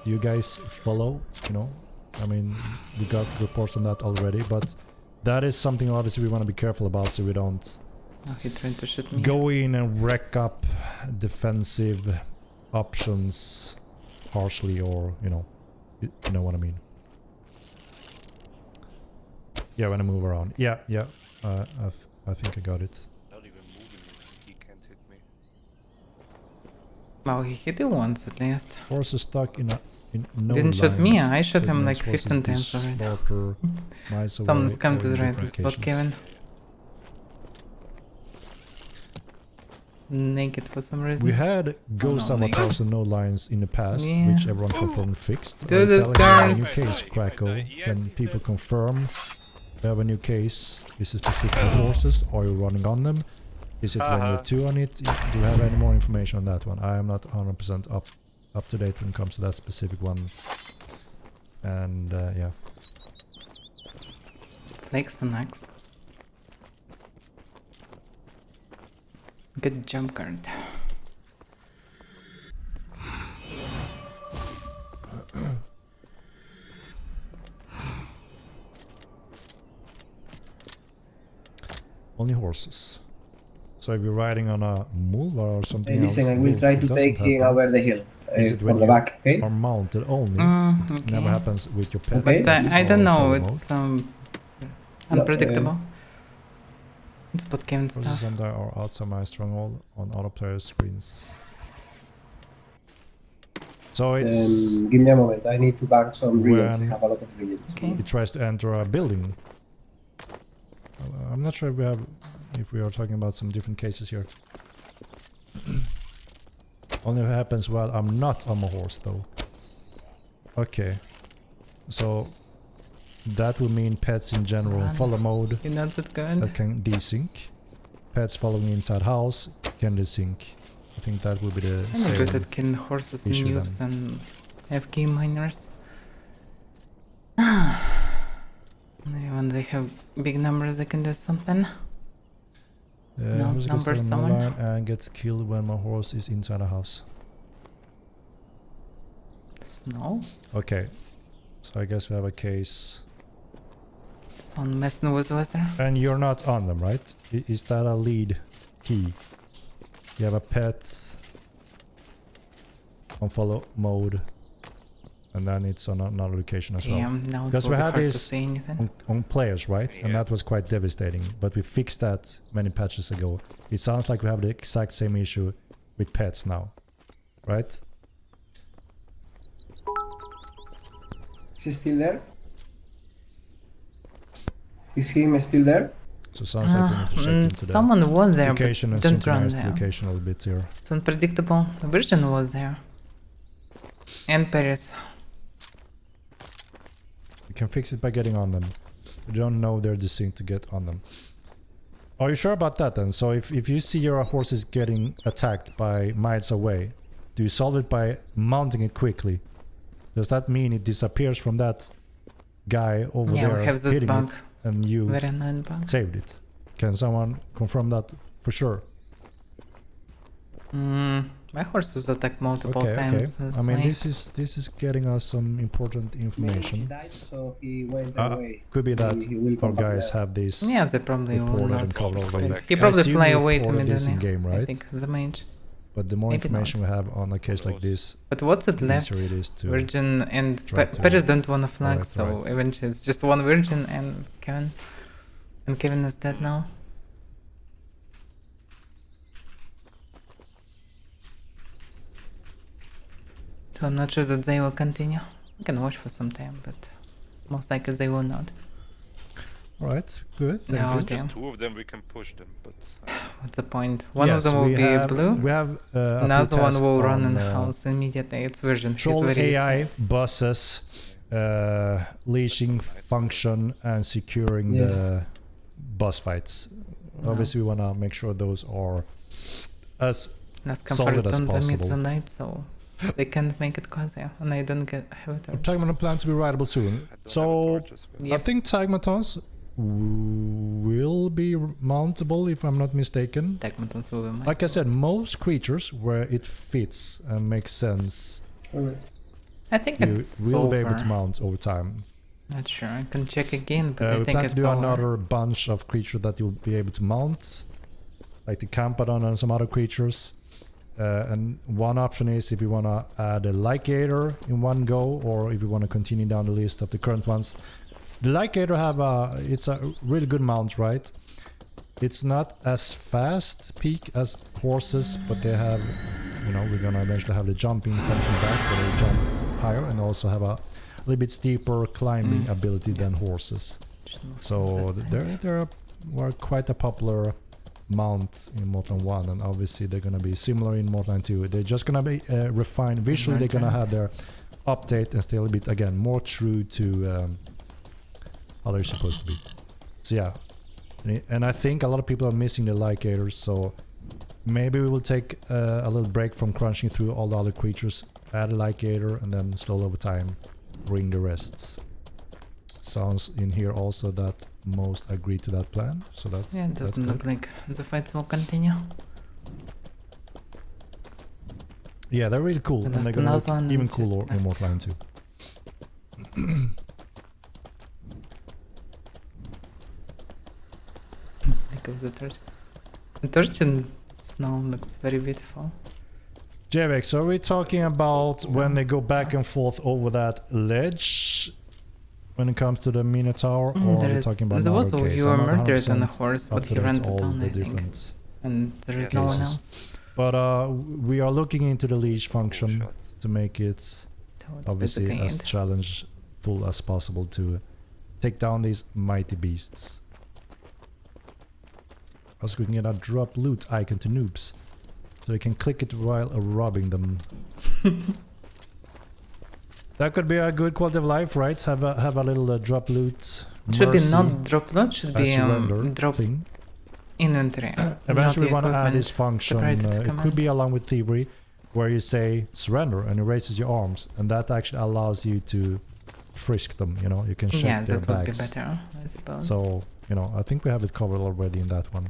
You guys follow, you know? I mean, we got reports on that already, but that is something obviously we want to be careful about so we don't he tried to shoot me. Go in and wreck up defensive options harshly, or you know what I mean. Yeah, when I move around. Yeah. I think I got it. Not even moving, he can't hit me. Well, he hit you once at least. Horse is stuck in no Didn't shoot me, lines, I shot so him like horses 15 be times already. slaughter, miles away, Someone's come or to in the right different spot, locations. Kevin. Naked for some reason. We had ghost avatars and no lines in the past, which everyone confirmed fixed. Do Are you this, telling me a guys. new case, Krakow? Can people confirm we have a new case? Is it specific for horses? Are you running on them? Is it when you're two on it? Do you have any more information on that one? I am not 100% up to date when it comes to that specific one. And yeah. Flakes the max. Good jump card. Only horses. So if you're riding on a mule or something else, listen, I will try to take him over the hill from the back, okay? Are mounted only. Okay. Never happens with your pets. Okay. But I don't know, follow it's unpredictable. It's what Kevin Horses stuff. sometimes are outside my stronghold on other players' screens. So it's Give me a moment, I need to bank some regions. I when have a lot of regions. it tries to enter a building. I'm not sure if we are talking about some different cases here. Only happens while I'm not on my horse though. Okay. So that will mean pets in general in follow mode You know that good? that can desync. Pets following inside house can desync. I think that will be the I'm same. good at killing horses and issue noobs and FK miners. When they have big numbers, they can do something. No, horse gets number on the someone. line and gets killed when my horse is inside a house. Snow? Okay. So I guess we have a case Someone messing with weather. And you're not on them, right? Is that a lead key? You have a pet on follow mode, and then it's on another location as well. Yeah, now it Because will we be had hard to this say anything. on players, right? And that was quite devastating. But we fixed that many patches ago. It sounds like we have the exact same issue with pets now, right? Is he still there? Is him still there? So it sounds like we need to check into the Someone was there, but location and didn't run synchronize the there. location a little bit here. It's unpredictable. The Virgin was there. And Paris. You can fix it by getting on them. You don't know they're distinct to get on them. Are you sure about that then? So if you see your horse is getting attacked by miles away, do you solve it by mounting it quickly? Does that mean it disappears from that guy over Yeah, there we have this hitting bug. it and you Very annoying bug. saved it? Can someone confirm that for sure? My horse was attacked multiple Okay, times. okay. I mean, this is getting us some important information. He died, so he went away. Could be that He will our come back guys there. have this Yeah, they probably will reported not. and covered already. He I probably assume fly you away to reported me this then. in game, I right? think the mage. But the more Maybe information we have on a case like this, But what's it left? easier it is to Virgin and try to- Paris don't want a flag, Right, so right. eventually it's just one Virgin and Kevin. And Kevin is dead now. So I'm not sure that they will continue. We can watch for some time, but most likely they will not. Alright, good. Thank No, you. damn. Just 2 of them we can push them, but What's the point? One Yes, of them will we be have, blue. We have a few Another one tasks will run on, in the house immediately. It's Virgin. He's Troll very used to AI, it. buses, leashing function, and securing Yeah. the boss fights. Obviously, we want to make sure those are as Last solid comfort as don't meet possible. the night, so they can't make it quasi, and I don't get have it. Tagmaton plan to be rideable soon. So Yep. I think Tagmatons will be mountable if I'm not mistaken. Tagmatons will be Like I said, most creatures where it fits and makes sense, I think you it's will be able over. to mount over time. Not sure. I can check again, but I We think plan it's to do over. another bunch of creatures that you'll be able to mount, like the Campadon and some other creatures. And one option is if you want to add a Lycator in one go, or if you want to continue down the list of the current ones. The Lycator it's a really good mount, right? It's not as fast peak as horses, but they have, we're gonna eventually have the jumping function back, where they jump higher, and also have a little bit steeper climbing ability than horses. So they're quite a popular mount in Mortland 1, and obviously they're gonna be similar in Mortland 2. They're just gonna be refined visually. They're gonna have their update and stay a little bit again more true to how they're supposed to be. So yeah, and I think a lot of people are missing the Lycators, so maybe we will take a little break from crunching through all the other creatures, add a Lycator, and then slowly over time bring the rest. Sounds in here also that most agree to that plan, so that's Yeah, it that's doesn't look good. like the fights will continue. Yeah, they're really cool, And and they're there's gonna look another one even just cooler in left. Mortland 2. Look at the torch. The torch in snow looks very beautiful. Javex, are we talking about when they go back and forth over that ledge when it comes to the Minotaur, or are we talking about there was another case? you were I'm not murdered on a 100% horse, but up to he date ran all it down, the I think. different And there is no one cases. else. But we are looking into the leash function to make it So it's obviously basically as it. challengeful as possible to take down these mighty beasts. Also, we can get a drop loot icon to noobs, so they can click it while robbing them. That could be a good quality of life, right? Have a little drop loot. Should be mercy, not drop loot, should a be surrender drop thing. inventory. Eventually, we not want to add equipment this function. separated It command. could be along with thievery, where you say surrender and it raises your arms, and that actually allows you to frisk them. You can check Yeah, their that would be bags. better, I suppose. So I think we have it covered already in that one.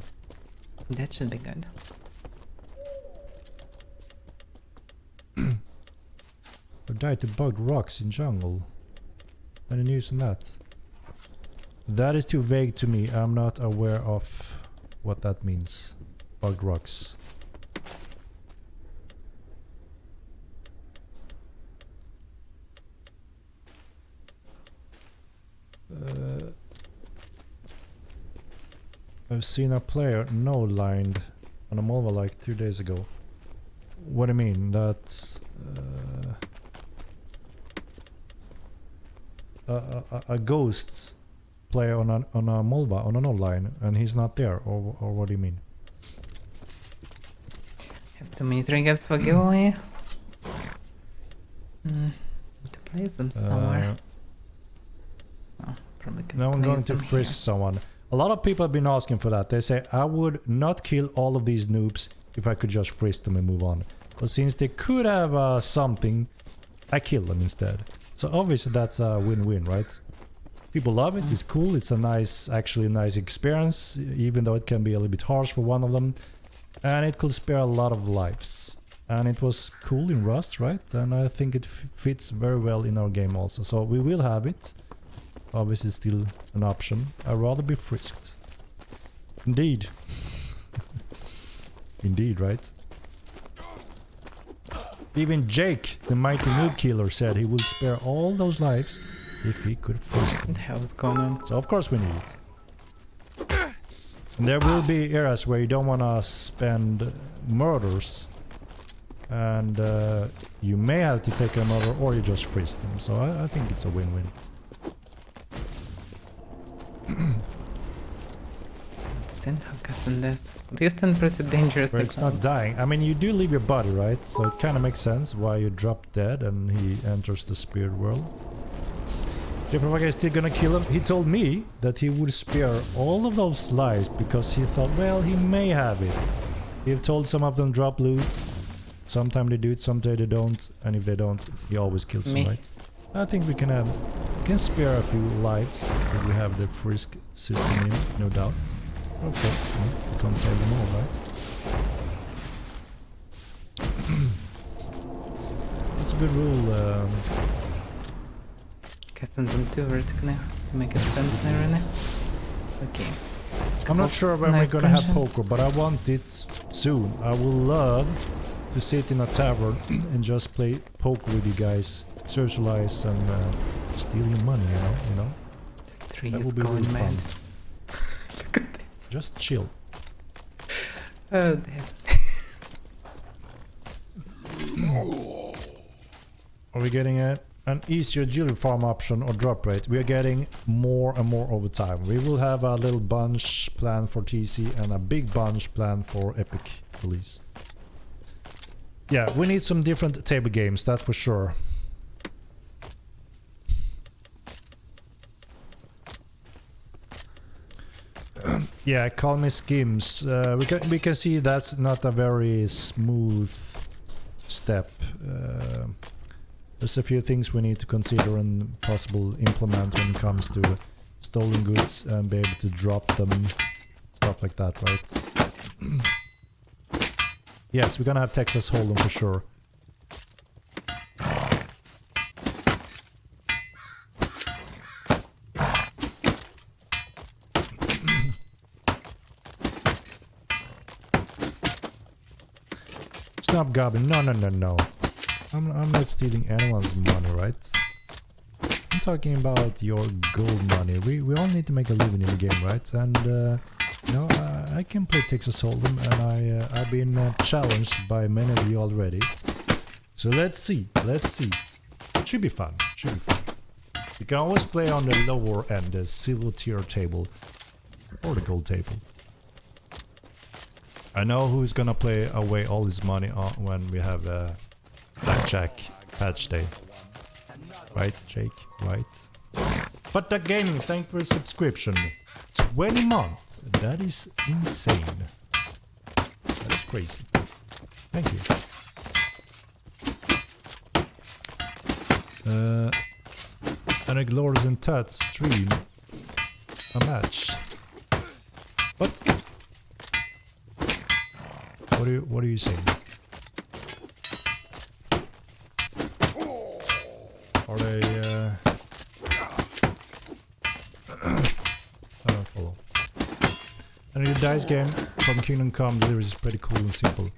That should be good. Or died to bugged rocks in jungle. Any news on that? That is too vague to me. I'm not aware of what that means. Bugged rocks. I've seen a player no-lined on a Molva like 2 days ago. What do you mean? That's a ghost player on a Molva on an online, and he's not there, or what do you mean? Have too many triggers for giveaway. Need to place them somewhere. Oh, probably can Now I'm going place to them frisk here. someone. A lot of people have been asking for that. They say, I would not kill all of these noobs if I could just frisk them and move on. But since they could have something, I kill them instead. So obviously that's a win-win, right? People love it, it's cool, it's a nice, actually a nice experience, even though it can be a little bit harsh for one of them. And it could spare a lot of lives. And it was cool in Rust, right? And I think it fits very well in our game also. So we will have it. Obviously still an option. I'd rather be frisked. Indeed. Indeed, right? Even Jake, the mighty noob killer, said he would spare all those lives if he could frisk them. What the hell is going on? So of course we need it. And there will be eras where you don't want to spend murders. And you may have to take a murder or you just frisk them. So I think it's a win-win. Distant pretty dangerous. But it's not dying. I mean, you do leave your body, right? So it kind of makes sense why you drop dead and he enters the spirit world. Jeffrey is still gonna kill him. He told me that he would spare all of those lives because he thought, well, he may have it. He told some of them drop loot. Sometimes they do it, sometimes they don't. And if they don't, he always kills them, right? I think we can spare a few lives if we have the frisk system in, no doubt. Okay, we can't save them all, right? That's a good rule. Casting them too vertically to make it fancy, really. Okay. I'm not sure when we're gonna have poker, but I want it soon. I would love to sit in a tavern and just play poker with you guys, socialize and steal your money, you know? This tree that is would be going really mad. fun. Look at this. Just chill. Oh damn. Are we getting an easier jewelry farm option or drop rate? We are getting more and more over time. We will have a little bunch planned for TC and a big bunch planned for Epic release. Yeah, we need some different table games, that's for sure. Yeah, call me Skims. We can see that's not a very smooth step. There's a few things we need to consider and possible implement when it comes to stolen goods and be able to drop them, stuff like that, right? Yes, we're gonna have Texas Hold'em for sure. Stop gobbling. No. I'm not stealing anyone's money, right? I'm talking about your gold money. We all need to make a living in the game, right? And you know, I can play Texas Hold'em, and I've been challenged by many of you already. So let's see. Should be fun. You can always play on the lower end, the silver tier table, or the gold table. I know who's gonna play away all his money on when we have Blackjack patch day. Right, Jake? Right. But the gaming, thank you for the subscription. 20 months. That is insane. That is crazy. Thank you. And a Glorious and Tats stream a match. What? What are you saying? Are they And the dice game from Kingdom Come Delivery is pretty cool and simple.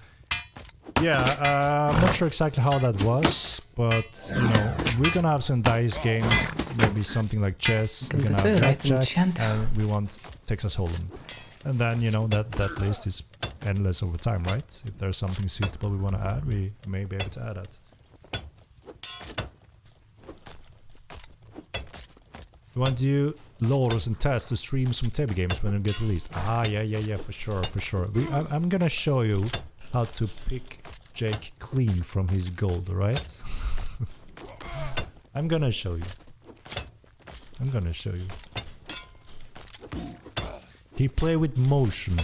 Yeah, I'm not sure exactly how that was, but you know, we're gonna have some dice games, maybe something like chess, we're gonna have blackjack, and we want Texas Hold'em. And then, you know, that list is endless over time, right? If there's something suitable we want to add, we may be able to add it. We want you, Loros and Tess, to stream some table games when they get released. Ah, yeah, for sure. I'm gonna show you how to pick Jake clean from his gold, right? I'm gonna show you. He play with motion,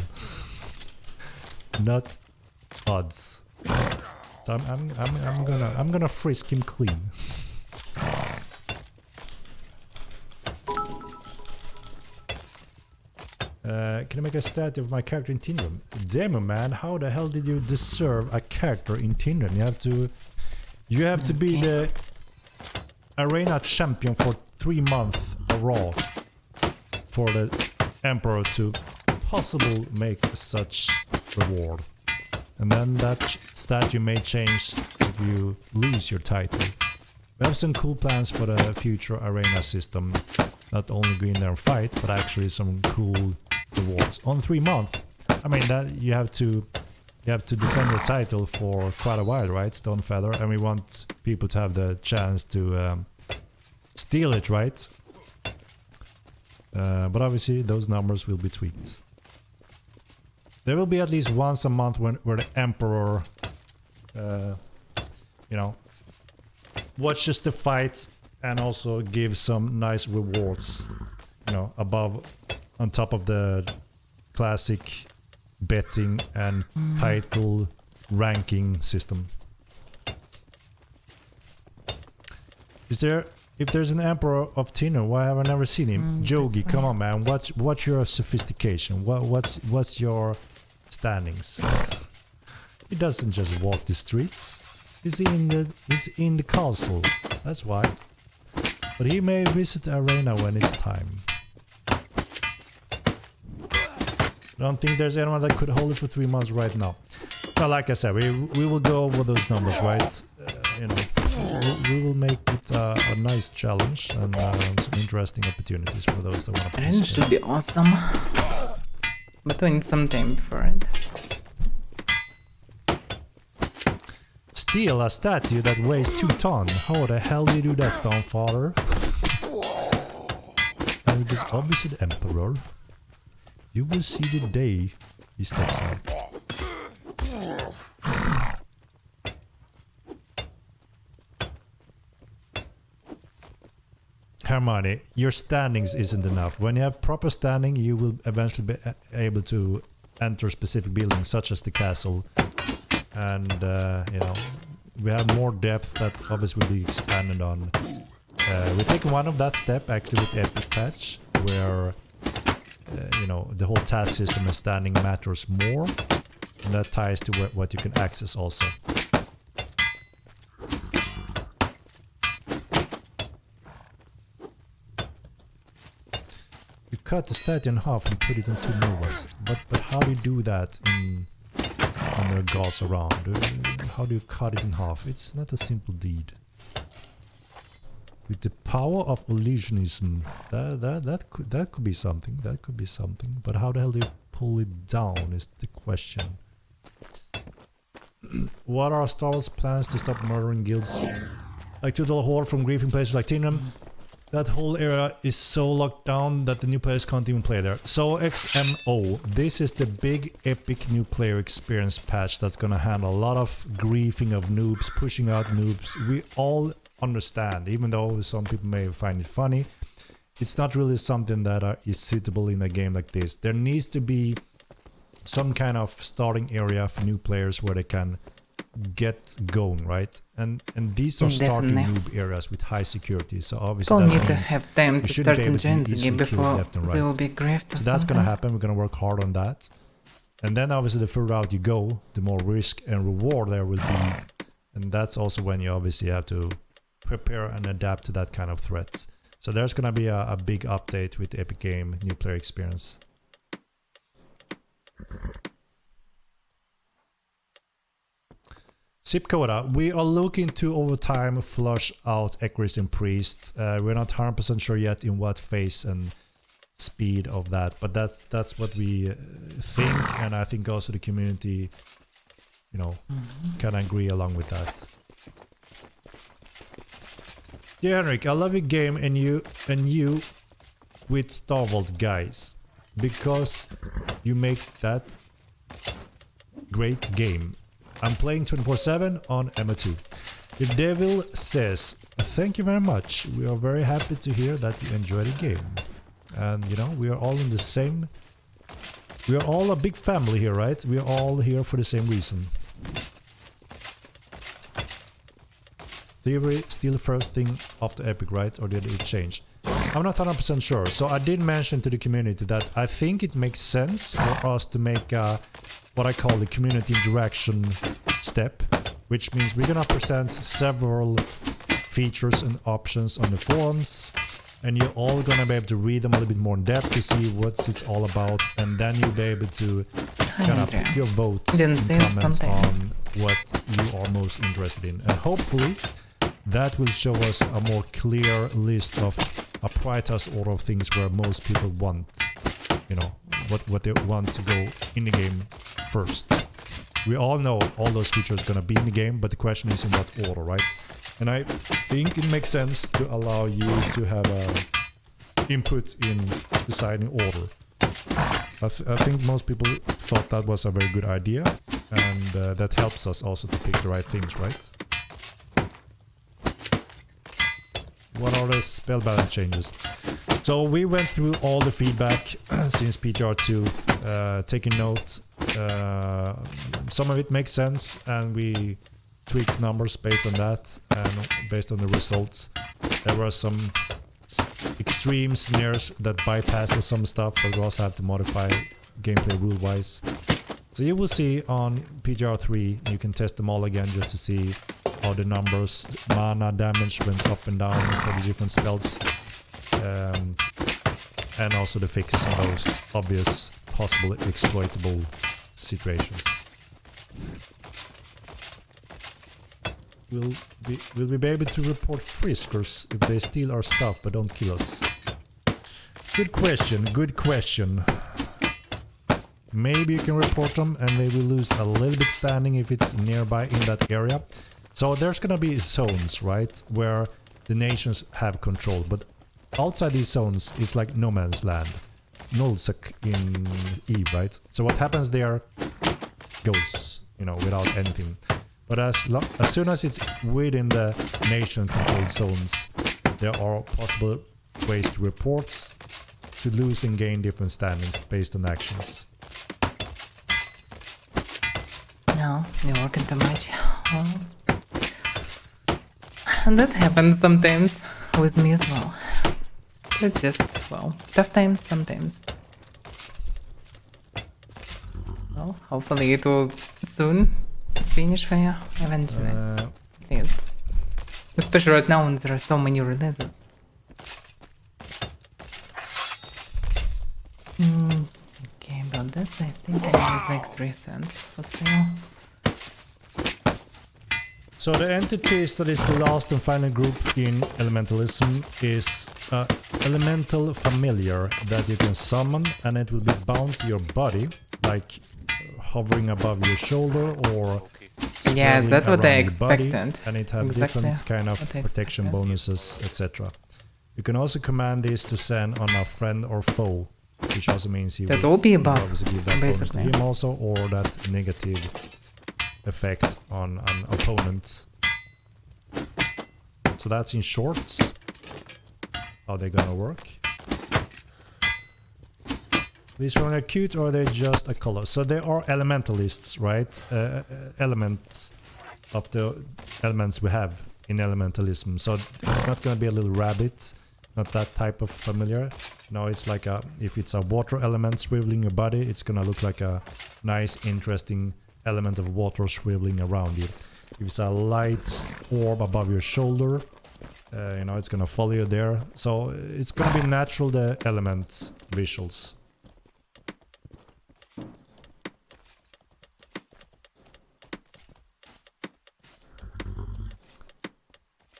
not odds. So I'm gonna frisk him clean. Can I make a statue of my character in Tindrum? Damn, man, how the hell did you deserve a character in Tindrum? You have to be the arena champion for 3 months a raw for the Emperor to possibly make such reward. And then that statue may change if you lose your title. We have some cool plans for the future arena system. Not only go in there and fight, but actually some cool rewards. On 3 months, I mean that you have to defend your title for quite a while, right? Stonefeather, and we want people to have the chance to steal it, right? But obviously those numbers will be tweaked. There will be at least once a month where the Emperor, you know, watches the fight and also gives some nice rewards, you know, on top of the classic betting and title ranking system. If there's an Emperor of Tino, why have I never seen him? Jogi, come on, man. What's your sophistication? What's your standings? He doesn't just walk the streets. He's in the castle. That's why. But he may visit the arena when it's time. I don't think there's anyone that could hold it for 3 months right now. Well, like I said, we will go over those numbers, right? You know, we will make it a nice challenge and some interesting opportunities for those that want to participate. It should be awesome. But we need some time before it. Steal a statue that weighs 2 tons. How the hell do you do that, Stonefather? And it is obviously the Emperor. You will see the day he steps out. Hermione, your standings isn't enough. When you have proper standing, you will eventually be able to enter specific buildings, such as the castle. And, you know, we have more depth that obviously will be expanded on. We're taking one of that step, actually, with Epic Patch, where, you know, the whole task system and standing matters more. And that ties to what you can access also. You cut the statue in half and put it in 2 Novas. But how do you do that when there are gods around? How do you cut it in half? It's not a simple deed. With the power of illusionism, that could be something. That could be something. But how the hell do you pull it down is the question. What are Star Wars' plans to stop murdering guilds like Total Horde from griefing places like Tindrum? That whole area is so locked down that the new players can't even play there. So XMO, this is the big epic new player experience patch that's gonna handle a lot of griefing of noobs, pushing out noobs. We all understand, even though some people may find it funny, it's not really something that is suitable in a game like this. There needs to be some kind of starting area for new players where they can get going, right? And these are starting noob areas with high security, so obviously we'll need to have time to start enjoying the game before they will be griefed or so that's gonna happen. We're gonna work hard on that. And then obviously the further out you go, the more risk and reward there will be. And that's also when you obviously have to prepare and adapt to that kind of threats. So there's gonna be a big update with Epic Game new player experience. Zip Coda, we are looking to over time flush out Equus and Priest. We're not 100% sure yet in what phase and speed of that, but that's what we think, and I think also the community, you know, can agree along with that. Dear Henrik, I love your game and you with Starvolt guys, because you make that great game. I'm playing 24/7 on MO2. The Devil says, thank you very much. We are very happy to hear that you enjoy the game. And you know, we are all in the same... We are all a big family here, right? We are all here for the same reason. Delivery still the first thing after Epic, right? Or did it change? I'm not 100% sure. So I did mention to the community that I think it makes sense for us to make what I call the community interaction step, which means we're gonna present several features and options on the forums, and you're all gonna be able to read them a little bit more in depth to see what it's all about, and then you'll be able to kind of put your votes and comments on what you are most interested in, and hopefully that will show us a more clear list of a prioritized order of things where most people want, you know, what they want to go in the game first. We all know all those features are gonna be in the game, but the question is in what order, right? And I think it makes sense to allow you to have input in deciding order. I think most people thought that was a very good idea, and that helps us also to pick the right things, right? What are the spell balance changes? So we went through all the feedback since PTR2, taking notes. Some of it makes sense, and we tweaked numbers based on that and based on the results. There were some extreme scenarios that bypasses some stuff, but we also have to modify gameplay rule-wise. So you will see on PTR3, you can test them all again just to see how the numbers, mana, damage went up and down for the different spells. And also the fixes on those obvious, possible, exploitable situations. Will we be able to report friskers if they steal our stuff but don't kill us? Good question, good question. Maybe you can report them and they will lose a little bit standing if it's nearby in that area. So there's gonna be zones, right, where the nations have control, but outside these zones it's like no man's land. Nullsec in Eve, right? So what happens there goes, you know, without anything. But as soon as it's within the nation controlled zones, there are possible ways to report, to lose and gain different standings based on actions. No, you're working too much. Well, and that happens sometimes with me as well. It's just, well, tough times sometimes. Well, hopefully it will soon finish for you, eventually. Please. Especially right now when there are so many releases. Okay, about this, I think I need like 3 cents for sale. So the entities that is the last and final group in elementalism is elemental familiar that you can summon, and it will be bound to your body, like hovering above your shoulder or yeah, that's what I expected. Body, and it has different kind of protection bonuses, etc. You can also command this to send on a friend or foe, which also means he will be a buff, give that bonus to him also, or that negative effect on an opponent. So that's in short how they're gonna work. These are cute, or are they just a color? So they are elementalists, right? Elements of the elements we have in elementalism. So it's not gonna be a little rabbit, not that type of familiar. No, it's like a, if it's a water element swiveling your body, it's gonna look like a nice, interesting element of water swiveling around you. If it's a light orb above your shoulder, you know, it's gonna follow you there. So it's gonna be natural, the element visuals.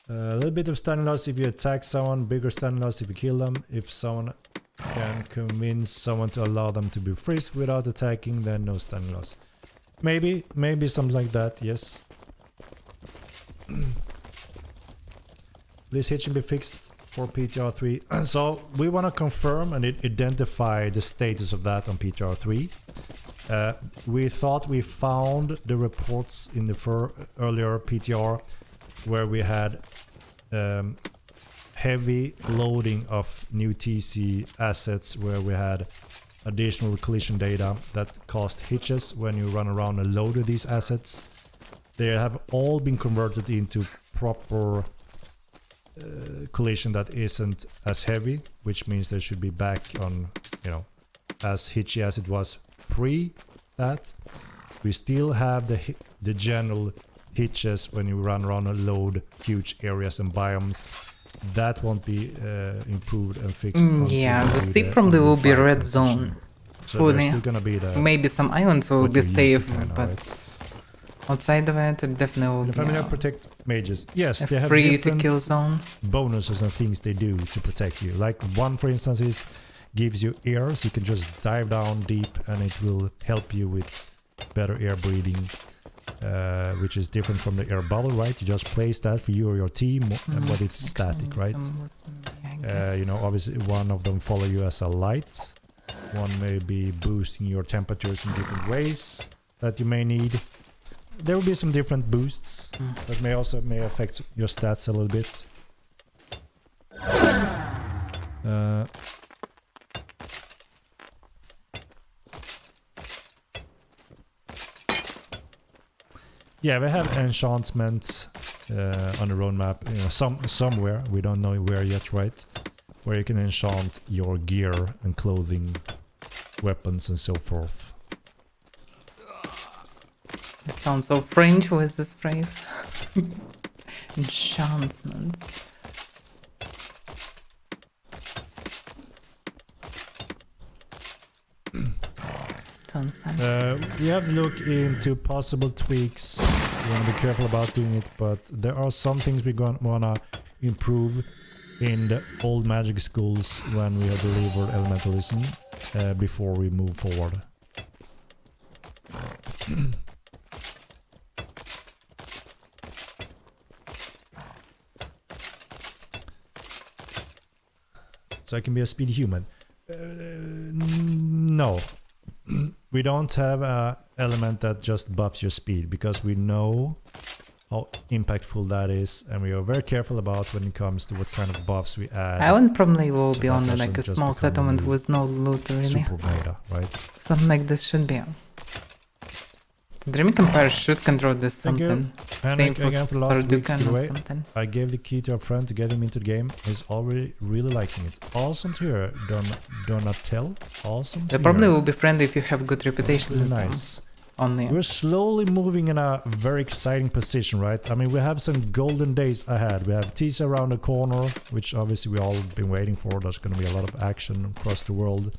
A little bit of stun loss if you attack someone, bigger stun loss if you kill them. If someone can convince someone to allow them to be freeze without attacking, then no stun loss. Maybe something like that, yes. This hitching be fixed for PTR3. So we want to confirm and identify the status of that on PTR3. We thought we found the reports in the earlier PTR where we had heavy loading of new TC assets, where we had additional collision data that caused hitches when you run around and load these assets. They have all been converted into proper collision that isn't as heavy, which means they should be back on, you know, as hitchy as it was pre that. We still have the general hitches when you run around and load huge areas and biomes. That won't be improved and fixed. Yeah, the sea probably will be red zone. So there's still gonna be the maybe some islands will be safe, but right? outside of it definitely will be familiar protect mages. Yes, they have free different to kill zone bonuses and things they do to protect you. Like one, for instance, is gives you air, so you can just dive down deep and it will help you with better air breathing, which is different from the air bubble, right? You just place that for you or your team, but it's static, right? You know, obviously one of them follow you as a light. One may be boosting your temperatures in different ways that you may need. There will be some different boosts that may affect your stats a little bit. Yeah, we have enchantments on the roadmap, you know, somewhere, we don't know where yet, right? Where you can enchant your gear and clothing, weapons and so forth. It sounds so French with this phrase. Enchantments. Sounds fun. We have to look into possible tweaks. We want to be careful about doing it, but there are some things we wanna improve in the old magic schools when we have delivered elementalism before we move forward. So I can be a speedy human. No. We don't have an element that just buffs your speed, because we know how impactful that is, and we are very careful about when it comes to what kind of buffs we add. Island probably will so be only like a small settlement with no loot really. Super meta, right? Something like this should be. The Dreaming Empire should control this something. Same for again for last week's Sardukan or giveaway. something. I gave the key to a friend to get him into the game. He's already really liking it. Awesome to hear. Do not tell. Awesome to They probably hear. will be friendly if you have good reputation. Really nice. Only. We're slowly moving in a very exciting position, right? I mean, we have some golden days ahead. We have TC around the corner, which obviously we all been waiting for. There's going to be a lot of action across the world.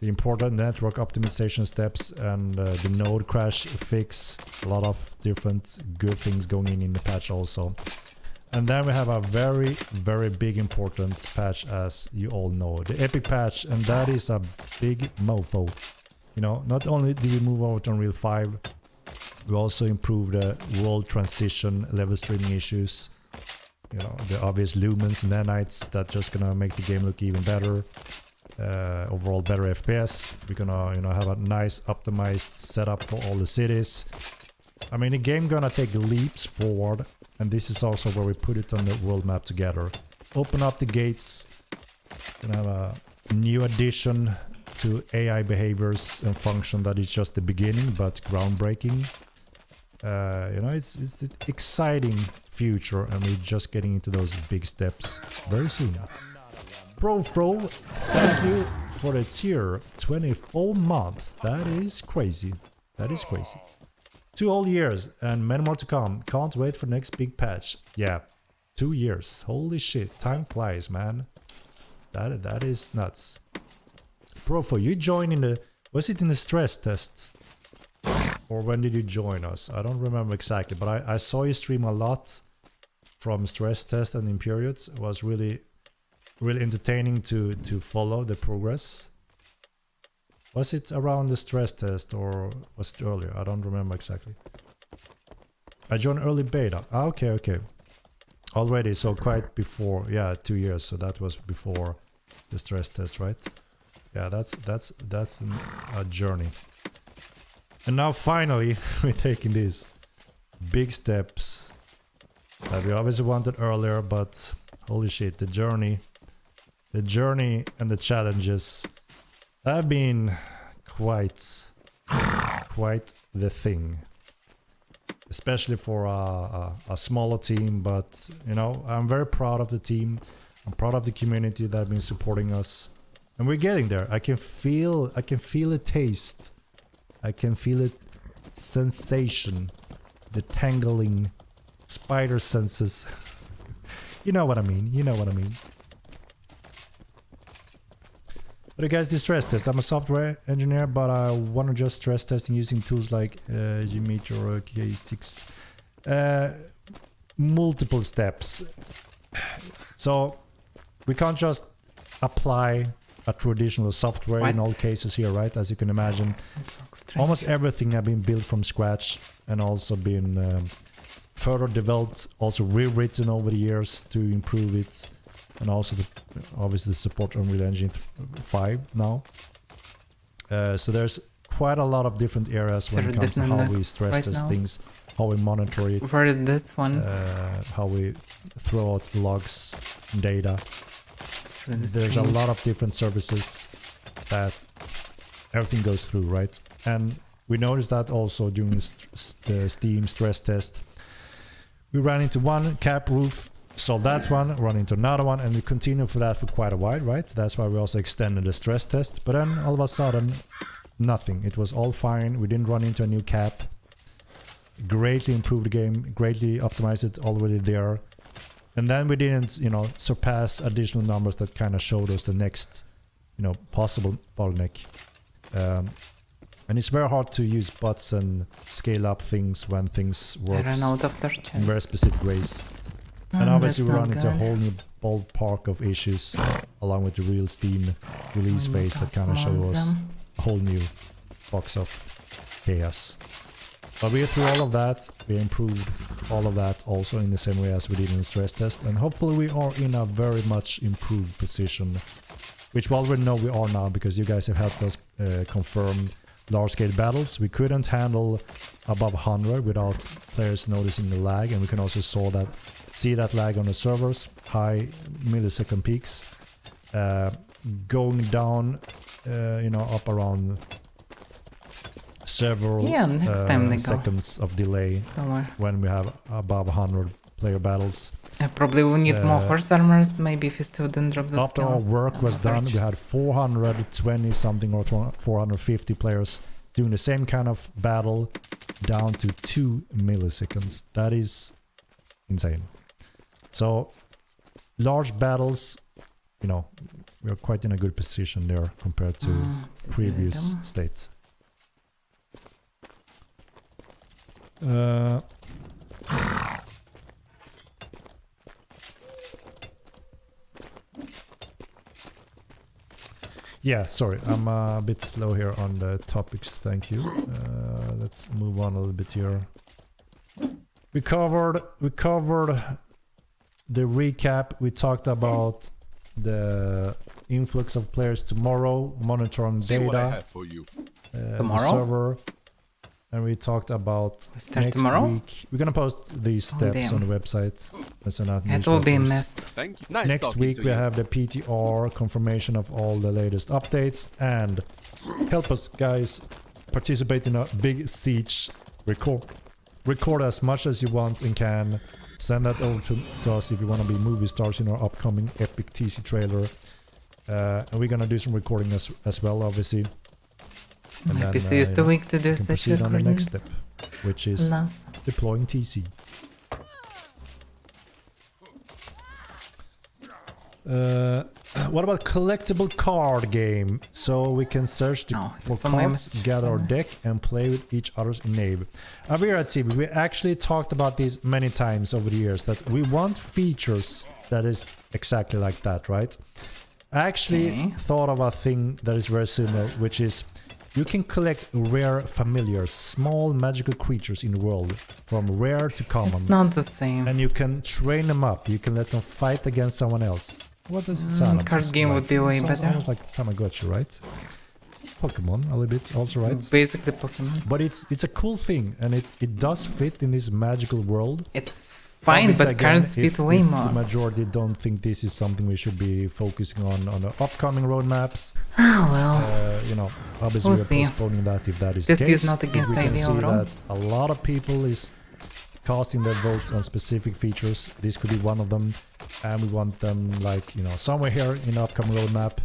The important network optimization steps and the node crash fix. A lot of different good things going in the patch also. And then we have a very, very big important patch, as you all know. The epic patch, and that is a big mofo. You know, not only did we move over to Unreal 5, we also improved the world transition, level streaming issues. You know, the obvious lumens and nanites that just gonna make the game look even better. Overall better FPS. We're gonna, you know, have a nice optimized setup for all the cities. I mean, the game gonna take leaps forward, and this is also where we put it on the world map together. Open up the gates. Gonna have a new addition to AI behaviors and function that is just the beginning, but groundbreaking. You know, it's an exciting future, and we're just getting into those big steps very soon. Profro, thank you for the tier 24 month. That is crazy. That is crazy. 2 whole years and many more to come. Can't wait for next big patch. Yeah, 2 years. Holy shit, time flies, man. That is nuts. Profo, you joined in the... Was it in the stress test? Or when did you join us? I don't remember exactly, but I saw you stream a lot from stress test and in periods. It was really entertaining to follow the progress. Was it around the stress test or was it earlier? I don't remember exactly. I joined early beta. Ah, okay. Already, so quite before, yeah, 2 years. So that was before the stress test, right? Yeah, that's a journey. And now finally, we're taking these big steps that we obviously wanted earlier, but holy shit, the journey and the challenges have been quite the thing. Especially for a smaller team, but you know, I'm very proud of the team. I'm proud of the community that have been supporting us, and we're getting there. I can feel a taste. I can feel it, sensation, the tangling spider senses. You know what I mean. But guys, the stress test. I'm a software engineer, but I want to just stress testing using tools like Gmeter or K6. Multiple steps. So we can't just apply a traditional software in all cases here, right? As you can imagine, almost everything have been built from scratch and also been further developed, also rewritten over the years to improve it. And also, obviously, the support Unreal Engine 5 now. So there's quite a lot of different areas when it comes to how we stress test things, how we monitor it. Where is this one? How we throw out logs, data. Really there's a lot of different services that everything goes through, right? And we noticed that also during the Steam stress test. We ran into one cap roof. Solve that one, run into another one, and we continue for that for quite a while, right? That's why we also extended the stress test. But then all of a sudden, nothing. It was all fine. We didn't run into a new cap. Greatly improved the game, greatly optimized it already there. And then we didn't, you know, surpass additional numbers that kind of showed us the next, you know, possible bottleneck. And it's very hard to use bots and scale up things when things work in very specific ways. And obviously we run into a whole new ballpark of issues along with the real Steam release phase that kind of show us a whole new box of chaos. But we through all of that, we improved all of that also in the same way as we did in the stress test, and hopefully we are in a very much improved position, which we already know we are now because you guys have helped us confirm large-scale battles. We couldn't handle above 100 without players noticing the lag, and we can also see that lag on the servers, high millisecond peaks, going down, you know, up around several seconds of delay when we have above 100 player battles. Probably we need more horse armors, maybe if you still didn't drop the After our work was done, we had 420 something or 450 players doing the same kind of battle down to 2 milliseconds. That is insane. So, large battles, you know, we're quite in a good position there compared to previous state. Yeah, sorry, I'm a bit slow here on the topics, thank you. Let's move on a little bit here. We covered the recap. We talked about the influx of players tomorrow, monitoring data, the server, and we talked about next week. We're gonna post these steps on the website. It will be a mess. Next week we have the PTR confirmation of all the latest updates, and help us guys participate in a big siege. Record as much as you want and can. Send that over to us if you want to be movie stars in our upcoming epic TC trailer. And we're gonna do some recording as well, obviously. And then, PC is the week to do such recordings. On the next step, which is deploying TC. what about collectible card game? So we can search for cards, gather our deck, and play with each other's in Nave. Avaira TV, we actually talked about this many times over the years, that we want features that is exactly like that, right? I actually thought of a thing that is very similar, which is you can collect rare familiars, small magical creatures in the world, from rare to common. It's not the same. And you can train them up, you can let them fight against someone else. What does it sound like? Card game would be way better. Almost like Tamagotchi, right? Pokemon, a little bit also, right? Basically Pokemon. But it's a cool thing, and it does fit in this magical world. It's fine, Obviously, but again, cards fit way more. The majority don't think this is something we should be focusing on the upcoming roadmaps. Oh well. You know, obviously we're postponing that if that is the case. This is not against we the can idea see overall. that a lot of people is casting their votes on specific features. This could be one of them, and we want them, like, you know, somewhere here in the upcoming roadmap.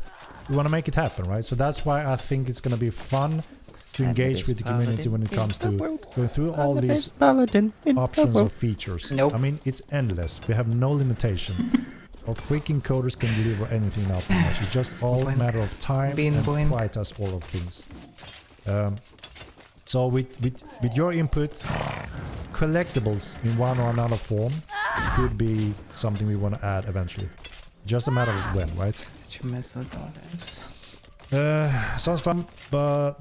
We want to make it happen, right? So that's why I think it's going to be fun to engage with the community when it comes to going through all these options or features. I mean, it's endless. We have no limitation. Our freaking coders can deliver anything now, pretty much. It's just all a matter of time and quite as all of things. So with your input, collectibles in one or another form could be something we want to add eventually. Just a matter of when, right? Such a mess with all this. Sounds fun, but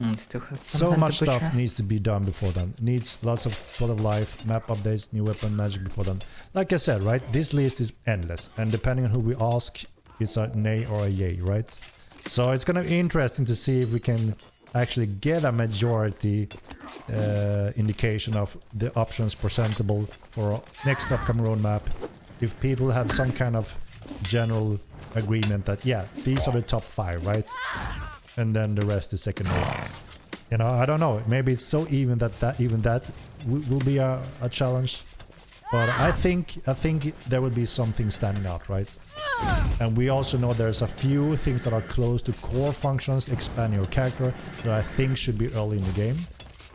so much stuff needs to be done before then. Needs lots of quality of life, map updates, new weapon, magic before then. Like I said, right, this list is endless, and depending on who we ask, it's a nay or a yay, right? So it's gonna be interesting to see if we can actually get a majority indication of the options presentable for our next upcoming roadmap. If people have some kind of general agreement that, yeah, these are the top 5, right? And then the rest is secondary. You know, I don't know. Maybe it's so even that even that will be a challenge. But I think there will be something standing out, right? And we also know there's a few things that are close to core functions, expanding your character, that I think should be early in the game.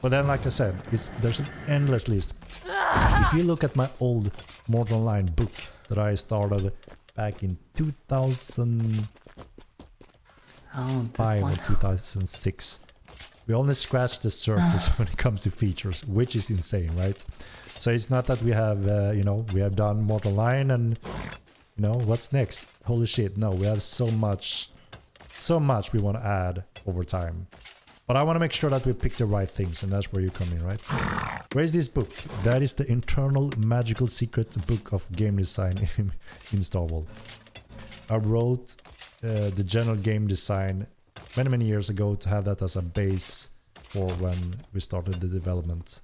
But then, like I said, there's an endless list. If you look at my old Mortal Online book that I started back in 2005 or 2006, we only scratched the surface when it comes to features, which is insane, right? So it's not that we have, you know, we have done Mortal Online and, you know, what's next? Holy shit, no, we have so much we want to add over time. But I want to make sure that we pick the right things, and that's where you come in, right? Where is this book? That is the internal magical secret book of game design in Star Wars. I wrote the general game design many years ago to have that as a base for when we started the development.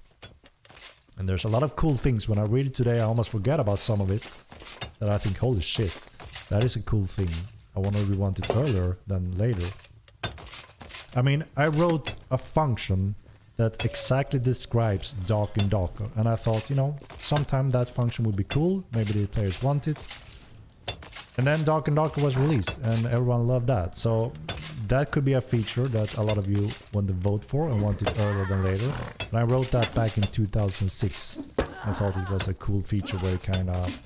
And there's a lot of cool things. When I read it today, I almost forget about some of it. That I think, holy shit, that is a cool thing. I wonder if we want it earlier than later. I mean, I wrote a function that exactly describes Dark and Darker. And I thought, you know, sometime that function would be cool. Maybe the players want it. And then Dark and Darker was released and everyone loved that. So that could be a feature that a lot of you want to vote for and want it earlier than later. And I wrote that back in 2006. I thought it was a cool feature where you kind of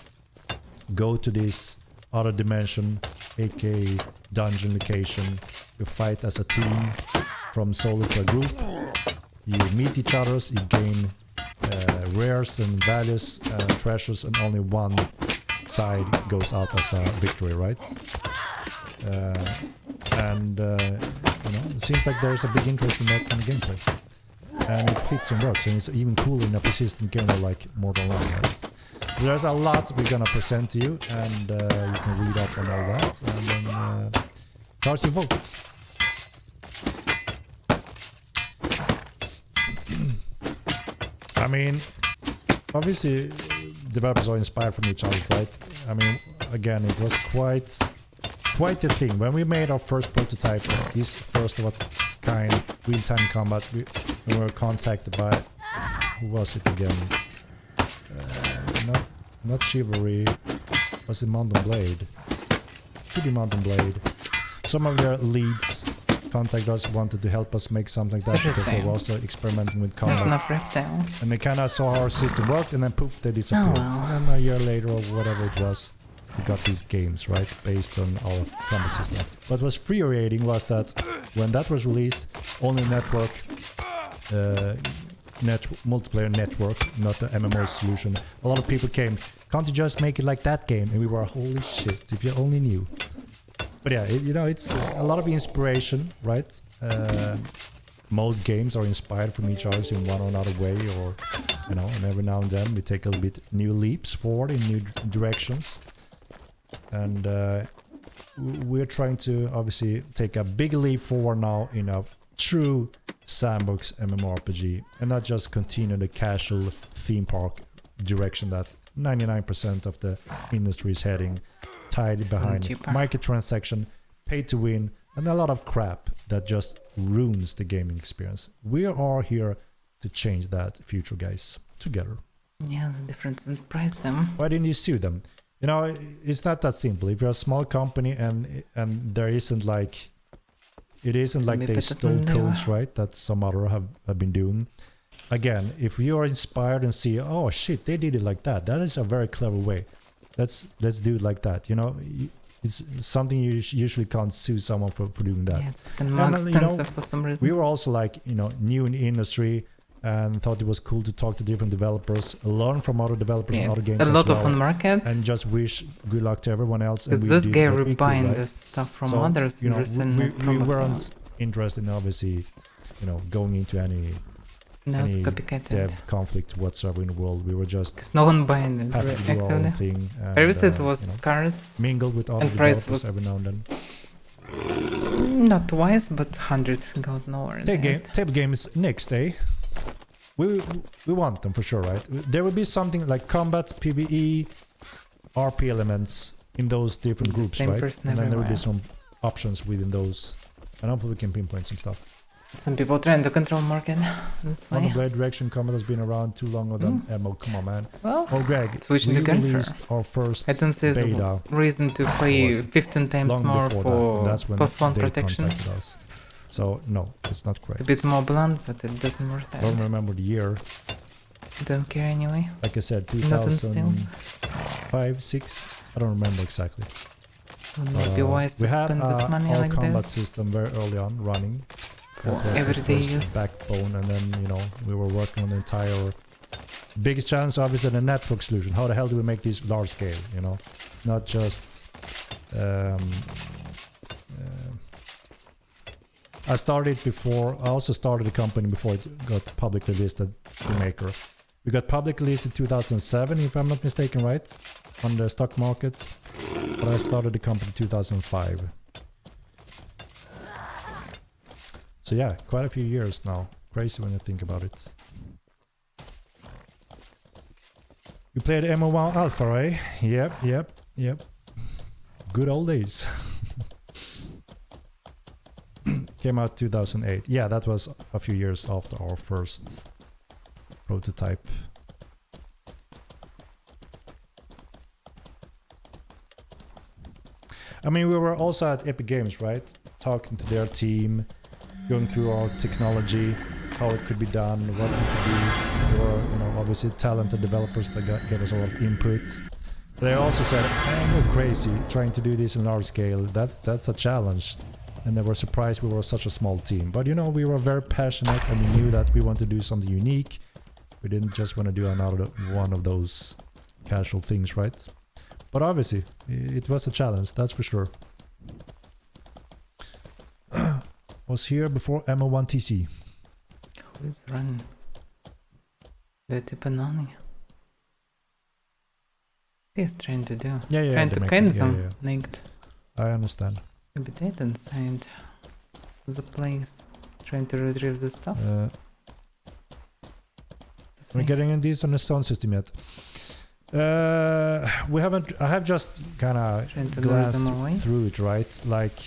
go to this other dimension, aka dungeon location. You fight as a team from solo to a group. You meet each other, you gain rares and values and treasures, and only one side goes out as a victory, right? You know, it seems like there's a big interest in that kind of gameplay. And it fits and works, and it's even cooler in a persistent game like Mortal Online, right? So there's a lot we're gonna present to you, and you can read up on all that, and then cards and votes. I mean, obviously, developers are inspired from each other, right? I mean, again, it was quite the thing. When we made our first prototype of this first of a kind real-time combat, we were contacted by, who was it again? Not Chivalry, was it Mountain Blade? Could be Mountain Blade. Some of their leads contacted us, wanted to help us make something like that because they were also experimenting with combat. And they kind of saw how our system worked, and then poof, they disappeared. And a year later or whatever it was, we got these games, right, based on our combat system. What was infuriating was that when that was released, only network, multiplayer network, not the MMO solution. A lot of people came, can't you just make it like that game? And we were, holy shit, if you only knew. But yeah, it's a lot of inspiration, right? Most games are inspired from each other in one or another way, or and every now and then we take a little bit new leaps forward in new directions. And we're trying to obviously take a big leap forward now in a true sandbox MMORPG, and not just continue the casual theme park direction that 99% of the industry is heading, tied behind microtransaction, pay to win, and a lot of crap that just ruins the gaming experience. We are here to change that future, guys, together. Yeah, the difference in price them. Why didn't you sue them? It's not that simple. If you're a small company and there isn't like, it isn't like they stole codes, right? That some other have been doing. Again, if you are inspired and see, oh shit, they did it like that. That is a very clever way. Let's do it like that. It's something you usually can't sue someone for doing that. Yeah, it's become more expensive for some reason. We were also like, new in the industry and thought it was cool to talk to different developers, learn from other developers and other games a lot of on market. And just wish good luck to everyone else. Because this game we're buying this stuff from others. We weren't interested in obviously, going into any dev conflict whatsoever in the world. We were just no one buying it happy to do our own thing. Previously it was scarce. Mingled with other developers every now and then. Not twice, but 100 got nowhere. Table games next day. We want them for sure, right? There will be something like combat, PvE, RP elements in those different groups, right? And then there will be some options within those. And hopefully we can pinpoint some stuff. Some people trying to control market this way. Monoblade direction combat has been around too long than MO. Come on, man. Well, Greg, switching to released our first I don't see beta. Reason to pay 15 times more for +1 protection. Us. So no, it's not correct. It's a bit more blunt, but it doesn't worth it. Don't remember the year. Don't care anyway. Like I said, 2005, 6. I don't remember exactly. It would be wise to spend this money our like this. combat system very early on running. That was everyday the use. Backbone, and then we were working on the entire biggest challenge, obviously the network solution. How the hell do we make these large scale? Not just. I started before. I also started the company before it got publicly listed. The maker. We got publicly listed in 2007, if I'm not mistaken, right, on the stock market. But I started the company in 2005. So yeah, quite a few years now. Crazy when you think about it. You played MO1 Alpha, right? Yep. Good old days. Came out 2008. Yeah, that was a few years after our first prototype. I mean, we were also at Epic Games, right? Talking to their team, going through our technology, how it could be done, what it could be. There were, obviously talented developers that gave us a lot of input. They also said, "I'm not crazy trying to do this in large scale. That's a challenge." And they were surprised we were such a small team. But we were very passionate, and we knew that we wanted to do something unique. We didn't just want to do another one of those casual things, right? But obviously, it was a challenge, that's for sure. Was here before MO1 TC. Who is running? Dirty Banana. He's trying to do. Yeah, trying to kill some linked. I understand. Maybe dead inside the place. Trying to retrieve the stuff. We're getting in this on the sound system yet. We haven't. I have just kind of glanced through it, right? Like,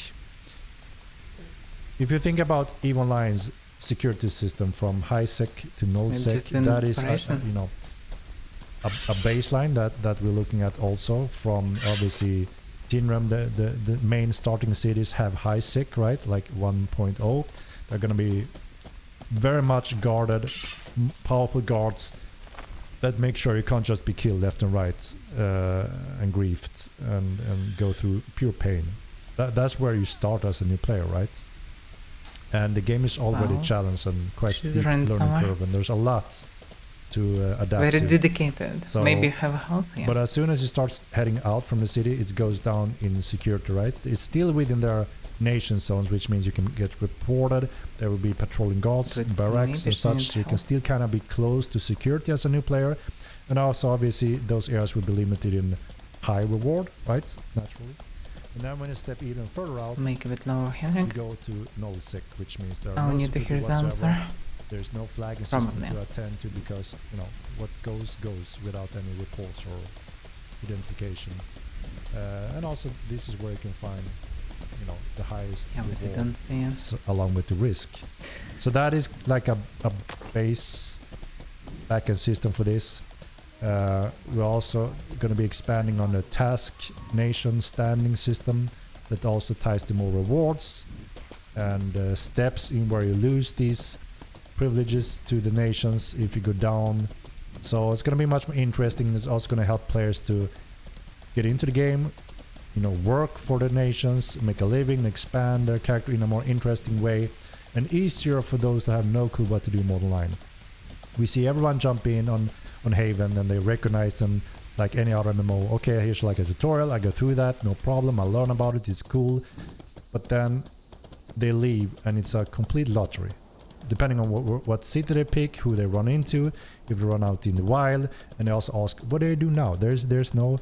if you think about EVE Online's security system from high sec to null sec, that is a baseline that we're looking at also. From obviously Tinram, the main starting cities have high sec, right? Like 1.0. They're gonna be very much guarded, powerful guards. But make sure you can't just be killed left and right and griefed and go through pure pain. That's where you start as a new player, right? And the game is already challenged and quite steep learning curve, and there's a lot to adapt Very to. dedicated. So, maybe have a house here. But as soon as you start heading out from the city, it goes down in security, right? It's still within their nation zones, which means you can get reported. There will be patrolling guards, So it's barracks and maybe such. So you can still kind of be close to security as a new player. And also, obviously, those areas will be limited in high reward, right? Naturally. And then when you step even further out, Let's make a bit lower, you Henrik. go to nullsec, which means there I are no need to hear security his whatsoever. answer. There's no flagging Probably. system to attend to because, you know, what goes without any reports or identification. And also, this is where you can find, you know, the highest Yeah, but you reward don't see it. so, along with the risk. So that is like a base backend system for this. We're also going to be expanding on the task nation standing system that also ties to more rewards and steps in where you lose these privileges to the nations if you go down. So it's going to be much more interesting. It's also going to help players to get into the game, you know, work for the nations, make a living, expand their character in a more interesting way, and easier for those that have no clue what to do in Modern Line. We see everyone jump in on Haven and they recognize them like any other MMO. Okay, here's like a tutorial, I go through that, no problem, I learn about it, it's cool. But then they leave and it's a complete lottery. Depending on what city they pick, who they run into, if they run out in the wild, and they also ask, what do they do now? There's no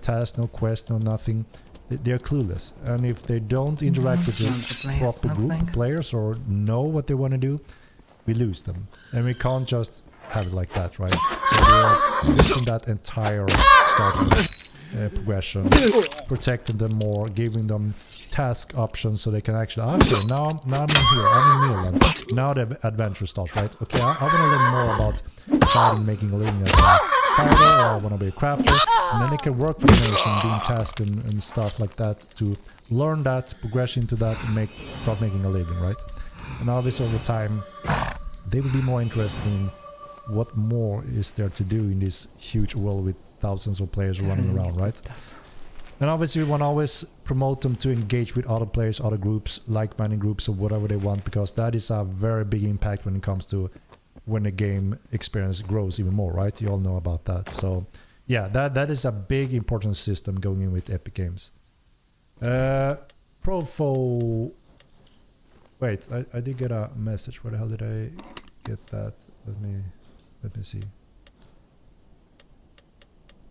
task, no quest, no nothing. They're clueless. And if they don't interact with the proper group of players or know what they want to do, we lose them. And we can't just have it like that, right? So we're fixing that entire starting progression, protecting them more, giving them task options so they can actually, okay, now I'm in here, I'm in Milan. Now the adventure starts, right? Okay, I want to learn more about fighting, making a living as a fighter, or I want to be a crafter, and then they can work for the nation, doing tasks and stuff like that to learn that, progress into that, and start making a living, right? And obviously over time, they will be more interested in what more is there to do in this huge world with thousands of players running around, right? And obviously we want to always promote them to engage with other players, other groups, like-minded groups or whatever they want, because that is a very big impact when it comes to when the game experience grows even more, right? You all know about that. So yeah, that is a big important system going in with Epic Games. Profo... Wait, I did get a message. Where the hell did I get that? Let me see.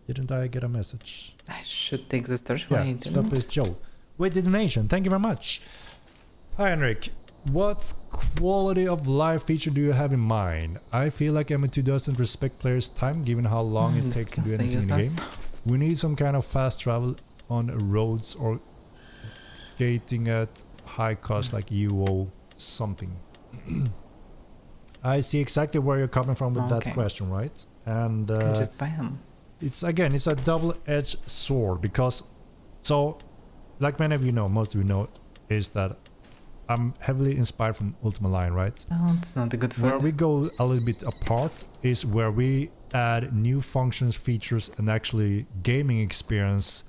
Didn't I get a message? I should take the storage. Yeah, stop is Joe. Wait, the donation. Thank you very much. Hi, Henrik. What quality of life feature do you have in mind? I feel like M2 doesn't respect players' time given how long it takes to do anything in the game. We need some kind of fast travel on roads or gating at high cost like UO something. I see exactly where you're coming from with that question, right? And you can just buy them. It's a double-edged sword because, so, like many of you know, most of you know, is that I'm heavily inspired from Ultima Line, right? Oh, it's not a good food. Where we go a little bit apart is where we add new functions, features, and actually gaming experience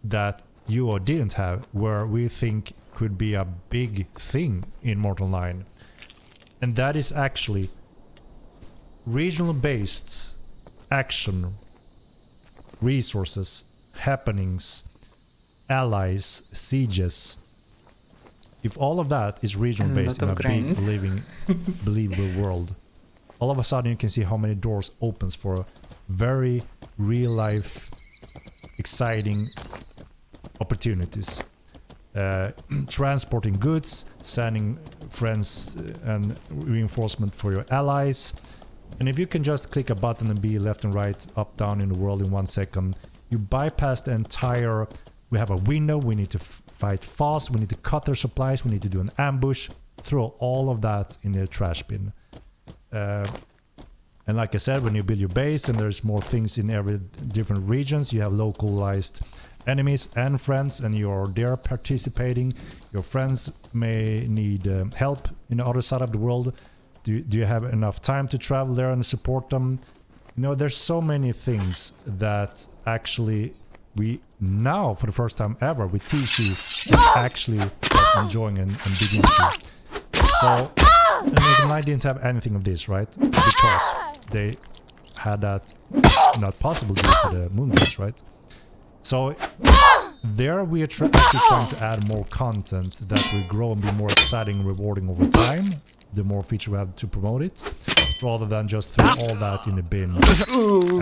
that you or didn't have, where we think could be a big thing in Mortal 9. And that is actually regional based action, resources, happenings, allies, sieges. If all of that is regional based in a big living believable world, all of a sudden you can see how many doors opens for very real life exciting opportunities. Transporting goods, sending friends and reinforcement for your allies. And if you can just click a button and be left and right, up, down in the world in 1 second, you bypass the entire... We have a window, we need to fight fast, we need to cut their supplies, we need to do an ambush, throw all of that in the trash bin. And like I said, when you build your base and there's more things in every different regions, you have localized enemies and friends, and you're there participating. Your friends may need help in the other side of the world. Do you have enough time to travel there and support them? You know, there's so many things that actually we now, for the first time ever, with TC, actually enjoying and digging into. So, and I didn't have anything of this, right? Because they had that not possible due to the moon base, right? So there we are actually trying to add more content that will grow and be more exciting and rewarding over time. The more feature we have to promote it, rather than just throw all that in the bin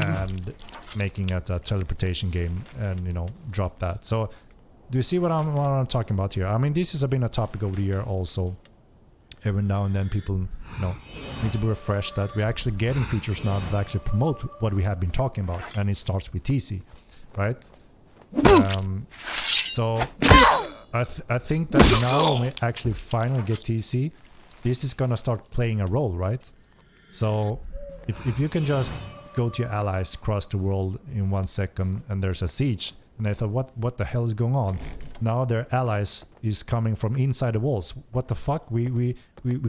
and making it a teleportation game and, you know, drop that. So do you see what I'm talking about here? I mean, this has been a topic over the year also. Every now and then people, you know, need to be refreshed that we're actually getting features now that actually promote what we have been talking about, and it starts with TC, right? So I think that now when we actually finally get TC, this is gonna start playing a role, right? So if you can just go to your allies across the world in 1 second and there's a siege, and they thought, what the hell is going on? Now their allies is coming from inside the walls. What the fuck? We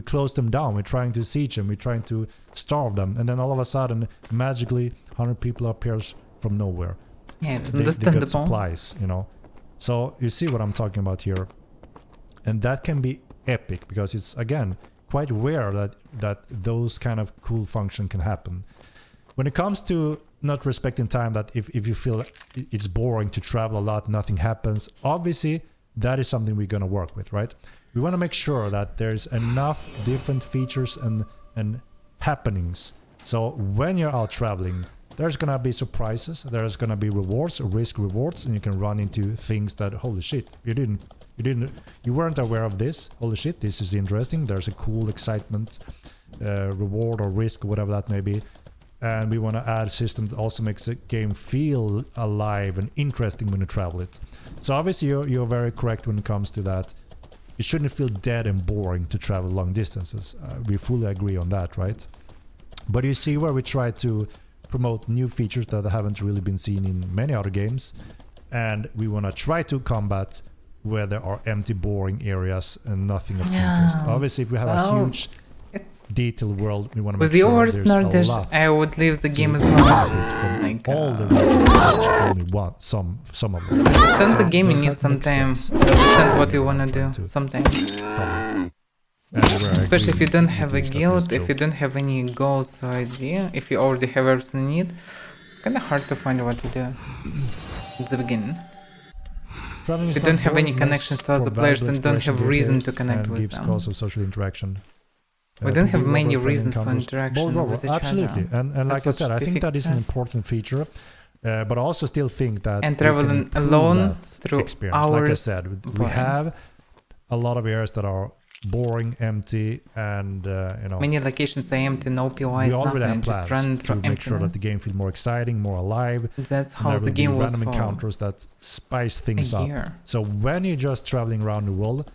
closed them down. We're trying to siege them. We're trying to starve them. And then all of a sudden, magically, 100 people appears from nowhere. Yeah, it's they understandable. got supplies, you know. So you see what I'm talking about here. And that can be epic because it's, again, quite rare that those kind of cool function can happen. When it comes to not respecting time, that if you feel it's boring to travel a lot, nothing happens, obviously that is something we're going to work with, right? We want to make sure that there's enough different features and happenings. So when you're out traveling, there's going to be surprises, there's going to be rewards, risk rewards, and you can run into things that, holy shit, you weren't aware of this, holy shit, this is interesting, there's a cool excitement, reward or risk, whatever that may be. And we want to add a system that also makes the game feel alive and interesting when you travel it. So obviously you're very correct when it comes to that. It shouldn't feel dead and boring to travel long distances. We fully agree on that, right? But you see where we try to promote new features that haven't really been seen in many other games. And we want to try to combat where there are empty, boring areas and nothing of interest. Obviously, if we have a huge detailed world, we want to make sure there's a lot. I would leave the game as well. From all the regions, only one, some of them. Understand the game, you need some time to understand what you want to do sometimes. Especially if you don't have a guild, if you don't have any goals or idea, if you already have everything you need, it's kind of hard to find what to do at the beginning. If you don't have any connections to other players and don't have reason to connect with them. Cause of social interaction. We don't have many reasons for interaction with each absolutely. other. And like I said, I think that is an important feature. But I also still think that and traveling alone through experience. hours. Like I said, we have a lot of areas that are boring, empty, and you know, many locations are empty, no POIs, we already nothing, have plans just run through to make sure that the game feels more exciting, more alive. That's how the game was random for encounters that spice things a up. year. So when you're just traveling around the world,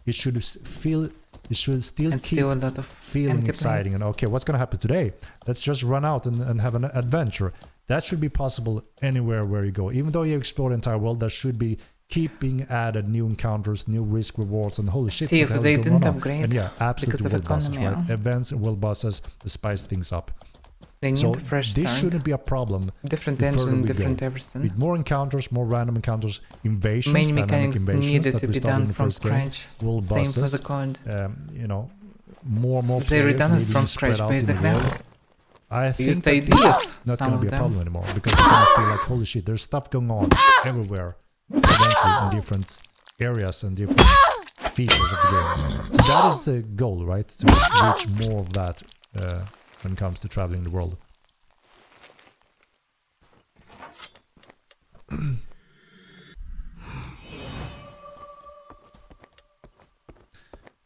it should feel. It should still and keep still a lot of feeling exciting and okay, what's gonna happen today? Let's just run out and have an adventure. That should be possible anywhere where you go. Even though you explore the entire world, there should be keeping added new encounters, new risk rewards, and holy shit. Steve, they didn't upgrade and yeah, absolutely world bosses, economy, right? Events and world bosses to spice things up. They need so a fresh this start. Shouldn't be a problem. Different engine, different everything. With more encounters, more random encounters, invasions, many dynamic mechanics invasions needed that to we be started in done the from first game. scratch. World Same bosses, for the code. More they players redone it maybe from spread scratch out in the basically. world. I think used that ideas, this is not some going to be of a them. problem anymore because it's going to feel like holy shit, there's stuff going on everywhere, eventually in different areas and different features of the game. So that is the goal, right? To reach more of that when it comes to traveling the world.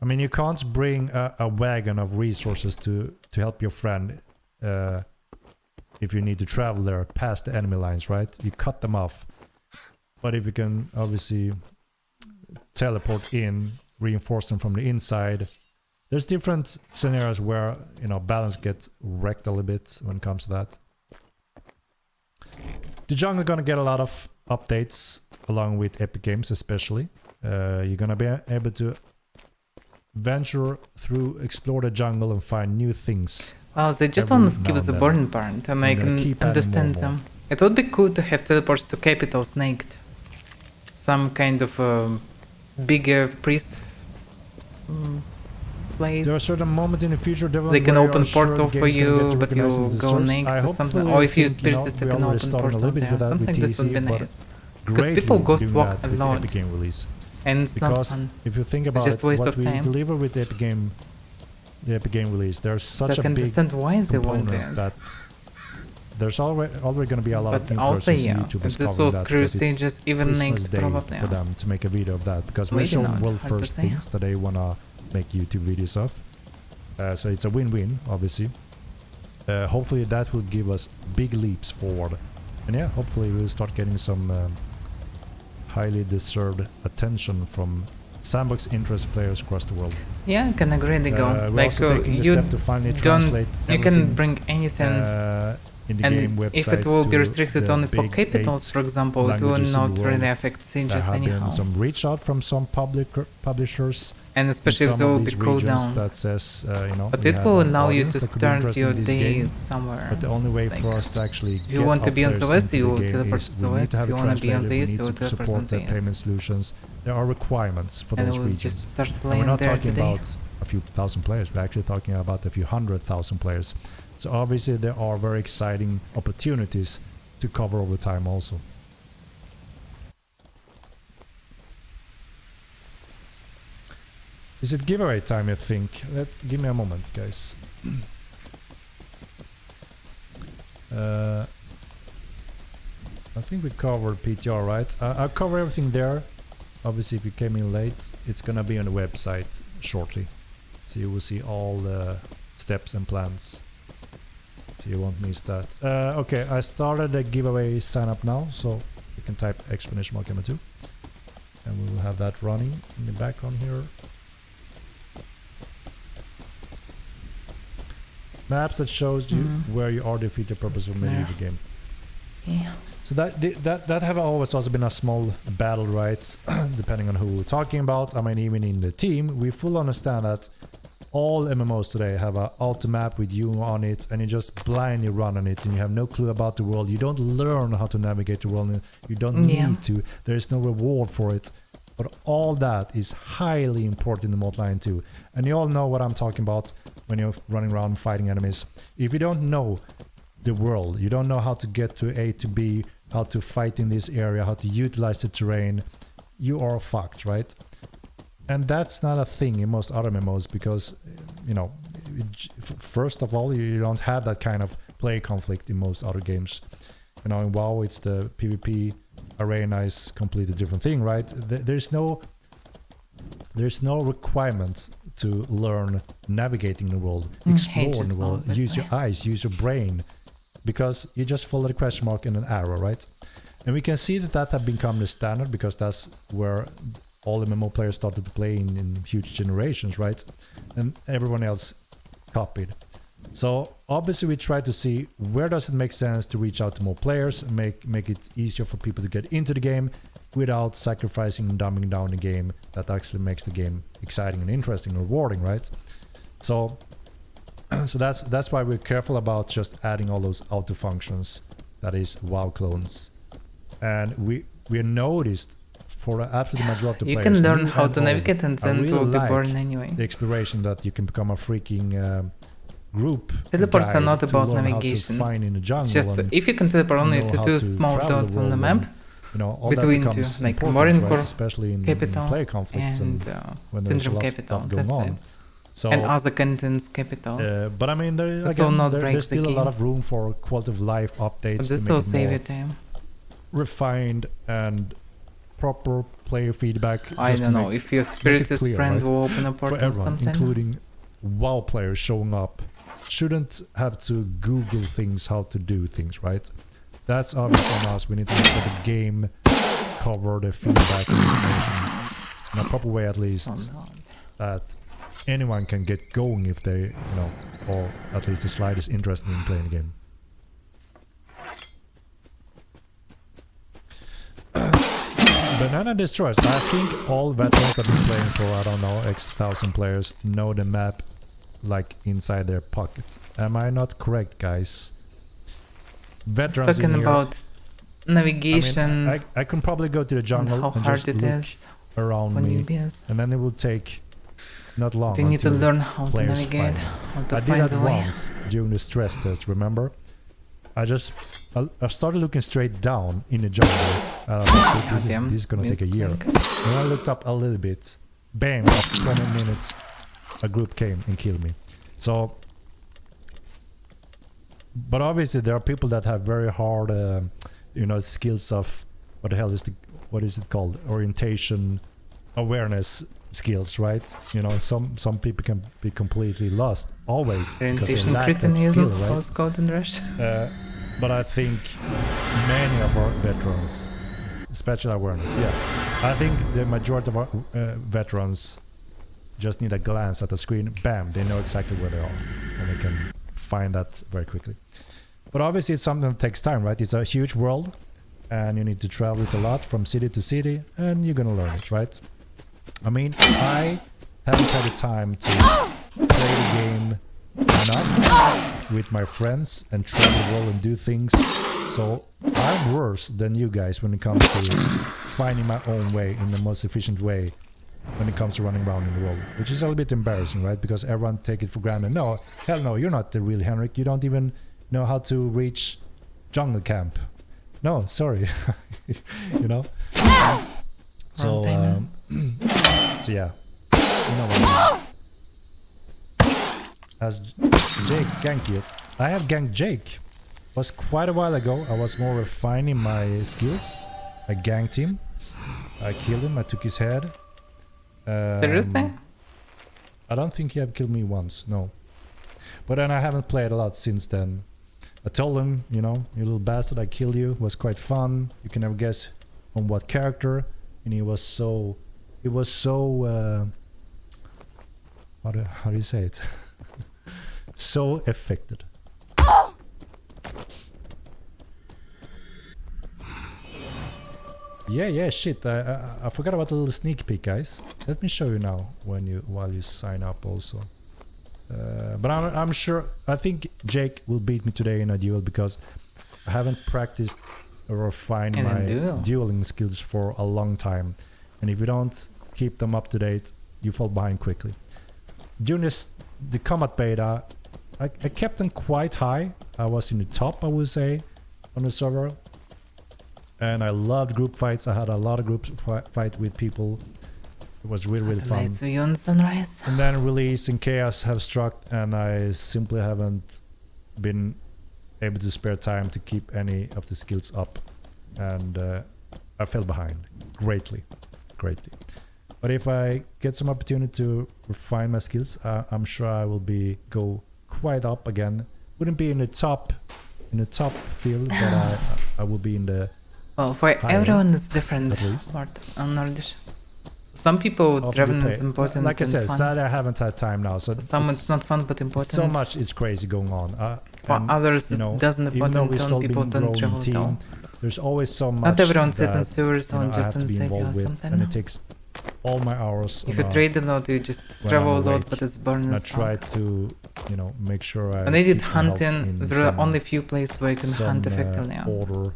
I mean, you can't bring a wagon of resources to help your friend if you need to travel there past the enemy lines, right? You cut them off. But if you can obviously teleport in, reinforce them from the inside, there's different scenarios where, you know, balance gets wrecked a little bit when it comes to that. The jungle gonna get a lot of updates along with Epic Games especially. You're gonna be able to venture through, explore the jungle and find new things Oh, they just every want to skip now the and boring part, and I I'm gonna can keep adding understand more and them. It would be cool to have teleports to capitals naked. Some kind of bigger priest place. There are certain moments in the future They can open portal for you, but you go naked or something. Or if you spiritist, they can open portal there. Something this would be nice. Because people ghost walk a lot. Release. And it's not fun. If you think about It's just it, waste what of we time. deliver with the Epic Game release, there's such I a can big understand why they want component that. that there's already going to be a lot of But also, influencers yeah, on YouTube if this discovering was that because it's Crusages, even Christmas naked, Day probably. for them to make a video of that, because we're Maybe showing not, world hard to first say. things that they want to make YouTube videos of. So it's a win-win, obviously. Hopefully that will give us big leaps forward. And yeah, hopefully we'll start getting some highly deserved attention from sandbox interest players across the world. Yeah, I can agree. They go we're like also taking the you step to finally don't. translate You can everything, bring anything. in the And game website if it will be to restricted the only for big capitals, 8 for example, it will languages in not the really world. affect There sieges have anyhow. been some reach out from some publishers, And especially if in there some will of be these regions cooldown. that says, you know, But we it have will an allow you audience to that could be start interested your in this game. days somewhere. But the only way Like, for us to actually you get want to our be on the players west, into you the game teleport is to the we need west. to have If it you want to be on translated, the we east, need you will to teleport support on the the east. payment solutions. There are requirements for And those I will regions. just start And playing we're not there talking today. about a few thousand players, we're actually talking about a few 100,000 players. So obviously there are very exciting opportunities to cover over time also. Is it giveaway time, you think? Give me a moment, guys. I think we covered PTR, right? I'll cover everything there. Obviously, if you came in late, it's gonna be on the website shortly. So you will see all the steps and plans. So you won't miss that. Okay, I started the giveaway sign up now, so you can type exclamation mark number 2. And we will have that running in the background here. Maps that shows you where you are defeat the purpose of many the game. Yeah. So that have always also been a small battle, right? Depending on who we're talking about. I mean, even in the team, we fully understand that all MMOs today have an auto map with you on it, and you just blindly run on it, and you have no clue about the world. You don't learn how to navigate the world. You don't need to. There is no reward for it. But all that is highly important in the Multiline 2. And you all know what I'm talking about when you're running around fighting enemies. If you don't know the world, you don't know how to get to A to B, how to fight in this area, how to utilize the terrain, you are fucked, right? And that's not a thing in most other MMOs because, you know, first of all, you don't have that kind of play conflict in most other games. You know, in WoW, it's the PvP arena is completely different thing, right? There's no requirement to learn navigating the world, explore the world, use your eyes, use your brain, because you just follow the question mark and an arrow, right? And we can see that have become the standard because that's where all MMO players started to play in huge generations, right? And everyone else copied. So obviously we try to see where does it make sense to reach out to more players, make it easier for people to get into the game without sacrificing and dumbing down the game that actually makes the game exciting and interesting and rewarding, right? So that's why we're careful about just adding all those auto functions, that is WoW clones. And we noticed for the absolute majority of you players, can learn how to navigate and then it will be like boring anyway. the exploration that you can become a freaking group. Teleports are not about learn navigation. How to find in the jungle. It's just if you can teleport only to two small dots on the map, you know, all between that two, like important, Morincore, right? Especially in capital, player conflicts and when there's a Syndrome lot of capital. stuff going That's on. it. So, and other contents capitals. but I mean, there's still a lot of room for quality of life updates. But this to will make it save more your time. refined and proper player feedback. I don't know if your spiritist friend will open a portal for everyone, or something. including WoW players showing up, shouldn't have to Google things how to do things, right? That's obviously on us. We need to make sure the game cover the feedback and information in a proper way, at least, that anyone can get going if they, you know, or at least the slightest interested in playing the game. Banana Destroyers. I think all veterans that have been playing for, I don't know, X thousand players know the map like inside their pockets. Am I not correct, guys? Veterans Talking in here, about navigation. I can probably go to the jungle how and hard just it look is around for me, newbies. and then it will take not long. You need to until learn how to players navigate, find me. how to I did find that the way. once during the stress test. Remember? I started looking straight down in the jungle. This is gonna take a year. When I looked up a little bit, bam! After 20 minutes, a group came and killed me. So, but obviously there are people that have very hard, skills of what is it called? Orientation, awareness skills, right? Some people can be completely lost always because they Orientation, lack that skill, cretinism, right? postcode and rush. But I think many of our veterans, especially awareness, I think the majority of our veterans just need a glance at the screen, bam, they know exactly where they are, and they can find that very quickly. But obviously it's something that takes time, right? It's a huge world, and you need to travel it a lot from city to city, and you're gonna learn it, right? I mean, I haven't had the time to play the game enough with my friends and travel the world and do things, so I'm worse than you guys when it comes to finding my own way in the most efficient way when it comes to running around in the world, which is a little bit embarrassing, right? Because everyone take it for granted. No, hell no, you're not the real Henrik. You don't even know how to reach jungle camp. No, sorry. So yeah, you know what I mean. Has Jake ganked yet? I have ganked Jake. It was quite a while ago. I was more refining my skills. I ganked him. I killed him. I took his head. Seriously? I don't think he have killed me once, no. But then I haven't played a lot since then. I told him, you little bastard, I killed you. It was quite fun. You can never guess on what character. And he was so how do you say it? So affected. Yeah, shit. I forgot about the little sneak peek, guys. Let me show you now while you sign up also. But I'm sure. I think Jake will beat me today in a duel because I haven't practiced or refined my dueling skills for a long time, and if you don't keep them up to date, you fall behind quickly. During the combat beta, I kept them quite high. I was in the top, I would say, on the server. And I loved group fights. I had a lot of group fight with people. It was really fun. Lights beyond sunrise. And then release and chaos have struck, and I simply haven't been able to spare time to keep any of the skills up. And I fell behind greatly. But if I get some opportunity to refine my skills, I'm sure I will go quite up again. Wouldn't be in the top field, but I will be in the. Well, for everyone it's different. Some people driven is important. Like I said, sadly I haven't had time now. So some it's not fun but important. So much is crazy going on. For others, it doesn't important. People don't travel down. There's always so much. Not everyone sits in sewers or just in city or something. And it takes all my hours. If you trade a lot, you just travel a lot, but it's boring. I try to, make sure I. When I did hunting, there are only few places where you can hunt effectively.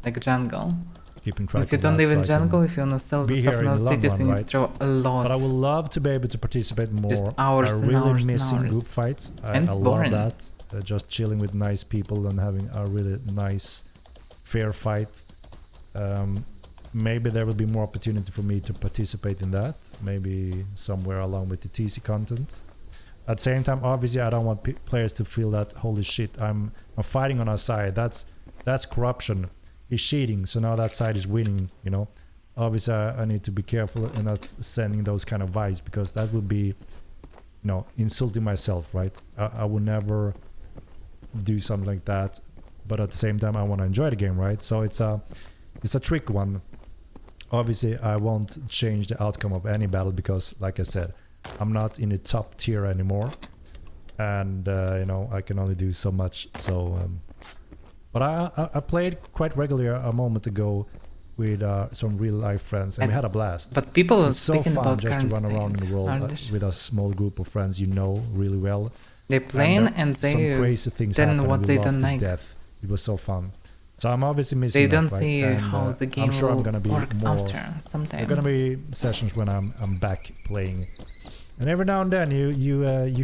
Like jungle. Keeping track. If you don't live in jungle, if you wanna sell the stuff in the cities, you need to travel a lot. But I would love to be able to participate more. Just hours I'm and really hours missing and hours. group fights. And it's boring. Love that. Just chilling with nice people and having a really nice, fair fight. Maybe there will be more opportunity for me to participate in that. Maybe somewhere along with the TC content. At the same time, obviously, I don't want players to feel that holy shit, I'm fighting on our side. That's corruption. He's cheating, so now that side is winning. Obviously, I need to be careful and not sending those kind of vibes because that would be, insulting myself, right? I would never do something like that. But at the same time, I want to enjoy the game, right? So it's a trick one. Obviously, I won't change the outcome of any battle because, like I said, I'm not in the top tier anymore, and I can only do so much. So, but I played quite regularly a moment ago with some real life friends, and we had a blast. But people are it's so speaking fun about just to current run around in the world state, with a small group of friends you know really well, They playing and some they crazy things then happened. what We they loved don't to like. death. It was so fun. So I'm obviously missing They that, don't right? see And, how the game I'm sure I'm will gonna be work more. after There are sometime. gonna be sessions when I'm back playing, and every now and then you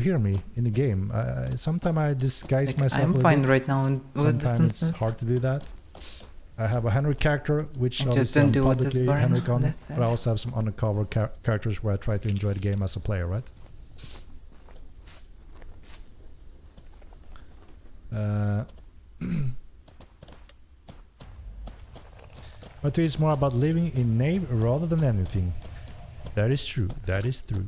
hear me in the game. Sometimes I disguise Like, myself. I'm a fine bit. right now with Sometimes it's distances. hard to do that. I have a Henrik character, which I just obviously don't I'm do what is publicly burn, Henrik on, that's it. but I also have some undercover characters where I try to enjoy the game as a player, right? But it's more about living in Nave rather than anything. That is true. That is true.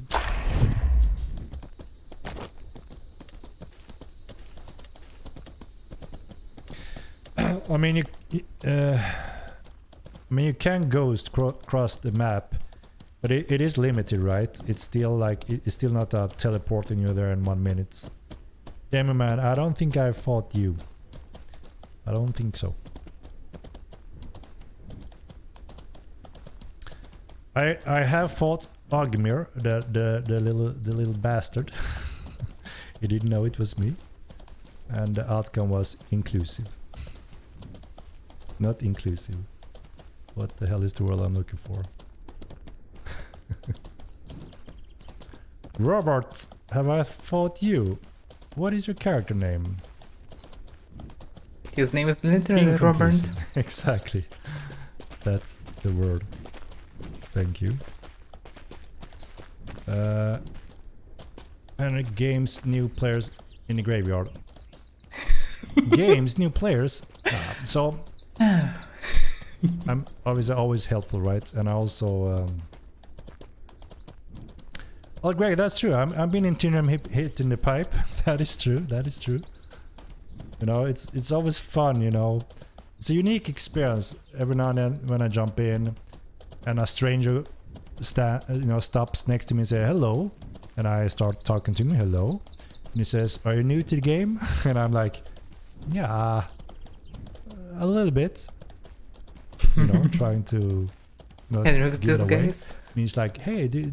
I mean, you can ghost cross the map, but it is limited, right? It's still like it's still not teleporting you there in 1 minute. Damn it, man! I don't think I fought you. I don't think so. I have fought Agmir, the little bastard. He didn't know it was me, and the outcome was inclusive. Not inclusive. What the hell is the word I'm looking for? Robert, have I fought you? What is your character name? His name is literally Robert. Inconclusive. Exactly. That's the word. Thank you. And games new players in the graveyard. Games new players. So I'm obviously always helpful, right? And I also well, Greg, that's true. I've been in Tinium hit in the pipe. That is true. That is true. You know, it's always fun. You know, it's a unique experience. Every now and then when I jump in, and a stranger stops next to me and say hello, and I start talking to him, hello, and he says, "Are you new to the game?" And I'm like, "Yeah, a little bit." You know, trying to not Henrik's give it away. disguise. And he's like, "Hey, do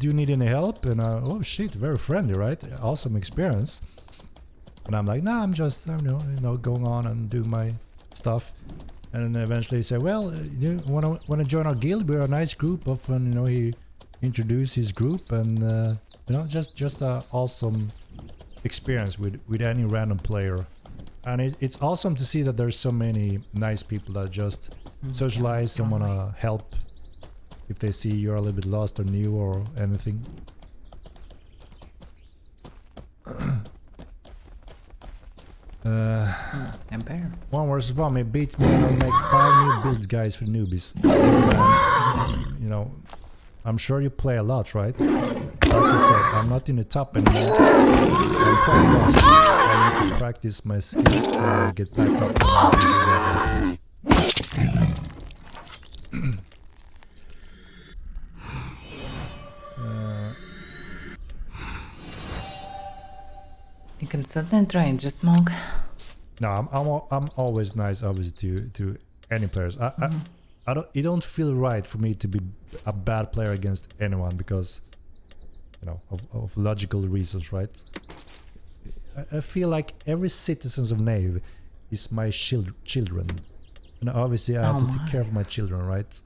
you need any help?" And oh shit, very friendly, right? Awesome experience. And I'm like, "Nah, I'm just you know going on and doing my stuff." And then eventually he said, "Well, you want to join our guild? We're a nice group of." And you know, he introduced his group, and you know, just a awesome experience with any random player. And it's awesome to see that there's so many nice people that just socialize and want to help if they see you're a little bit lost or new or anything. Empire. 1 versus 1 may beats me and I'll make 5 new builds, guys, for newbies. You know, I'm sure you play a lot, right? Like I said, I'm not in the top anymore, so I'm quite lost. I need to practice my skills to get back up. You can certainly try and just smoke. No, I'm always nice, obviously, to any players. It don't feel right for me to be a bad player against anyone because, you know, of logical reasons, right? I feel like every citizens of Nave is my children, and obviously I have to take care of my children, right?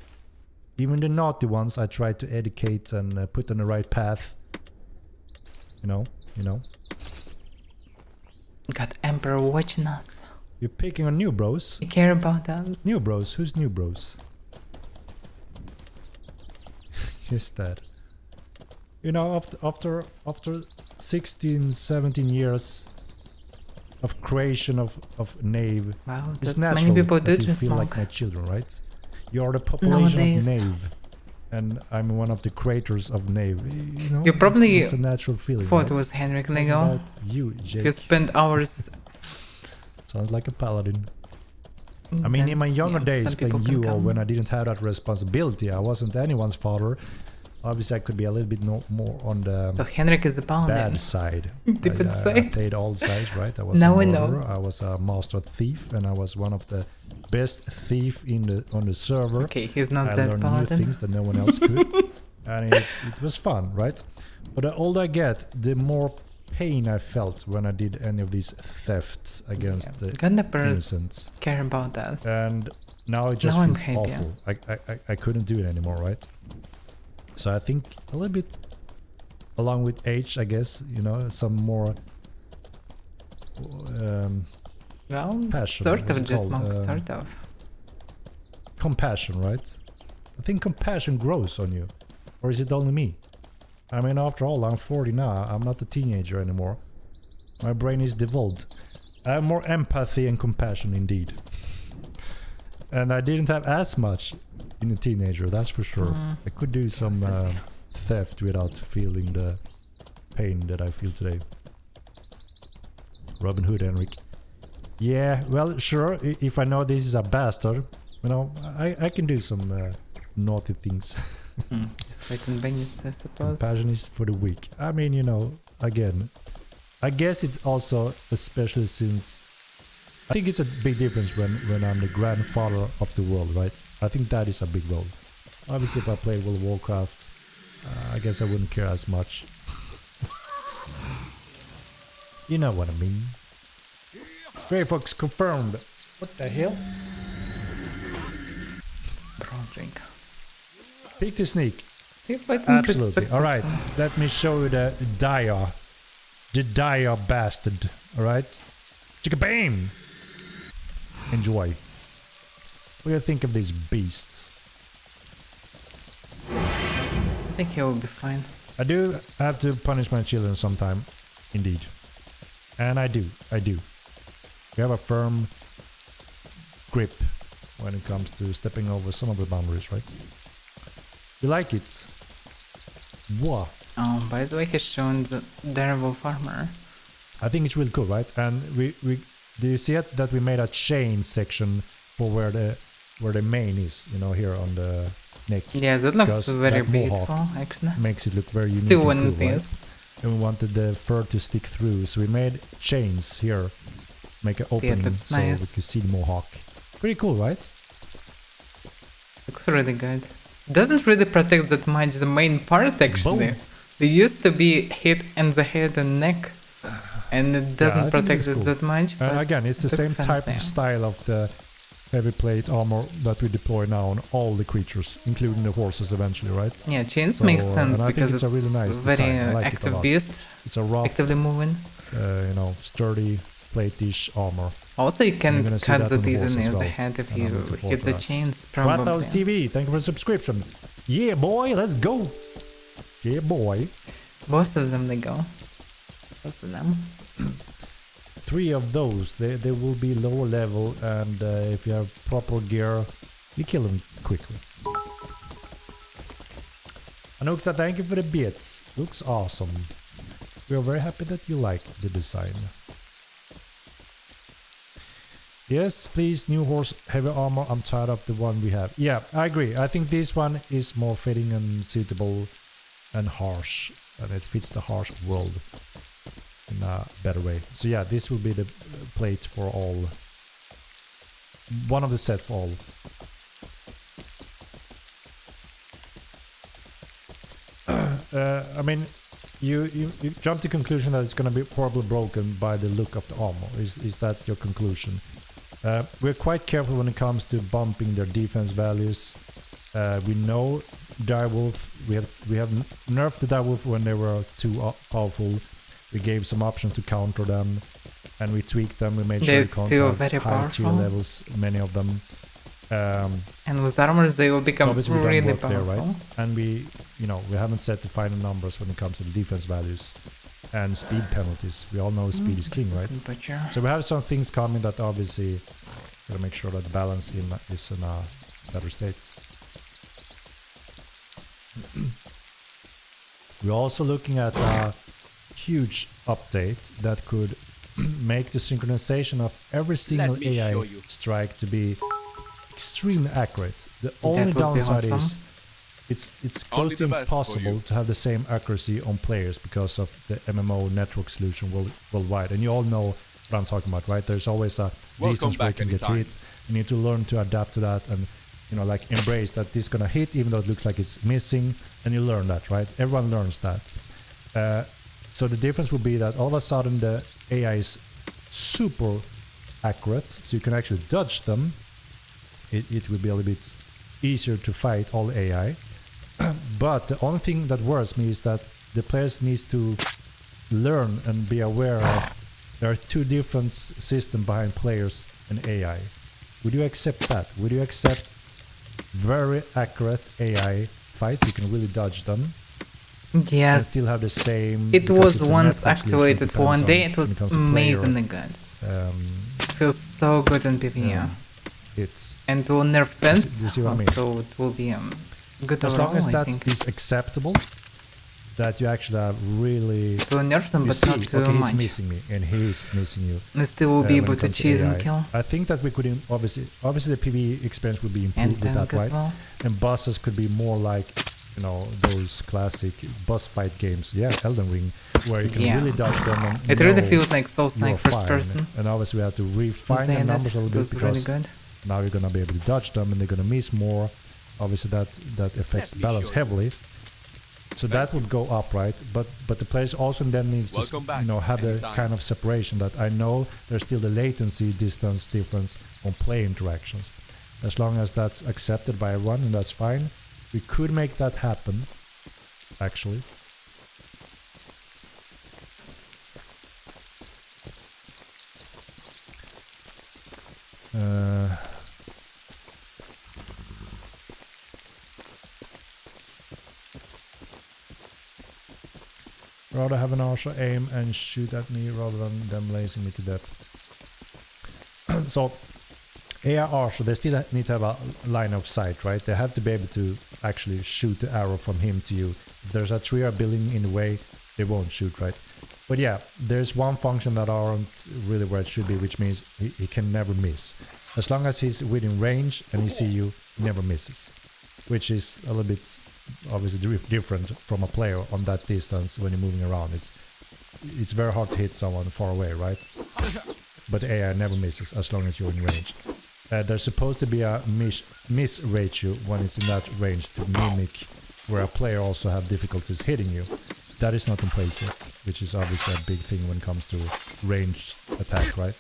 Even the naughty ones, I try to educate and put on the right path. You know. Got Emperor watching us. You're picking on new bros. You care about us. New bros? Who's new bros? Yes, that. You know, after 16, 17 years of creation of Nave, Wow, it's that's natural many people do that you just feel smoke. like my children, right? You are the population Nowadays. of Nave, and I'm one of the creators of Nave. You know, You probably it's a natural feeling. thought right? it was Henrik Talking Lego. about you, Jake. You spent hours. Sounds like a paladin. I mean, in my younger days, playing you, or when I didn't have that responsibility, I wasn't anyone's father. Obviously, I could be a little bit more on the So Henrik is a paladin. bad side. Different I side. played all sides, right? I was Now a we murderer, know. I was a master thief, and I was one of the best thief on the server. Okay, he's not I that learned paladin. new things that no one else could, and it was fun, right? But the older I get, the more pain I felt when I did any of these thefts against the innocents. Care about us. And now it just now feels awful. I couldn't do it anymore, right? So I think a little bit along with age, I guess, you know, some more well, passion, sort of just called? sort of. Compassion, right? I think compassion grows on you. Or is it only me? I mean, after all, I'm 40 now. I'm not a teenager anymore. My brain is devolved. I have more empathy and compassion indeed. And I didn't have as much in a teenager, that's for sure. I could do some theft without feeling the pain that I feel today. Robin Hood, Henrik. Yeah, well, sure, if I know this is a bastard, you know, I can do some naughty things. Just wait and bang it, I suppose. Compassion is for the weak. I mean, you know, again, I guess it's also, especially since I think it's a big difference when I'm the grandfather of the world, right? I think that is a big role. Obviously, if I play World of Warcraft, I guess I wouldn't care as much. You know what I mean. Grey Fox confirmed. What the hell? Brown drink. Peek to sneak. Absolutely. Alright, let me show you the dire. The dire bastard. Alright? Chicka-bam! Enjoy. What do you think of these beasts? I think he will be fine. I do have to punish my children sometime. Indeed. And I do. We have a firm grip when it comes to stepping over some of the boundaries, right? You like it? What? Oh, by the way, he's shown the Daredevil armor. I think it's really cool, right? And we do you see it that we made a chain section for where the mane is, you know, here on the neck. Yeah, that looks very beautiful, actually. Makes it look very unique. Still and one cool, right? And we wanted the fur to stick through, so we made chains here, make an opening so we could see the mohawk. Pretty cool, right? Looks really good. Doesn't really protect that much the main part, actually. Boom. They used to be hit in the head and neck, and it doesn't protect it that much. Again, it's the same type of style of the heavy plate armor that we deploy now on all the creatures, including the horses eventually, right? Yeah, chains make sense because it's a really nice very design. I like active beast. It's a rough, actively moving. You know, sturdy plate-ish armor. Also, you can cut that easily in well. the head if you hit the chains, probably. Rathouse TV, thank you for the subscription. Yeah, boy, let's go. Yeah, boy. Most of them, they go. Most of them. 3 of those, they will be lower level, and if you have proper gear, you kill them quickly. Anuxa, thank you for the bits. Looks awesome. We are very happy that you like the design. Yes, please, new horse, heavy armor. I'm tired of the one we have. Yeah, I agree. I think this one is more fitting and suitable and harsh, and it fits the harsh world in a better way. So yeah, this will be the plate for all. One of the set for all. I mean, you jump to the conclusion that it's going to be probably broken by the look of the armor. Is that your conclusion? We're quite careful when it comes to bumping their defense values. We know Direwolf. We have nerfed the Direwolf when they were too powerful. We gave some options to counter them, and we tweaked them. We made sure you can't have high tier levels, many of them. And with armors, they will become so really powerful. There, right? And we haven't set the final numbers when it comes to the defense values and speed penalties. We all know speed is king, right? So we have some things coming that obviously gotta make sure that the balance is in a better state. We're also looking at a huge update that could make the synchronization of every single AI strike to be extremely accurate. The only downside is it's close to impossible to have the same accuracy on players because of the MMO network solution worldwide. And you all know what I'm talking about, right? There's always a distance where you can get hit. You need to learn to adapt to that and like embrace that this is gonna hit even though it looks like it's missing, and you learn that, right? Everyone learns that. So the difference would be that all of a sudden the AI is super accurate, so you can actually dodge them. It will be a little bit easier to fight all AI. But the only thing that worries me is that the players needs to learn and be aware of there are two different systems behind players and AI. Would you accept that? Would you accept very accurate AI fights? You can really dodge them. And Yes. still have the same. It because was it's a once network solution, activated for one depends day. on It when was comes to player, amazingly good. It feels so good in PvE. It's And to nerf pens, you see what I mean? so it will be good as overall, long as I that think. is acceptable, that you actually have really To nerf them, you but see, not too okay, much. he's missing me and he's missing you. And still will be when able it to comes cheese and AI. kill. I think that we could obviously the PvE experience would be improved And with that, tank as right? well. And bosses could be more like, you know, those classic boss fight games. Yeah, Elden Ring, where you can really dodge them. And it really know feels like Souls like you're first fine. person. And obviously we have to refine the numbers a little bit because now you're gonna be able to dodge them and they're gonna miss more. Obviously that affects balance heavily. So that would go up, right? But the players also then needs to have the kind of separation that I know there's still the latency distance difference on play interactions. As long as that's accepted by everyone, and that's fine. We could make that happen, actually. Rather have an archer aim and shoot at me rather than them lasing me to death. So, AI archer, they still need to have a line of sight, right? They have to be able to actually shoot the arrow from him to you. If there's a tree or building in the way, they won't shoot, right? But yeah, there's one function that aren't really where it should be, which means he can never miss. As long as he's within range and he see you, he never misses. Which is a little bit obviously different from a player on that distance when you're moving around. It's very hard to hit someone far away, right? But AI never misses as long as you're in range. There's supposed to be a miss ratio when it's in that range to mimic where a player also have difficulties hitting you. That is not in place yet, which is obviously a big thing when it comes to ranged attack, right?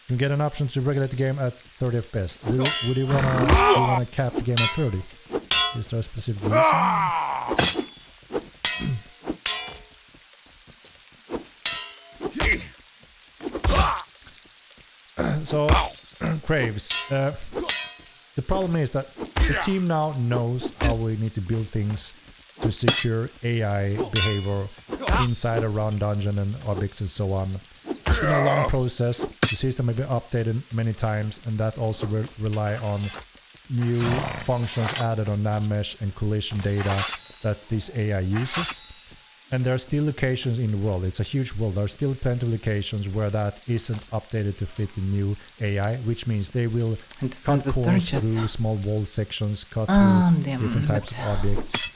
You can get an option to regulate the game at 30 FPS. Would you wanna cap the game at 30? Is there a specific reason? So, Craves, the problem is that the team now knows how we need to build things to secure AI behavior inside around dungeon and objects and so on. It's been a long process. The system may be updated many times, and that also rely on new functions added on nav mesh and collision data that this AI uses. And there are still locations in the world. It's a huge world. There are still plenty of locations where that isn't updated to fit the new AI, which means they will cut corners through small wall sections, cut through different types of objects,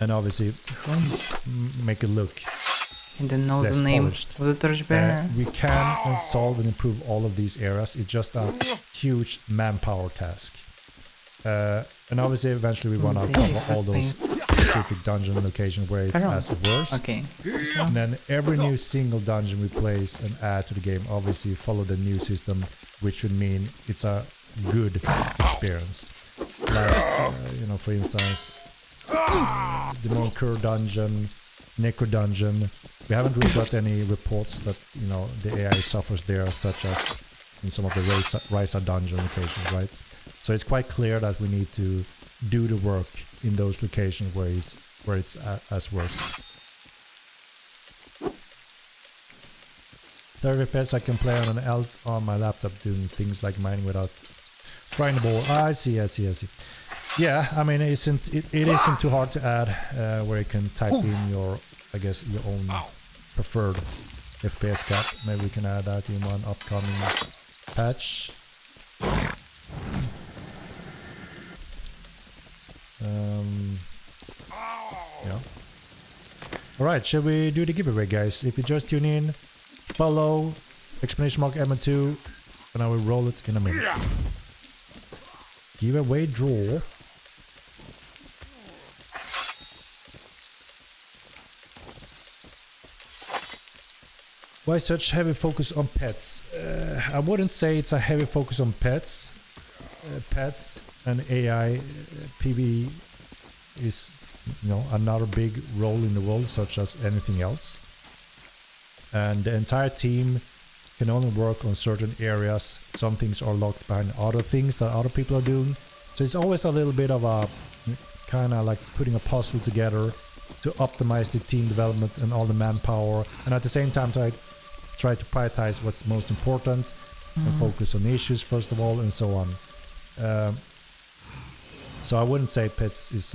and obviously make it look And then knows less the name polished. of the torchbearer. We can solve and improve all of these areas. It's just a huge manpower task. And obviously eventually we want to cover all those specific dungeon locations where it's as worst. Okay. And then every new single dungeon we place and add to the game obviously follow the new system, which should mean it's a good experience. Like, for instance, the Moncur dungeon, Necro dungeon. We haven't really got any reports that, the AI suffers there, such as in some of the Risa dungeon locations, right? So it's quite clear that we need to do the work in those locations where it's as worst. 30 FPS I can play on an alt on my laptop doing things like mining without frying the bowl. I see. Yeah, I mean it isn't too hard to add where you can type in your own preferred FPS cap. Maybe we can add that in one upcoming patch. Yeah. Alright, shall we do the giveaway, guys? If you just tune in, follow !M2 and I will roll it in a minute. Giveaway draw. Why such heavy focus on pets? I wouldn't say it's a heavy focus on pets. Pets and AI PvE is, you know, another big role in the world, such as anything else. And the entire team can only work on certain areas. Some things are locked behind other things that other people are doing. So it's always a little bit of a kind of like putting a puzzle together to optimize the team development and all the manpower, and at the same time try to prioritize what's most important and focus on issues first of all, and so on. So I wouldn't say pets is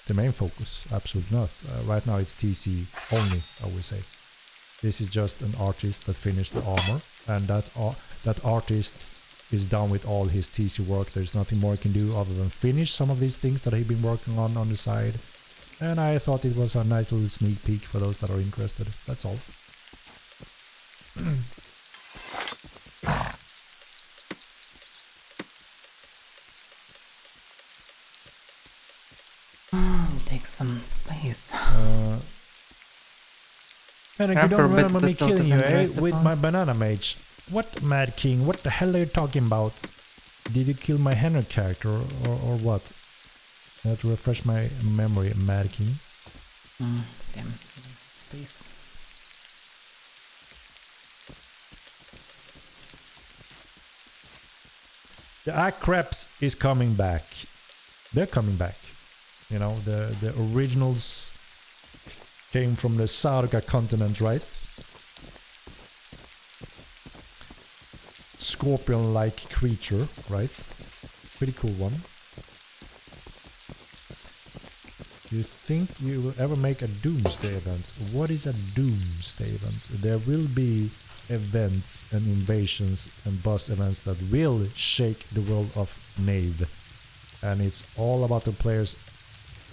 the main focus. Absolutely not. Right now it's TC only, I would say. This is just an artist that finished the armor, and that artist is done with all his TC work. There's nothing more he can do other than finish some of these things that he's been working on the side. And I thought it was a nice little sneak peek for those that are interested. That's all. Take some space. Henrik, you don't remember me killing you, eh? With my banana mage. What, Mad King? What the hell are you talking about? Did you kill my Henrik character or what? I have to refresh my memory, Mad King. Damn, space. The Acreps is coming back. They're coming back. You know, the originals came from the Sarga continent, right? Scorpion-like creature, right? Pretty cool one. Do you think you will ever make a Doomsday event? What is a Doomsday event? There will be events and invasions and boss events that will shake the world of Nave. And it's all about the players'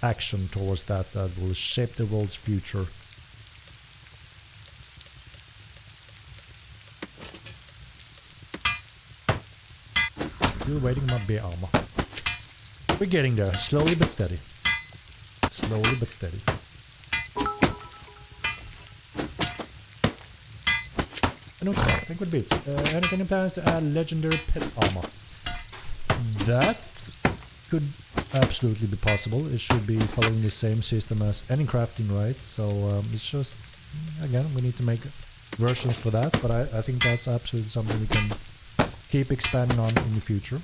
action towards that will shape the world's future. Still waiting my bear armor. We're getting there, slowly but steady. Slowly but steady. And what's that? Liquid bits. Any plans to add legendary pet armor? That could absolutely be possible. It should be following the same system as any crafting, right? So it's just, again, we need to make versions for that, but I think that's absolutely something we can keep expanding on in the future.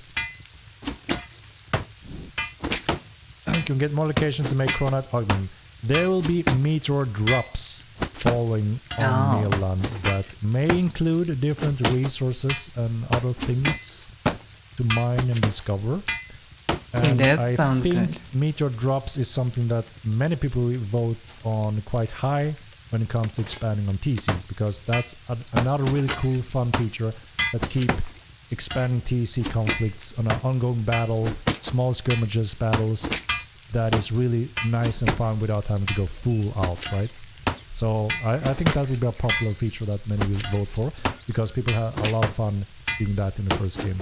You can get more locations to make Chronite Ogden. There will be meteor drops falling on Milan that may include different resources and other things to mine and discover. And I think good. Meteor drops is something that many people vote on quite high when it comes to expanding on TC, because that's another really cool, fun feature that keep expanding TC conflicts on an ongoing battle, small skirmishes battles, that is really nice and fun without having to go full out, right? So I think that would be a popular feature that many will vote for, because people have a lot of fun doing that in the first game.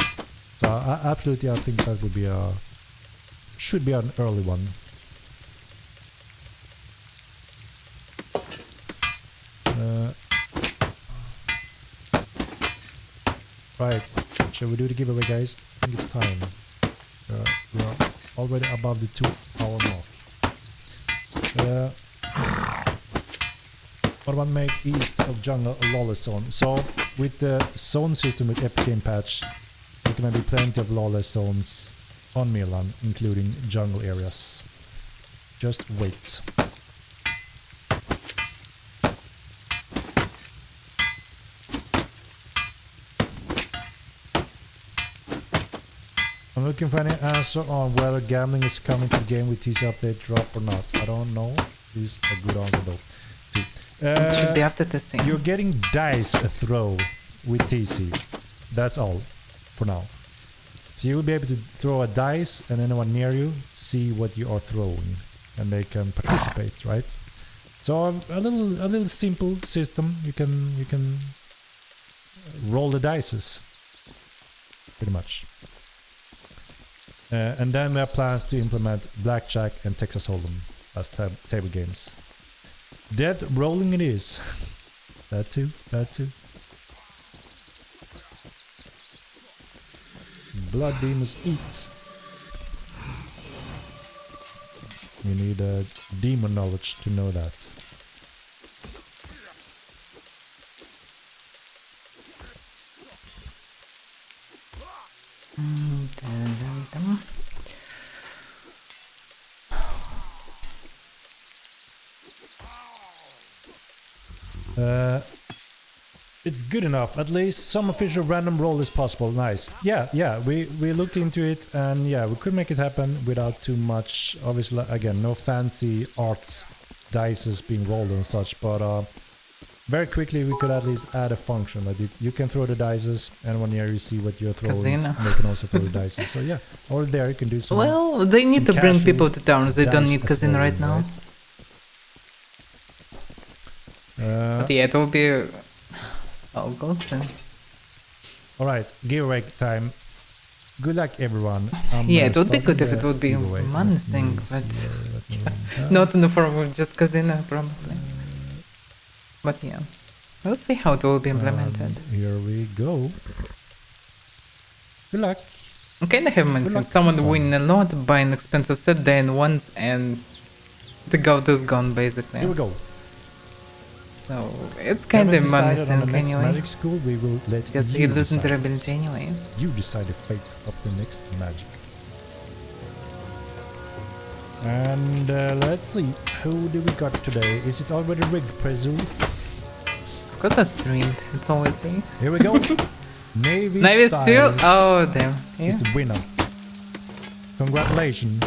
So absolutely, I think that would be should be an early one. Right, shall we do the giveaway, guys? I think it's time. We're already above the 2-hour mark. What about make east of jungle a lawless zone? So with the zone system with Epic Game Patch, there can be plenty of lawless zones on Milan, including jungle areas. Just wait. I'm looking for any answer on whether gambling is coming to the game with TC update drop or not. I don't know. This is a good answer though. It should be after testing. You're getting dice throw with TC. That's all for now. So you will be able to throw a dice and anyone near you see what you are throwing, and they can participate, right? So a little simple system. You can roll the dices, pretty much. And then there are plans to implement Blackjack and Texas Hold'em as table games. Dead rolling it is. That too. Blood demons eat. You need demon knowledge to know that. It's good enough. At least some official random roll is possible. Nice. Yeah. We looked into it, and yeah, we could make it happen without too much. Obviously, again, no fancy art dices being rolled and such, but very quickly we could at least add a function that you can throw the dices, and when you see what you're throwing, Casino. they can also throw the dices. So yeah, or there you can do some. Well, they need to bring casual people to towns. They don't dice need casino right throwing, now. But yeah, it will be all godsend. Alright, giveaway time. Good luck, everyone. Yeah, it would be good if it would be one thing, but not in the form of just casino, probably. But yeah, we'll see how it will be implemented. Here we go. Good luck. I'm kinda have mentioned someone win a lot, buy an expensive set, then once, and the gold is gone, basically. Here we go. So it's kind of menacing anyway. Magic school, we will let Because you he loses decide. durability anyway. You decide the fate of the next magic. And let's see, who do we got today? Is it already rigged, presume? Of course that's rigged. It's always rigged. Here we go. Navy Nave still? Styles Oh damn. Yeah. is the winner. Congratulations.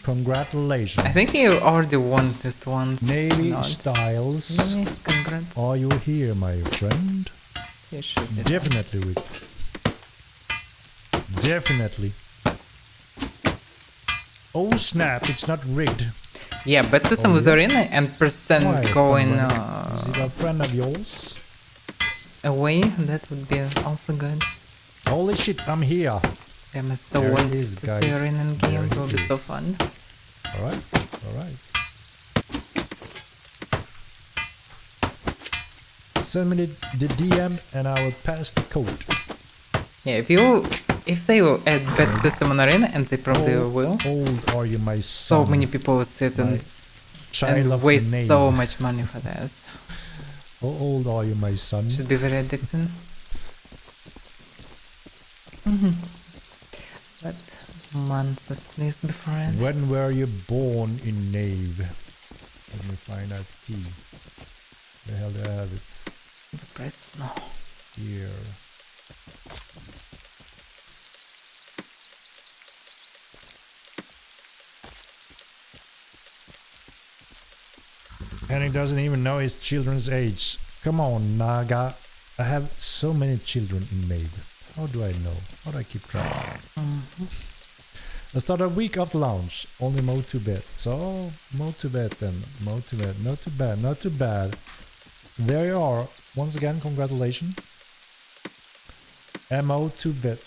Congratulations. I think you already won this once. Navy Not. Styles. Yeah, congrats. Are you here, my friend? You should be. Definitely, Rick. Definitely. Oh snap, it's not rigged. Yeah, but system was arena and percent Why, going comrade? Is it a friend of yours? away. That would be also good. Holy shit, I'm here. Damn, I so There it want is, to guys. see arena in game. There It will it be so is. fun. Alright, alright. Send me the DM and I will pass the code. Yeah, if they will add bet system on arena, and they probably will. How old are you, my son? So many people would sit and child of waste Nave. so much money for this. How old are you, my son? Should be very addicting. But months at least before it. When were you born in Nave? Let me find out key. The hell do I have it? The price no. Here. Henrik doesn't even know his children's age. Come on, Naga. I have so many children in Nave. How do I know? How do I keep track? I started a week after launch. Only mode to bet. So, mode to bet then. Mode to bet. Not too bad. Not too bad. There you are. Once again, congratulations. MO to bet.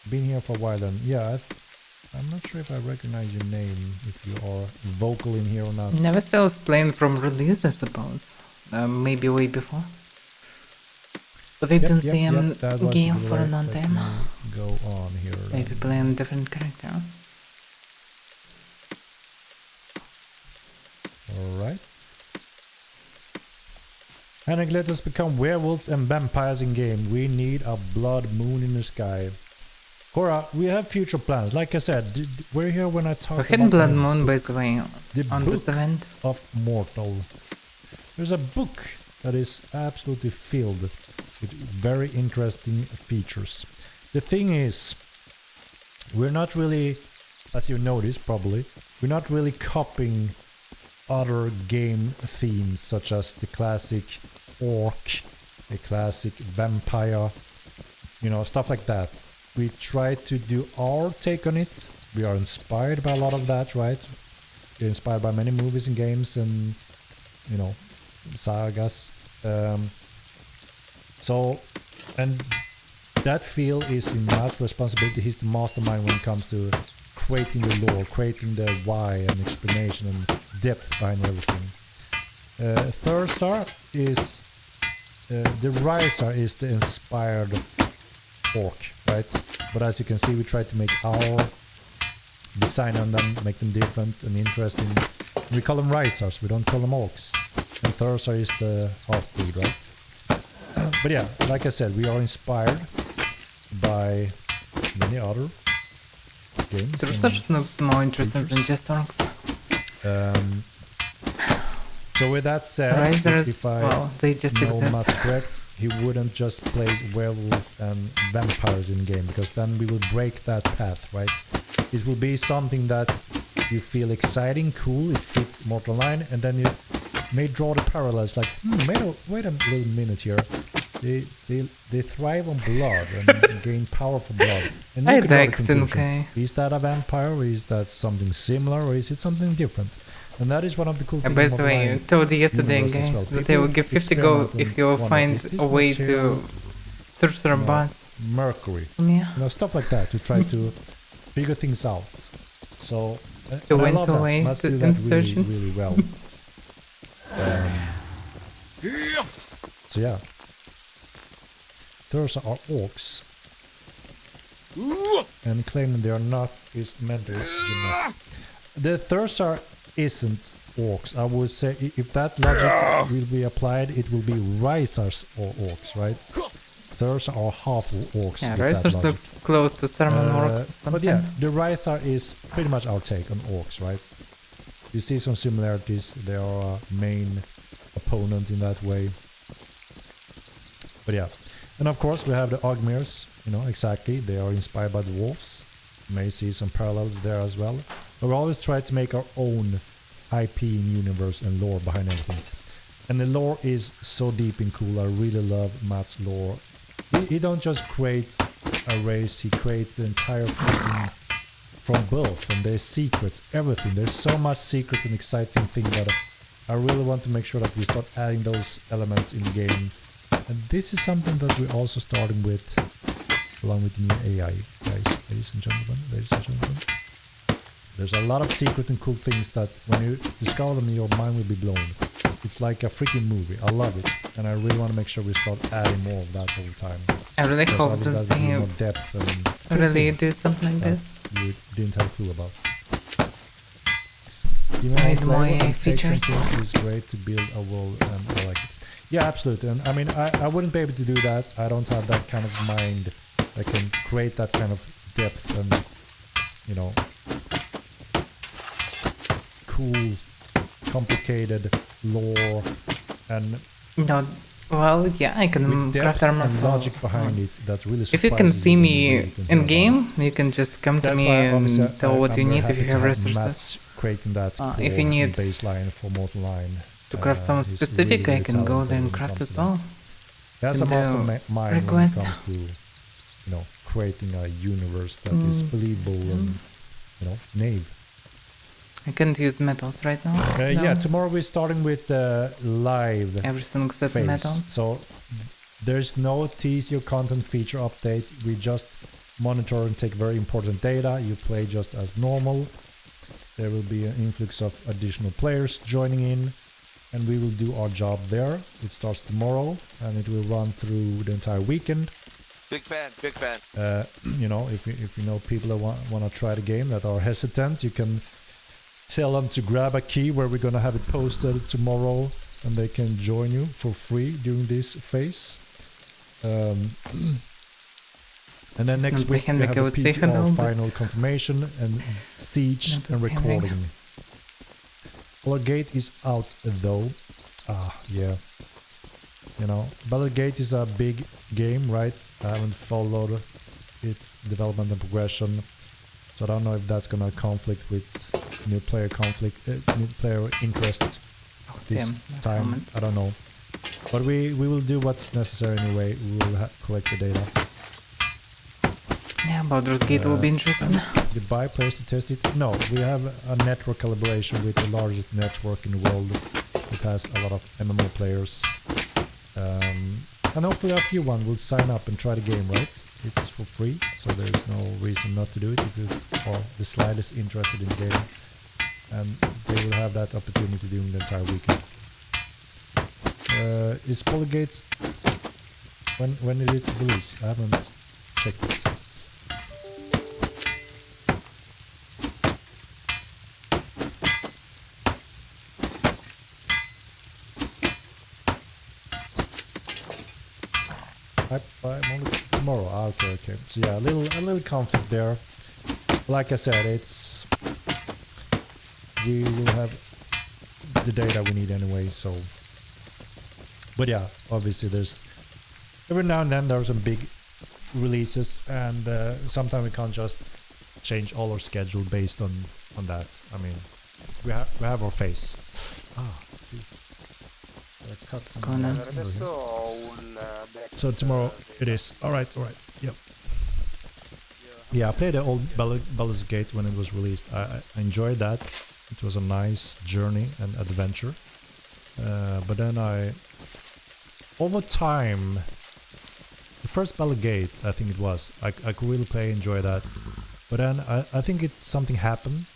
Been here for a while then. Yeah, I'm not sure if I recognize your name, if you are vocal in here or not. Never still was playing from release, I suppose. Maybe way before. But I didn't see him game for a long time. Go on here. Maybe playing a different character. Alright. Henrik, let us become werewolves and vampires in game. We need a blood moon in the sky. Cora, we have future plans. Like I said, we're here when I talk We had Blood the Moon, book, by the way, the on this book event. of Mortal. There's a book that is absolutely filled with very interesting features. The thing is, we're not really, as you noticed probably, we're not really copying other game themes such as the classic orc, the classic vampire, you know, stuff like that. We try to do our take on it. We are inspired by a lot of that, right? We're inspired by many movies and games and, you know, sagas. So, and that feel is in Matt's responsibility. He's the mastermind when it comes to creating the lore, creating the why and explanation and depth behind everything. Thursar is the Rysar is the inspired orc, right? But as you can see, we tried to make our design on them, make them different and interesting. We call them Rysars, we don't call them orcs. And Thursar is the half-breed, right? But yeah, like I said, we are inspired by many other games. Thursar looks more interesting than just orcs. So with that said, Risers, if I well, they just know exist. Matt's correct, he wouldn't just place werewolf and vampires in game, because then we will break that path, right? It will be something that you feel exciting, cool, it fits Mortal Line, and then you may draw the parallels like, wait a little minute here. They thrive on blood and gain power for blood. And you could draw the conclusion, is that a vampire, or is that something similar, or is it something different? And that is one of the cool things. By the way, you told yesterday in game that they will give 50 gold if you will find a way to Thursar boss. Mercury. Yeah. You know, stuff like that to try to figure things out. So You and I went love that. away Let's to do that insertion. really well. So yeah. Thursar are orcs. And claiming they are not is mental gymnastics. The Thursar isn't orcs. I would say if that logic will be applied, it will be Rysars or orcs, right? Thursar are half orcs. Yeah, with that Rysars logic. looks close to Sermon orcs or something. But yeah, the Rysar is pretty much our take on orcs, right? You see some similarities. They are a main opponent in that way. But yeah. And of course we have the Ogmirs, you know, exactly. They are inspired by the wolves. You may see some parallels there as well. But we always try to make our own IP and universe and lore behind everything. And the lore is so deep and cool. I really love Matt's lore. He don't just create a race, he creates the entire freaking from birth, from their secrets, everything. There's so much secret and exciting thing that I really want to make sure that we start adding those elements in the game. And this is something that we're also starting with, along with the new AI, guys, ladies and gentlemen. There's a lot of secret and cool things that when you discover them, your mind will be blown. It's like a freaking movie. I love it, and I really want to make sure we start adding more of that all the time. I really hope that they more depth and really do something like this. You didn't have a clue about. Need more features. It's great to build a world, and I like it. Yeah, absolutely. And I mean, I wouldn't be able to do that. I don't have that kind of mind that can create that kind of depth and, you know, cool, complicated lore and no. Well, yeah, I can craft armor. And logic behind it that really. If you can see me in game, you can just come to me and tell what you need if you have resources. Creating that if you need baseline for Mortal Line to craft something specific, I can go there and craft as well. That's a mastermind when it comes to, you know, creating a universe that is believable and, you know, Nave. I can't use metals right now. No. Yeah, tomorrow we're starting with live everything except phase. metals. So there's no TCO content feature update. We just monitor and take very important data. You play just as normal. There will be an influx of additional players joining in, and we will do our job there. It starts tomorrow, and it will run through the entire weekend. Big fan. You know, if you know people that want to try the game that are hesitant, you can tell them to grab a key where we're gonna have it posted tomorrow, and they can join you for free during this phase. And then next week we have a PTR final confirmation and siege and recording. Ballergate is out though. Yeah. You know, Ballergate is a big game, right? I haven't followed its development and progression, so I don't know if that's gonna conflict with new player interest this time. I don't know, but we will do what's necessary anyway. We will collect the data. Yeah, Baldur's Gate will be interesting. Goodbye, players to test it. No, we have a network collaboration with the largest network in the world. It has a lot of MMO players. And hopefully a few will sign up and try the game, right? It's for free, so there's no reason not to do it if you are the slightest interested in the game. And they will have that opportunity during the entire weekend. Is Polygate... When did it release? I haven't checked it. Tomorrow. Ah, okay. So yeah, a little conflict there. Like I said, we will have the data we need anyway. So, but yeah, obviously there's every now and then there are some big releases, and sometimes we can't just change all our schedule based on that. I mean, we have our face. Ah, geez. So tomorrow it is. Alright. Yep. Yeah, I played the old Baldur's Gate when it was released. I enjoyed that. It was a nice journey and adventure. But then over time, the first Baldur's Gate, I think it was, I could really enjoy that. But then I think something happened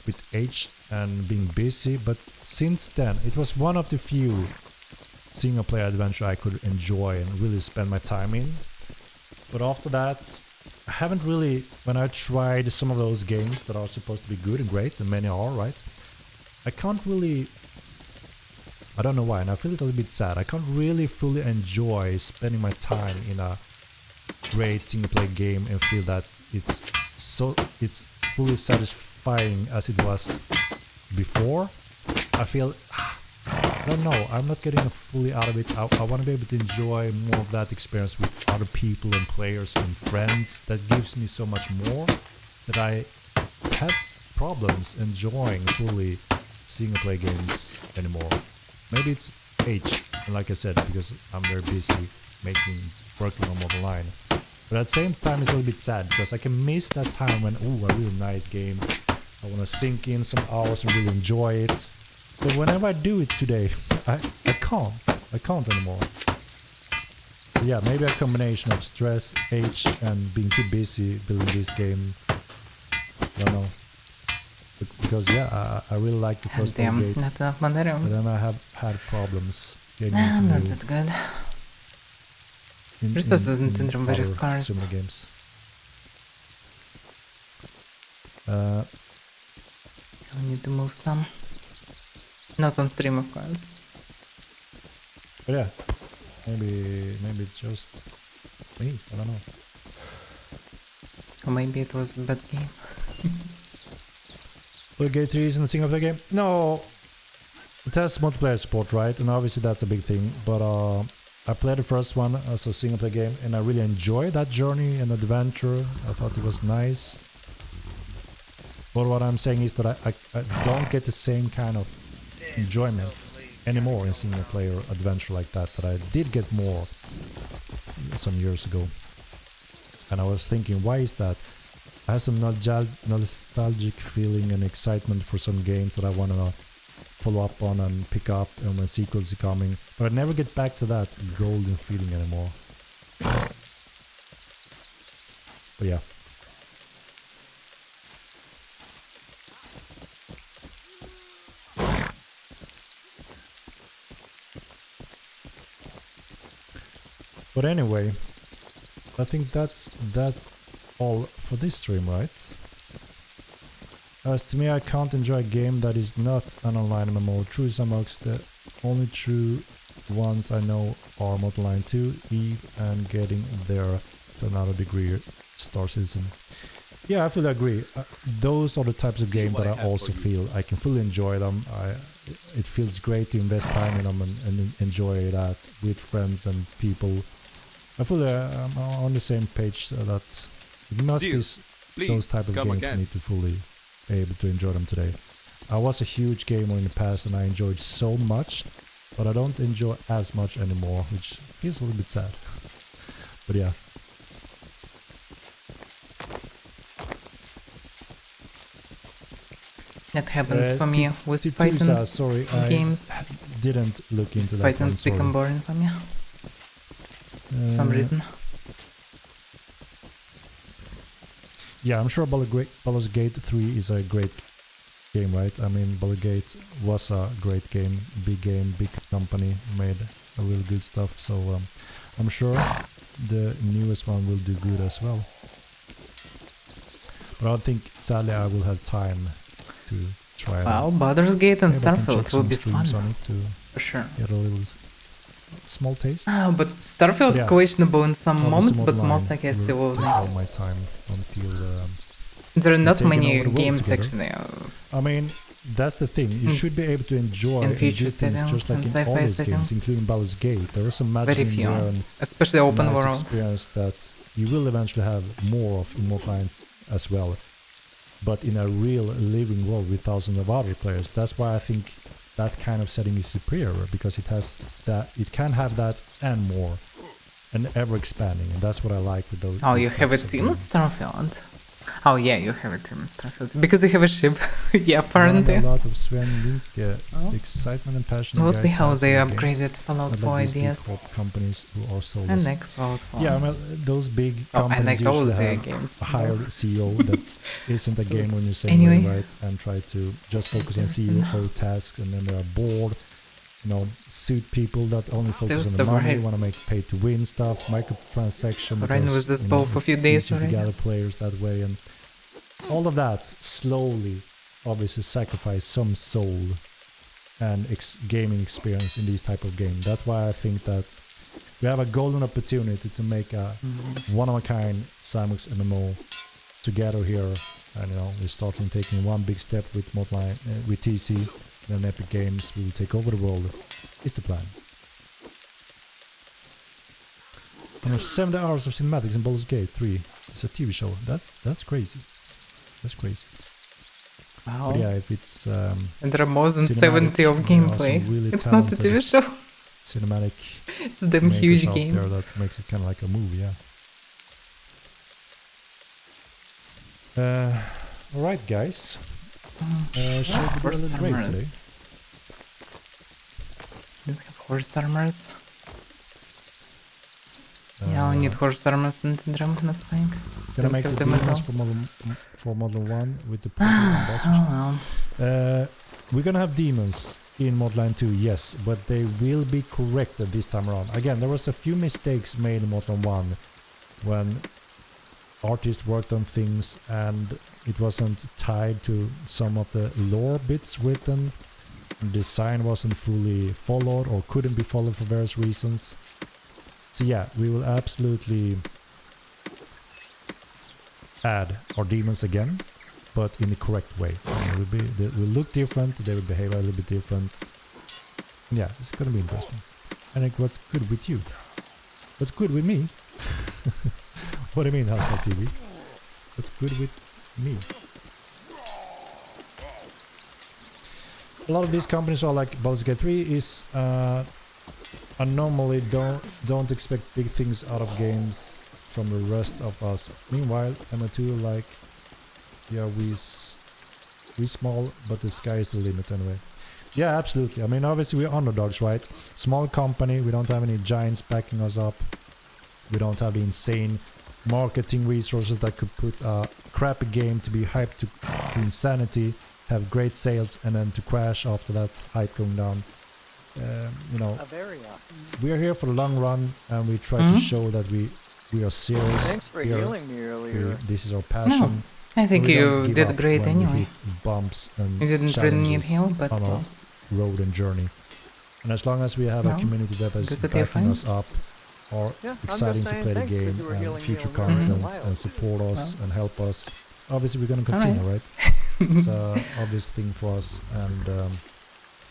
with age and being busy. But since then, it was one of the few single-player adventure I could enjoy and really spend my time in. But after that, I haven't really, when I tried some of those games that are supposed to be good and great, and many are, right? I can't really, I don't know why, and I feel a little bit sad. I can't really fully enjoy spending my time in a great single-player game and feel that it's fully satisfying as it was before. I feel, I don't know, I'm not getting fully out of it. I want to be able to enjoy more of that experience with other people and players and friends. That gives me so much more that I have problems enjoying fully single player games anymore. Maybe it's age, and like I said, because I'm very busy working on Model Line. But at the same time, it's a little bit sad because I can miss that time when, a really nice game. I want to sink in some hours and really enjoy it. But whenever I do it today, I can't anymore. So yeah, maybe a combination of stress, age, and being too busy building this game. I don't know. Because yeah, I really like the first Gate, but then I have had problems getting into that's it good. in other similar games. I need to move some. Not on stream, of course. But yeah, maybe it's just me. I don't know. Or maybe it was a bad game. Will Gate 3 isn't a single player game? No, it has multiplayer support, right? And obviously that's a big thing. But I played the first one as a single player game, and I really enjoyed that journey and adventure. I thought it was nice. But what I'm saying is that I don't get the same kind of enjoyment anymore in single player adventure like that I did get more some years ago. And I was thinking, why is that? I have some nostalgic feeling and excitement for some games that I want to follow up on and pick up, and when sequels are coming, but I never get back to that golden feeling anymore. But yeah. But anyway, I think that's all for this stream, right? As to me, I can't enjoy a game that is not an online MMO. True sandbox, the only true ones I know are Model Line 2, Eve, and getting there to another degree, Star Citizen. Yeah, I fully agree. Those are the types of games that I also feel I can fully enjoy them. It feels great to invest time in them and enjoy that with friends and people. I feel I'm on the same page that it must be those type of games for me to fully be able to enjoy them today. I was a huge gamer in the past and I enjoyed so much, but I don't enjoy as much anymore, which feels a little bit sad. But yeah. That happens for me with Python's sorry, games. I didn't look into that. Python's become boring for me. Some reason. Yeah, I'm sure Baldur's Gate 3 is a great game, right? I mean, Baldur's Gate was a great game, big company made a really good stuff, so I'm sure the newest one will do good as well. But I don't think, sadly, I will have time to try it out. Baldur's Gate and Maybe I can Starfield check will some be fun. streams on it to For sure. get a little small taste. But Starfield Yeah. questionable in some Obviously moments, but Modline most I guess they will. all my time until There are not taking many over the world games together. actually. I mean, that's the thing. You should be able to enjoy in and future do things settings just like and in all sci-fi those settings. games, including Baldur's Gate. There is some magic Very in few, there and especially open nice world. experience that you will eventually have more of in Modline as well. But in a real living world with thousands of other players. That's why I think that kind of setting is superior, because it has that, it can have that and more, and ever expanding, and that's what I like with those. Oh, these you have a types of team in games. Starfield? Oh yeah, you have a team in Starfield. Because you have a ship. Yeah, apparently. A lot of Sven Link, excitement and passion. We'll see guys how have they for the upgraded games. Fallout I 4 like these big ideas. corp companies who are so And like Fallout 4. yeah, well, those big Oh, I companies like those usually have games. a hired CEO that isn't a So game it's- when you say anyway. right and try to just focus on CEO tasks, and then they are bored. You know, suit people that only focus on the money, survives. want to make pay to win stuff, microtransaction. Ran because, with this you know, bow for a few it's days easy to already. gather players that way, and all of that slowly, obviously, sacrifice some soul and gaming experience in these type of games. That's why I think that we have a golden opportunity to make a one-of-a-kind sandbox MMO together here, and you know, we're starting taking one big step with Modline, with TC, then Epic Games will take over the world. Is the plan. You know, 70 hours of cinematics in Baldur's Gate 3. It's a TV show. That's crazy. That's crazy. Wow. But yeah, if it's And there are more than cinematic, 70 of there are some gameplay. really It's not a talented TV show. Cinematic. It's a damn makers huge out game. there that makes it kind of like a movie. Yeah. All right, guys. Shall we do a Horse little break armors. today? Do we have horse armors? Yeah, we need horse armors and drum knapsack. Gonna Don't make have the them at demons all. for Model 1 with the boss. Oh well. We're gonna have demons in Modline 2, yes, but they will be corrected this time around. Again, there was a few mistakes made in Modline 1 when artists worked on things and it wasn't tied to some of the lore bits written. Design wasn't fully followed or couldn't be followed for various reasons. So yeah, we will absolutely add our demons again, but in the correct way. They will look different, they will behave a little bit different. Yeah, it's gonna be interesting. Henrik, what's good with you? What's good with me? What do you mean, Household TV? What's good with me? A lot of these companies are like Baldur's Gate 3 is I normally don't expect big things out of games from the rest of us. Meanwhile, MO2 like, yeah, we small, but the sky is the limit anyway. Yeah, absolutely. I mean, obviously we're underdogs, right? Small company, we don't have any giants backing us up. We don't have the insane marketing resources that could put a crappy game to be hyped to insanity, have great sales, and then to crash after that hype going down. You know, Avaira. we are here for the long run, and we try to show that we are serious. Thanks for here. healing me earlier. This is our passion. No, I think We don't you give did up great when we anyway. hit bumps and You didn't really need challenges heal, but on our well. road and journey. And as long as we have a No, community that is good that you're backing fine. us up, or Yeah, I'm exciting just to saying play the thanks 'cause game you were and healing me future when we were in the content wild. and support us and help us, obviously we're going to All continue, right. right? It's an obvious thing for us, and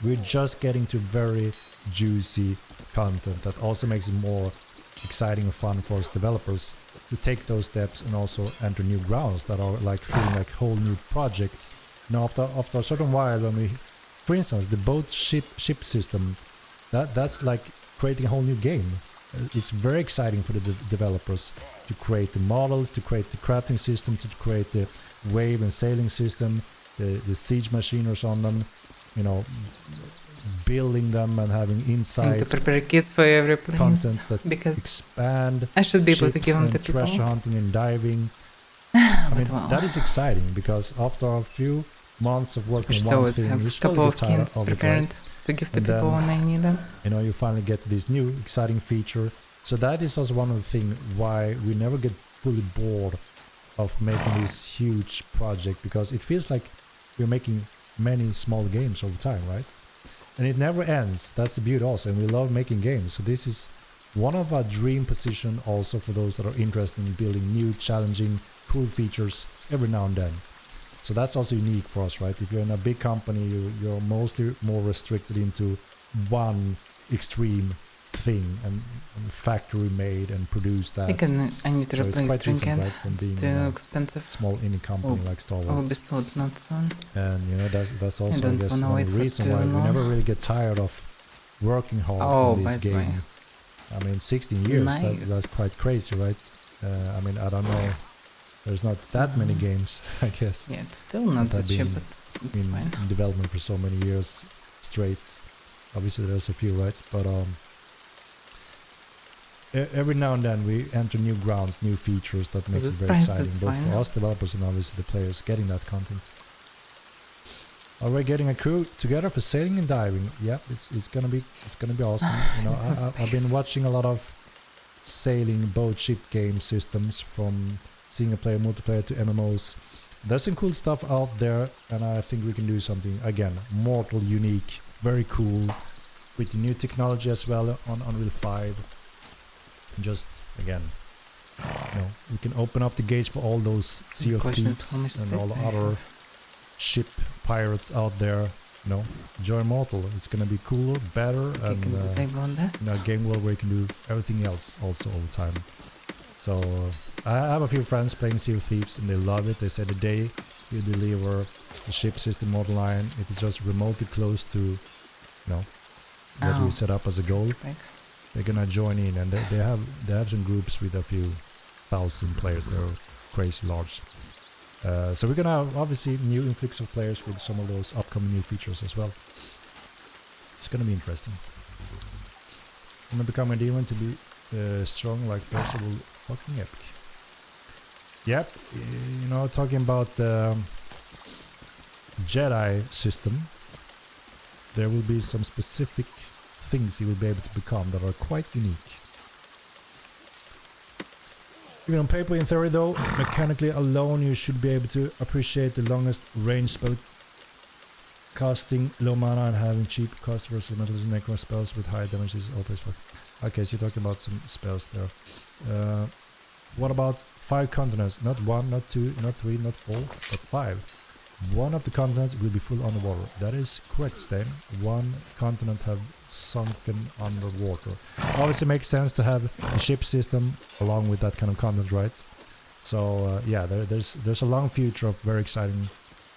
we're just getting to very juicy content that also makes it more exciting and fun for us developers to take those steps and also enter new grounds that are like feeling like whole new projects. Now after a certain while, when we, for instance, the boat ship system, that's like creating a whole new game. It's very exciting for the developers to create the models, to create the crafting system, to create the wave and sailing system, the siege machineries on them, you know, building them and having And insights, to prepare kids for every place. content that Because expand I should be able to ships give them and to people. treasure hunting and diving. I mean, well. that is exciting because after a few months of working Should on one always thing, have you a slowly couple get of tired kins of it, prepared right? to give to And people then, when they need them. you know, you finally get to this new exciting feature. So that is also one of the things why we never get fully bored of making this huge project, because it feels like we're making many small games all the time, right? And it never ends. That's the beauty also, and we love making games. So this is one of our dream position also for those that are interested in building new, challenging, cool features every now and then. So that's also unique for us, right? If you're in a big company, you're mostly more restricted into one extreme thing and factory made and produced that. I need to So it's replace quite different, trinket. right, from It's being too in a expensive. small indie company like Star I'll be Wars. sold not soon. And you know that's also I don't guess wanna one wait of the for reason too why we long. never really get tired of working hard on this by the way. game. I mean, 16 years, Nice. that's quite crazy, right? I mean, I don't know, there's not that many games, I guess. Yeah, it's still not that that have cheap, been but it's in fine. development for so many years straight. Obviously there's a few, right? But every now and then we enter new grounds, new features that makes it very exciting, both for us developers and obviously the players getting that content. Are we getting a crew together for sailing and diving? Yep, it's gonna be awesome. You know, I've been watching a lot of sailing boat ship game systems, from single player, multiplayer to MMOs. There's some cool stuff out there, and I think we can do something again mortal, unique, very cool, with the new technology as well on Unreal 5. Just again, you know, we can open up the gates for all those Sea of Thieves and all the other ship pirates out there. You know, join Mortal. It's gonna be cooler, better, and in a game world where you can do everything else also all the time. So I have a few friends playing Sea of Thieves and they love it. They say the day you deliver the ship system online, if it's just remotely close to, you know, what we set up as a goal, they're gonna join in, and they have some groups with a few thousand players. They're crazy large. So we're gonna have obviously new influx of players with some of those upcoming new features as well. It's gonna be interesting. I'm gonna become a demon to be strong like possible. Fucking epic. Yep, you know, talking about the Jedi system, there will be some specific things you will be able to become that are quite unique. Even on paper, in theory though, mechanically alone you should be able to appreciate the longest range spell casting, low mana, and having cheap cost versus metals and necro spells with high damage is always fuck. Okay, so you're talking about some spells there. What about 5 continents? Not 1, not 2, not 3, not 4, but 5. One of the continents will be full underwater. That is correct, Stain. One continent have sunken underwater. Obviously makes sense to have a ship system along with that kind of content, right? So yeah, there's a long future of very exciting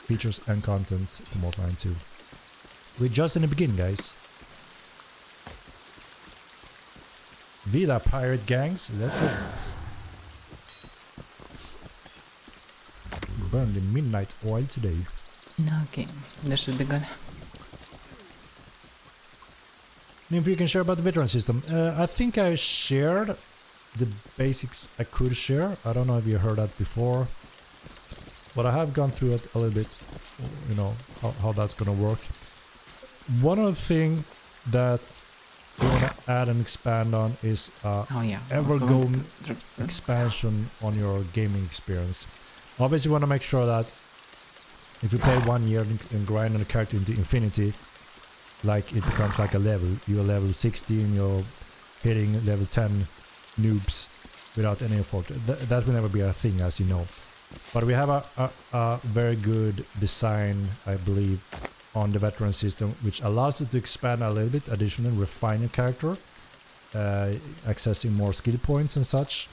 features and content for Mortal 2. We're just in the beginning, guys. Vida pirate gangs, let's go. Burn the midnight oil today. Okay, this should be good. If you can share about the veteran system. I think I shared the basics I could share. I don't know if you heard that before, but I have gone through it a little bit, you know, how that's gonna work. One of the things that we want to add and expand on is ever-going expansion on your gaming experience. Obviously, you want to make sure that if you play 1 year and grind on a character into infinity, like it becomes like a level. You're level 16, you're hitting level 10 noobs without any effort. That will never be a thing, as you know. But we have a very good design, I believe, on the veteran system, which allows you to expand a little bit, additionally refine your character, accessing more skill points and such,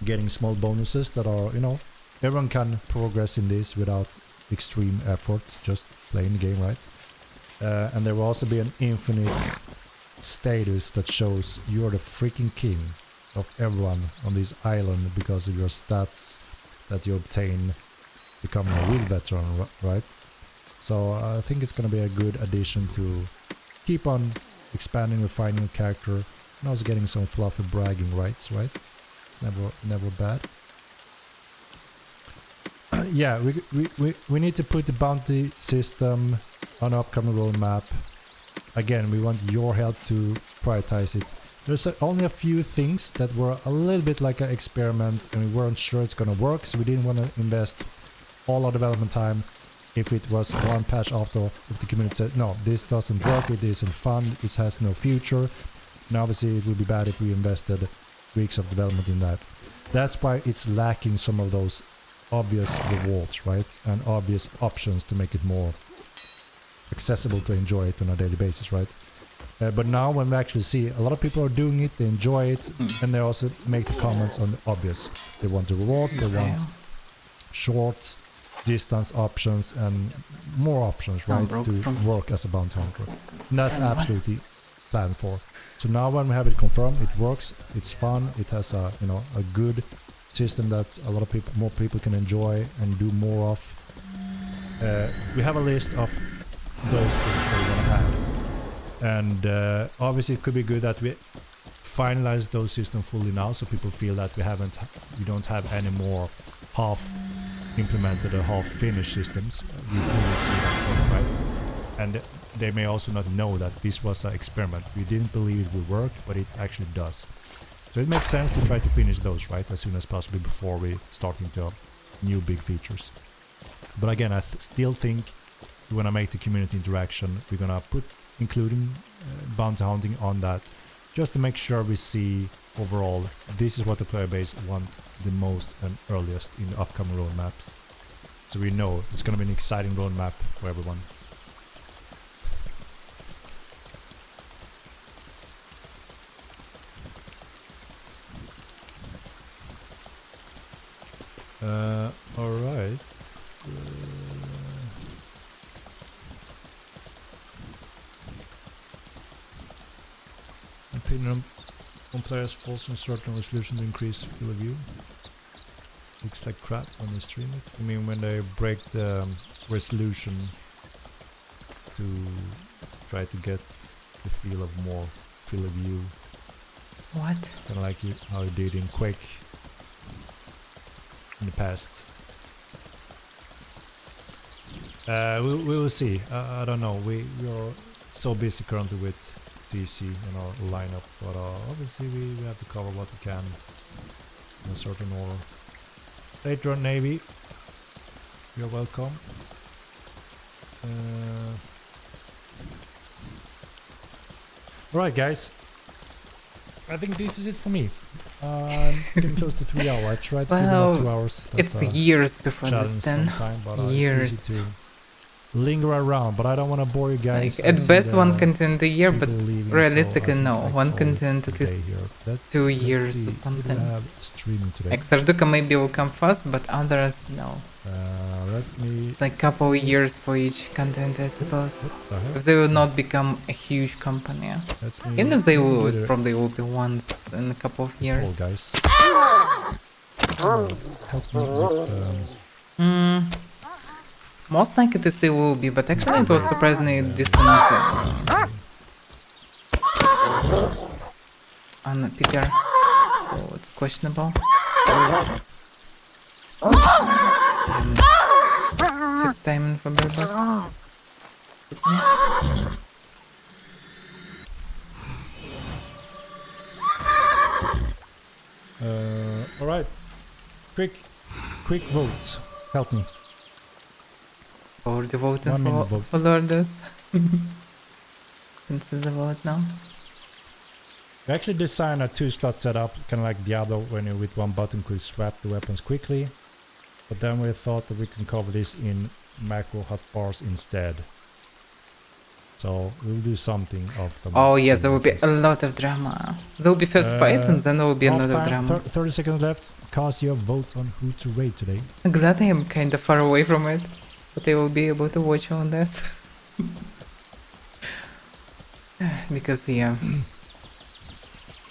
getting small bonuses that are, you know, everyone can progress in this without extreme effort, just playing the game, right? And there will also be an infinite status that shows you're the freaking king of everyone on this island because of your stats that you obtain becoming a real veteran, right? So I think it's going to be a good addition to keep on expanding, refining your character, and also getting some fluffy bragging rights, right? It's never bad. yeah, we need to put the bounty system on upcoming roadmap. Again, we want your help to prioritize it. There's only a few things that were a little bit like an experiment, and we weren't sure it's gonna work, so we didn't want to invest all our development time if it was one patch after, if the community said, no, this doesn't work, it isn't fun, it has no future. And obviously it would be bad if we invested weeks of development in that. That's why it's lacking some of those obvious rewards, right? And obvious options to make it more accessible to enjoy it on a daily basis, right? But now when we actually see a lot of people are doing it, they enjoy it, and they also make the comments on the obvious. They want the rewards, they want short distance options and more options, right, to work as a bounty hunter. And that's absolutely planned for. So now when we have it confirmed, it works, it's fun, it has a, you know, a good system that a lot of people, more people can enjoy and do more of. We have a list of those things that we want to add. And obviously it could be good that we finalize those systems fully now, so people feel that we don't have any more half implemented or half finished systems. We fully see that, right? And they may also not know that this was an experiment. We didn't believe it would work, but it actually does. So it makes sense to try to finish those, right, as soon as possible before we start into new big features. But again, I still think we want to make the community interaction. We're gonna put including bounty hunting on that, just to make sure we see overall this is what the player base wants the most and earliest in the upcoming roadmaps. So we know it's gonna be an exciting roadmap for everyone. Alright. Opinion on players forcing certain resolution to increase field of view. Looks like crap when they stream it. I mean when they break the resolution to try to get the feel of more field of view. What? Kind of like how you did in Quake in the past. We will see. I don't know. We are so busy currently with DC in our lineup, but obviously we have to cover what we can in a certain order. Later on, Navy, you're welcome. Alright guys, I think this is it for me. Getting close to 3 hours. I tried to give it 2 hours. That's it's years before this 10. Years. It's easy to linger around, but I don't want to bore you guys. Like, at best one content a year, but realistically no. One content at least 2 years or something. Like Sarduka maybe will come first, but others no. It's like couple years for each content, I suppose. If they will not become a huge company. Even if they will, it probably will be once in a couple of years. Guys. Help me with, most likely to say will be, but actually it was surprisingly decent on Peter, so it's questionable. Fifth time for Berbus. Alright. Quick votes. Help me. Already voted for Lordos. Consider vote now. We actually designed a 2-slot setup, kind of like Diablo, when you with one button could swap the weapons quickly. But then we thought that we can cover this in macro hotbars instead. So we'll do something of them. Oh yes, there will be a lot of drama. There will be first fight and then there will be a lot of drama. 30 seconds left. Cast your vote on who to raid today. I'm glad I am kind of far away from it, but I will be able to watch on this. Because yeah,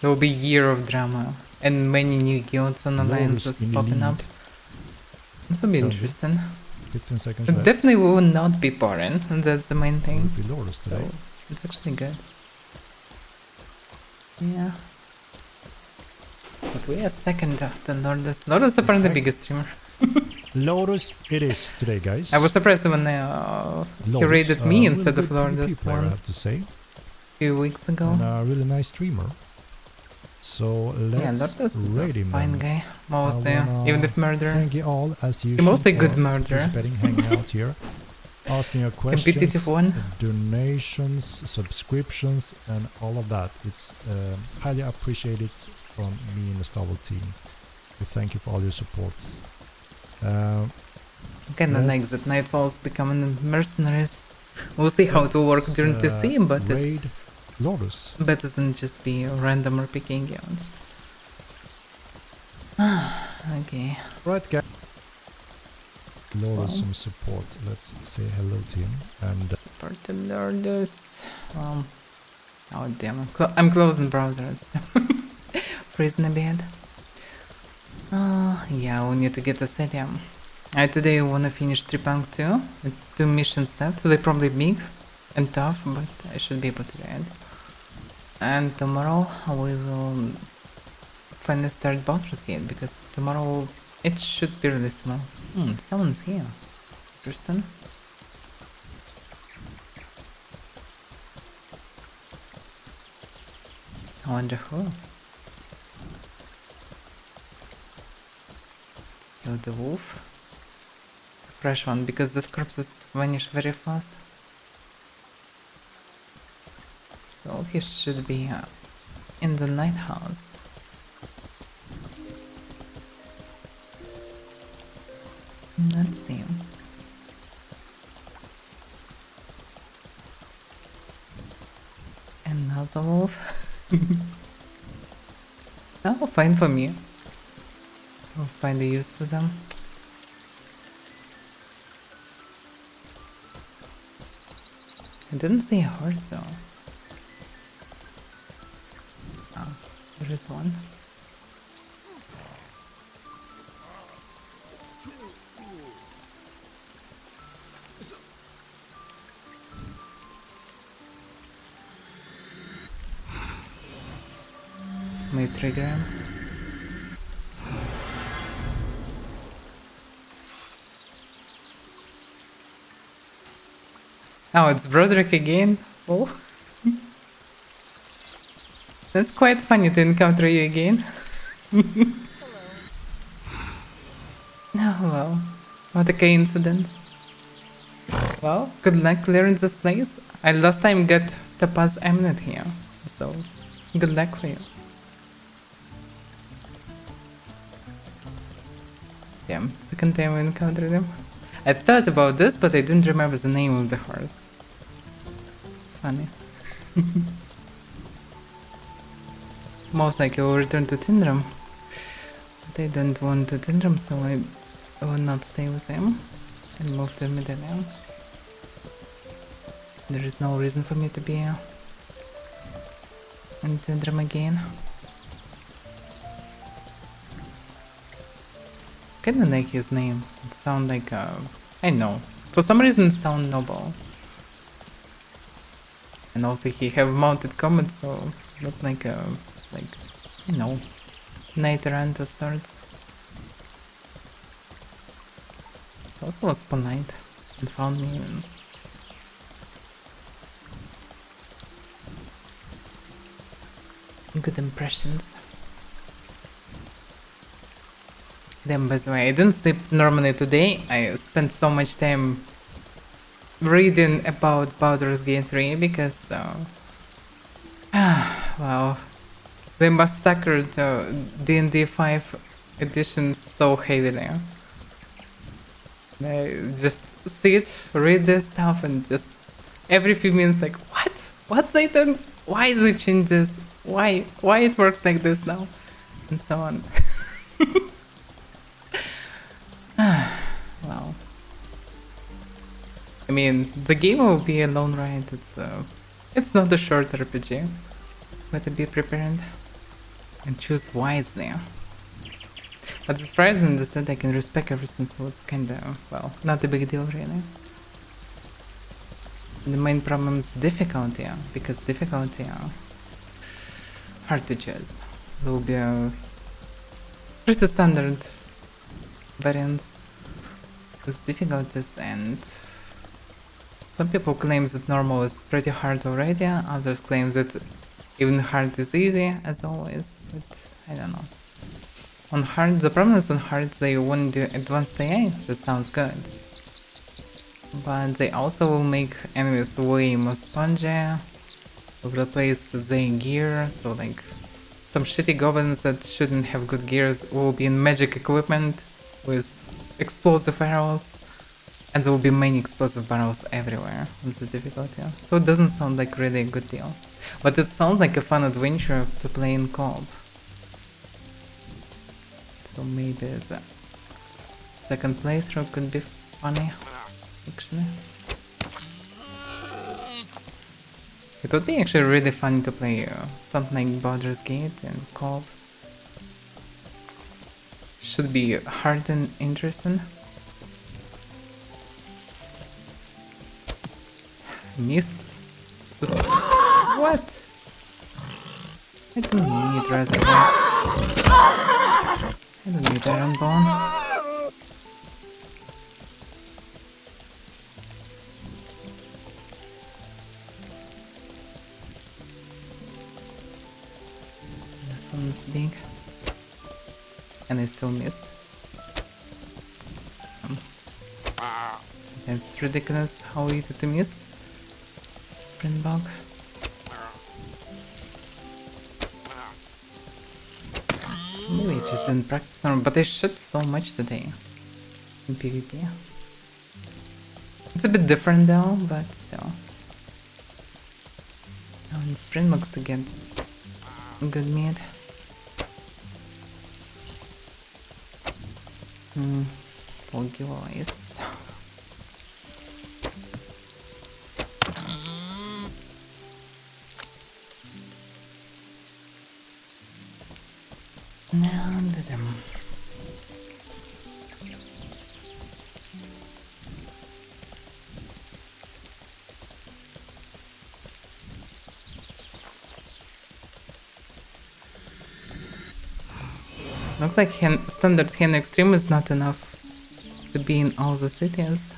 there will be a year of drama and many new guilds and alliances popping up. This will be interesting. 15 seconds left. Definitely will not be boring, and that's the main thing. So it's actually good. Yeah. But we are second after Nordus. Nordus is apparently the biggest streamer. Lotus it is today, guys. I was surprised when he raided me instead of Lourdes I have once to say. a few weeks ago. And a really nice streamer. So let's raid him. Fine guy, mostly, even if murderer. Thank you all as usual. Mostly good murderer. Hanging out here, asking your questions, competitive one. donations, subscriptions, and all of that. It's highly appreciated from me and the Star Wars team. We thank you for all your supports. Kinda like that Nightfall's becoming mercenaries. We'll see how it will work during TC, but it's Lotus. better than just be a random or picking out. Okay. Right, guys. Lotus some support. Let's say hello to him. And support the Lourdes. Oh damn! I'm closing browser. It's freezing a bit. Yeah, we need to get a city. Today I wanna finish Tripang 2 with 2 missions left. They're probably big and tough, but I should be able to do it. And tomorrow we will finally start Baldur's Gate, because tomorrow it should be released tomorrow. Someone's here. Interesting. I wonder who. Kill the wolf. Fresh one, because the corpses vanish very fast. So he should be in the night house. Let's see. Another wolf. Oh, fine for me. I'll find a use for them. I didn't see a horse though. Oh, there is one. May trigger him. Oh, it's Broderick again? Oh. That's quite funny to encounter you again. Oh, well. What a coincidence. Well, good luck clearing this place. I last time got Topaz Eminent here, so good luck for you. Damn, second time I encountered him. I thought about this, but I didn't remember the name of the horse. It's funny. Most likely I will return to Tindram. But I don't want to Tindram, so I will not stay with him and move to Medellin. There is no reason for me to be in Tindram again. Kinda like his name. It sounds like I know. For some reason it sounds noble. And also he have mounted combat, so not like you know, knight errant of sorts. He also was polite and found me and good impressions. Then, by the way, I didn't sleep normally today. I spent so much time reading about Baldur's Gate 3 because, wow, they massacred D&D 5 edition so heavily. I just sit, read this stuff, and just every few minutes, like, what? What's it done? Why is it change this? Why it works like this now? And so on. Well, I mean, the game will be a long ride. It's not a short RPG, but to be prepared and choose wisely. But as far as I understood, I can respec everything, so it's kinda, well, not a big deal really. The main problem is difficulty, because difficulty hard to choose. There will be a pretty standard variants with difficulties, and some people claim that normal is pretty hard already, others claim that even hard is easy, as always, but I don't know. On hard, the problem is on hard they won't do advanced AI, that sounds good. But they also will make enemies way more spongy, will replace their gear, so like some shitty goblins that shouldn't have good gears will be in magic equipment with explosive arrows, and there will be many explosive barrels everywhere on the difficulty. So it doesn't sound like really a good deal. But it sounds like a fun adventure to play in co-op. So maybe the second playthrough could be funny, actually. It would be actually really fun to play something like Baldur's Gate and co-op. Should be hard and interesting. Missed. What? I don't need resurrects. I don't need Iron Bone. This one's big. And I still missed. It's ridiculous how easy to miss. Sprint bug. Maybe I just didn't practice normal, but I shot so much today in PvP. It's a bit different though, but still. Now in sprint bugs to get good meat. Foggy voice. And them. Looks like standard Henrik extreme is not enough to be in all the cities.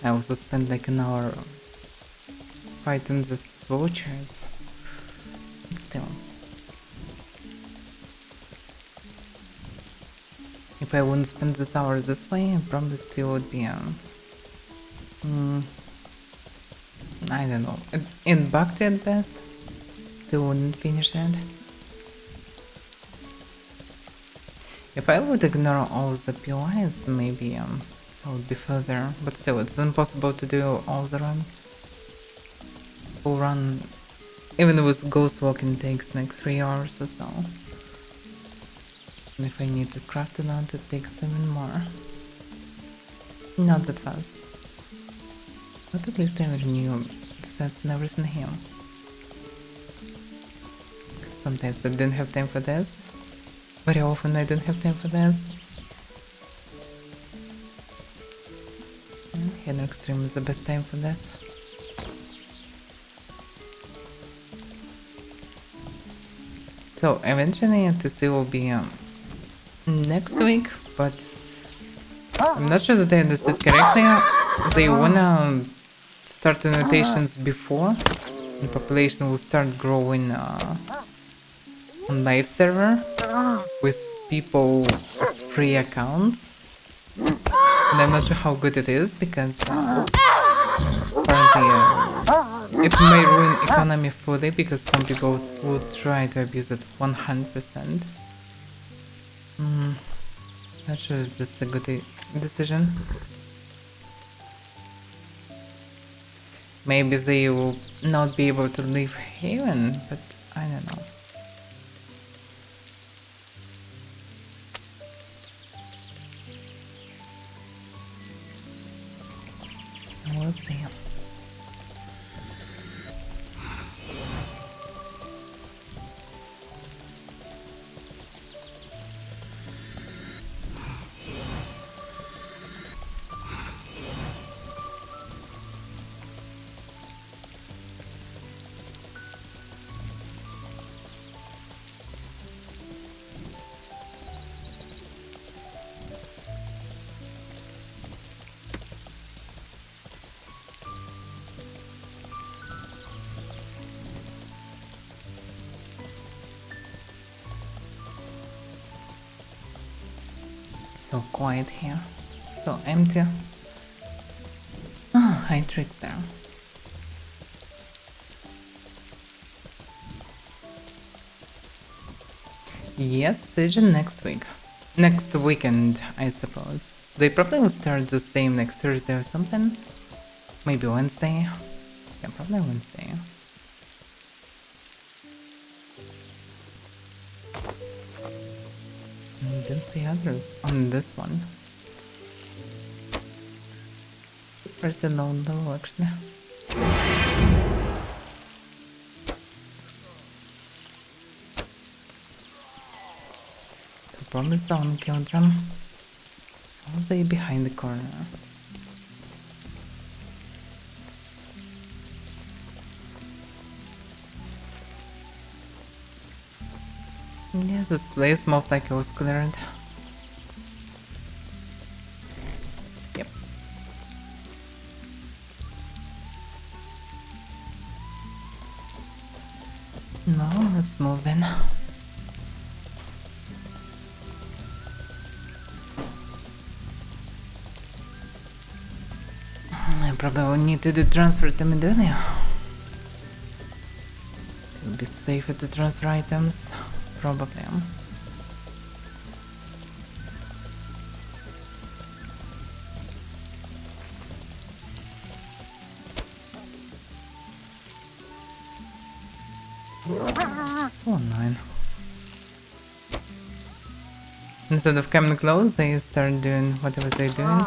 I also spent like an hour fighting these vultures. But still. If I wouldn't spend this hour this way, I probably still would be I don't know. In Bhakti at best. Still wouldn't finish it. If I would ignore all the POIs, maybe I would be further. But still, it's impossible to do all the run. Full run, even with ghost walking, takes like 3 hours or so. And if I need to craft a lot, it takes even more. Not that fast. But at least I have new sets and everything here. Sometimes I didn't have time for this. Very often I don't have time for this. Henrik stream is the best time for this. So eventually TC will be next week, but I'm not sure that I understood correctly. They wanna start annotations before the population will start growing on live server with people with free accounts. And I'm not sure how good it is because apparently it may ruin economy fully because some people will try to abuse it 100%. Not sure if this is a good decision. Maybe they will not be able to leave Haven, but I don't know. We'll see. So quiet here. So empty. Ah, I tricked there. Yes, Siege next week. Next weekend, I suppose. They probably will start the same next Thursday or something. Maybe Wednesday. Yeah, probably Wednesday. Didn't see others on this one. Pretty low though, actually. So probably someone killed them. How was they behind the corner? Yes, this place most likely was cleared. Yep. No, let's move then. I probably will need to do transfer to Medunia. It would be safer to transfer items. Probably. So annoying. Instead of coming close, they start doing whatever they're doing.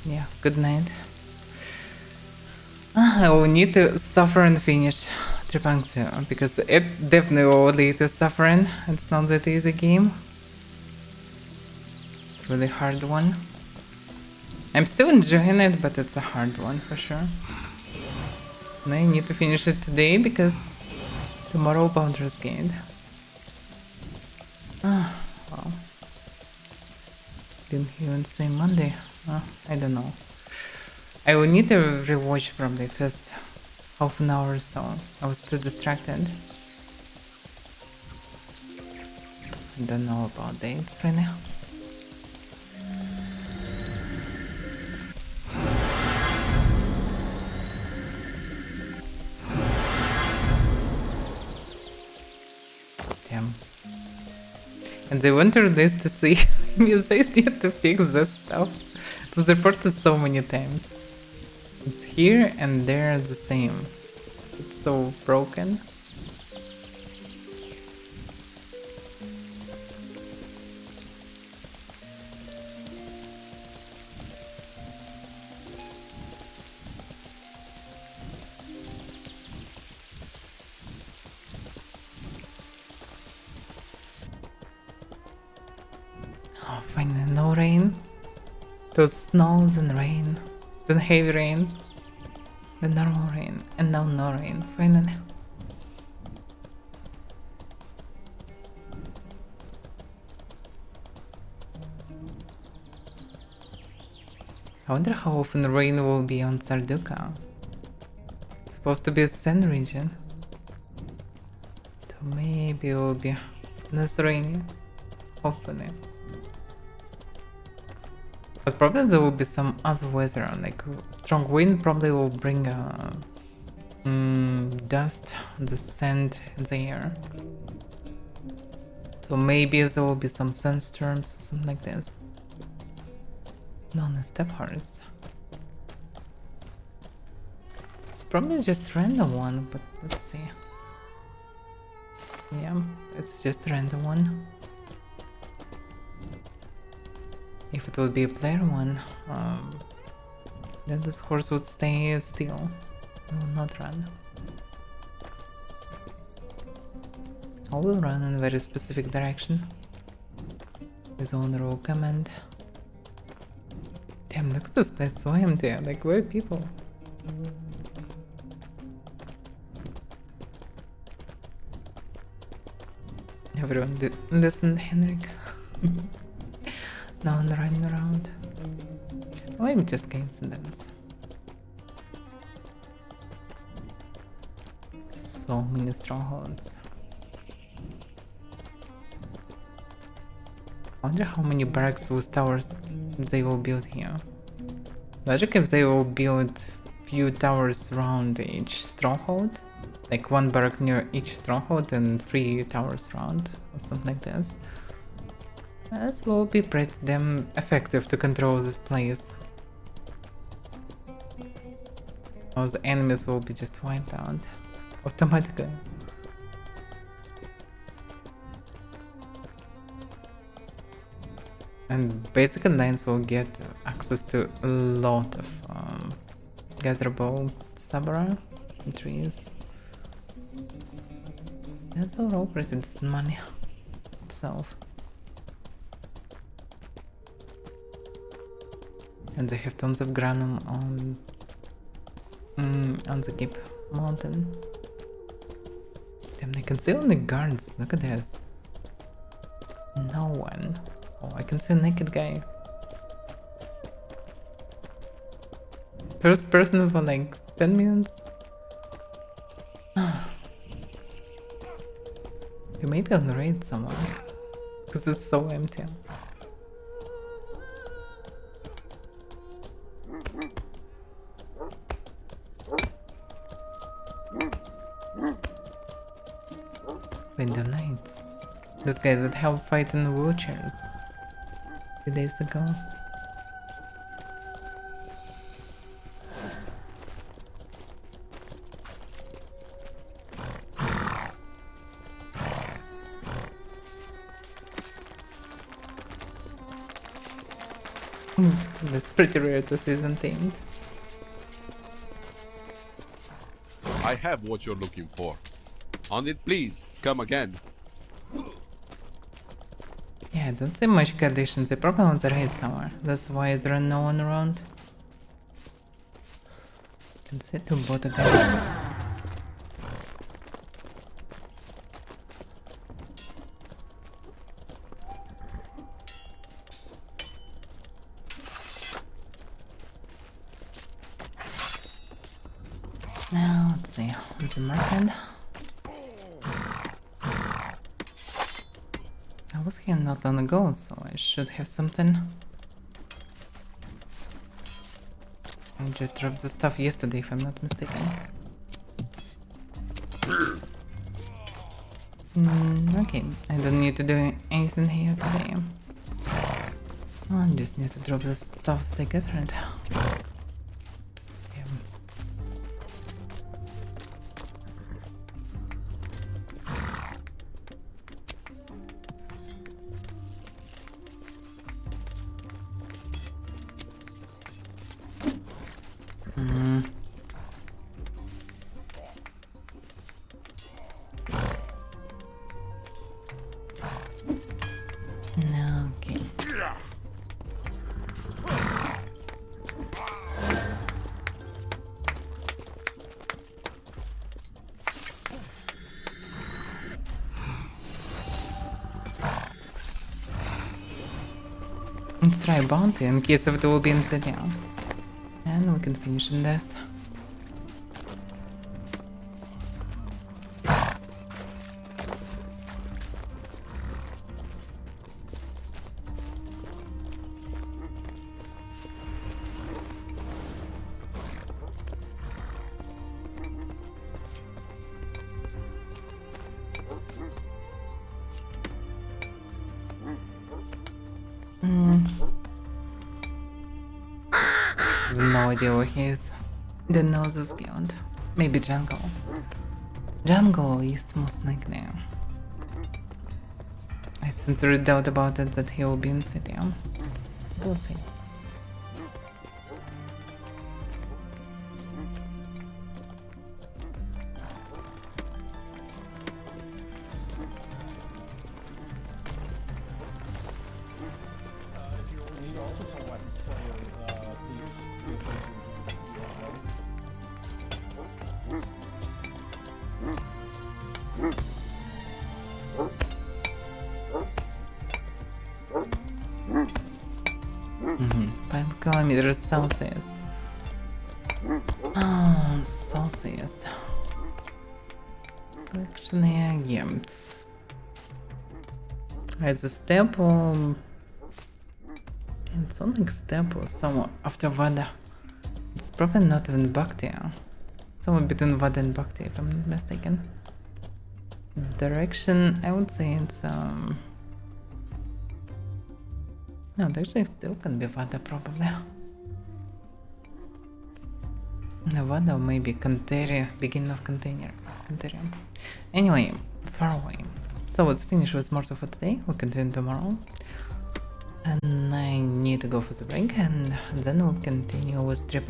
Yeah, good night. I will need to suffer and finish Tripang 2 because it definitely will lead to suffering. It's not that easy game. It's a really hard one. I'm still enjoying it, but it's a hard one for sure. And I need to finish it today because tomorrow Baldur's Gate. Ah, well. Didn't even say Monday. I don't know. I will need to rewatch probably first half an hour or so. I was too distracted. I don't know about dates right now. Damn. And they went to release to see museums need to fix this stuff. It was reported so many times. It's here and there the same. It's so broken. Oh, finally, no rain. Those snows and rain. Then heavy rain. Then normal rain. And now no rain, finally. I wonder how often rain will be on Sarduka. It's supposed to be a sand region. So maybe it will be less rainy. Hopefully. But probably there will be some other weather, like strong wind probably will bring dust, the sand in the air. So maybe there will be some sandstorms, something like this. Known as step horse. It's probably just random one, but let's see. Yeah, it's just a random one. If it would be a player one, then this horse would stay still. It will not run. I will run in a very specific direction. His owner will command Damn, look at this place, so empty. Like, where are people? Everyone did listen, Henrik. No one running around. Or maybe just coincidence. So many strongholds. I wonder how many barracks with towers they will build here. Logic if they will build few towers around each stronghold. Like one barrack near each stronghold and 3 towers around, or something like this. This will be pretty damn effective to control this place. Or the enemies will be just wiped out automatically. And basic alliance will get access to a lot of gatherable sabra trees. That's all pretty decent money itself. And they have tons of granum on the Keep Mountain. Damn, they can see only guards. Look at this. No one. Oh, I can see a naked guy. First person for like 10 minutes. You may be on the raid somewhere. Because it's so empty. Wait, the knights. Those guys that helped fight in the wheelchairs 2 days ago. That's pretty rare to see untamed. I have what you're looking for. On it, please. Come again. Yeah, I don't see much conditions. They probably on the raid somewhere. That's why there are no one around. You can see 2 bot guys. Now, let's see. Where's the market? I was here not long ago, so I should have something. I just dropped the stuff yesterday, if I'm not mistaken. Okay, I don't need to do anything here today. I just need to drop the stuff they gathered. Okay. Let's try a bounty in case of it will be in city. And we can finish in this. No idea where he is. Don't know this guild. Maybe jungle. Jungle East most likely. I sincerely doubt about it that he will be in city. We'll see. Please refer to the URL. Mm-hmm. 5 kilometers southeast. Oh, southeast. Actually, yeah, it's a step or it's only a step or somewhere after Vada. It's probably not even Bhakti. Somewhere between Vada and Bhakti, if I'm not mistaken. Direction, I would say it's no, it actually still can be Vada probably. Nevada or maybe Canteria, beginning of Canteria. Anyway, far away. So let's finish with Mortal for today. We'll continue tomorrow. And I need to go for the break and then we'll continue with Trip Out.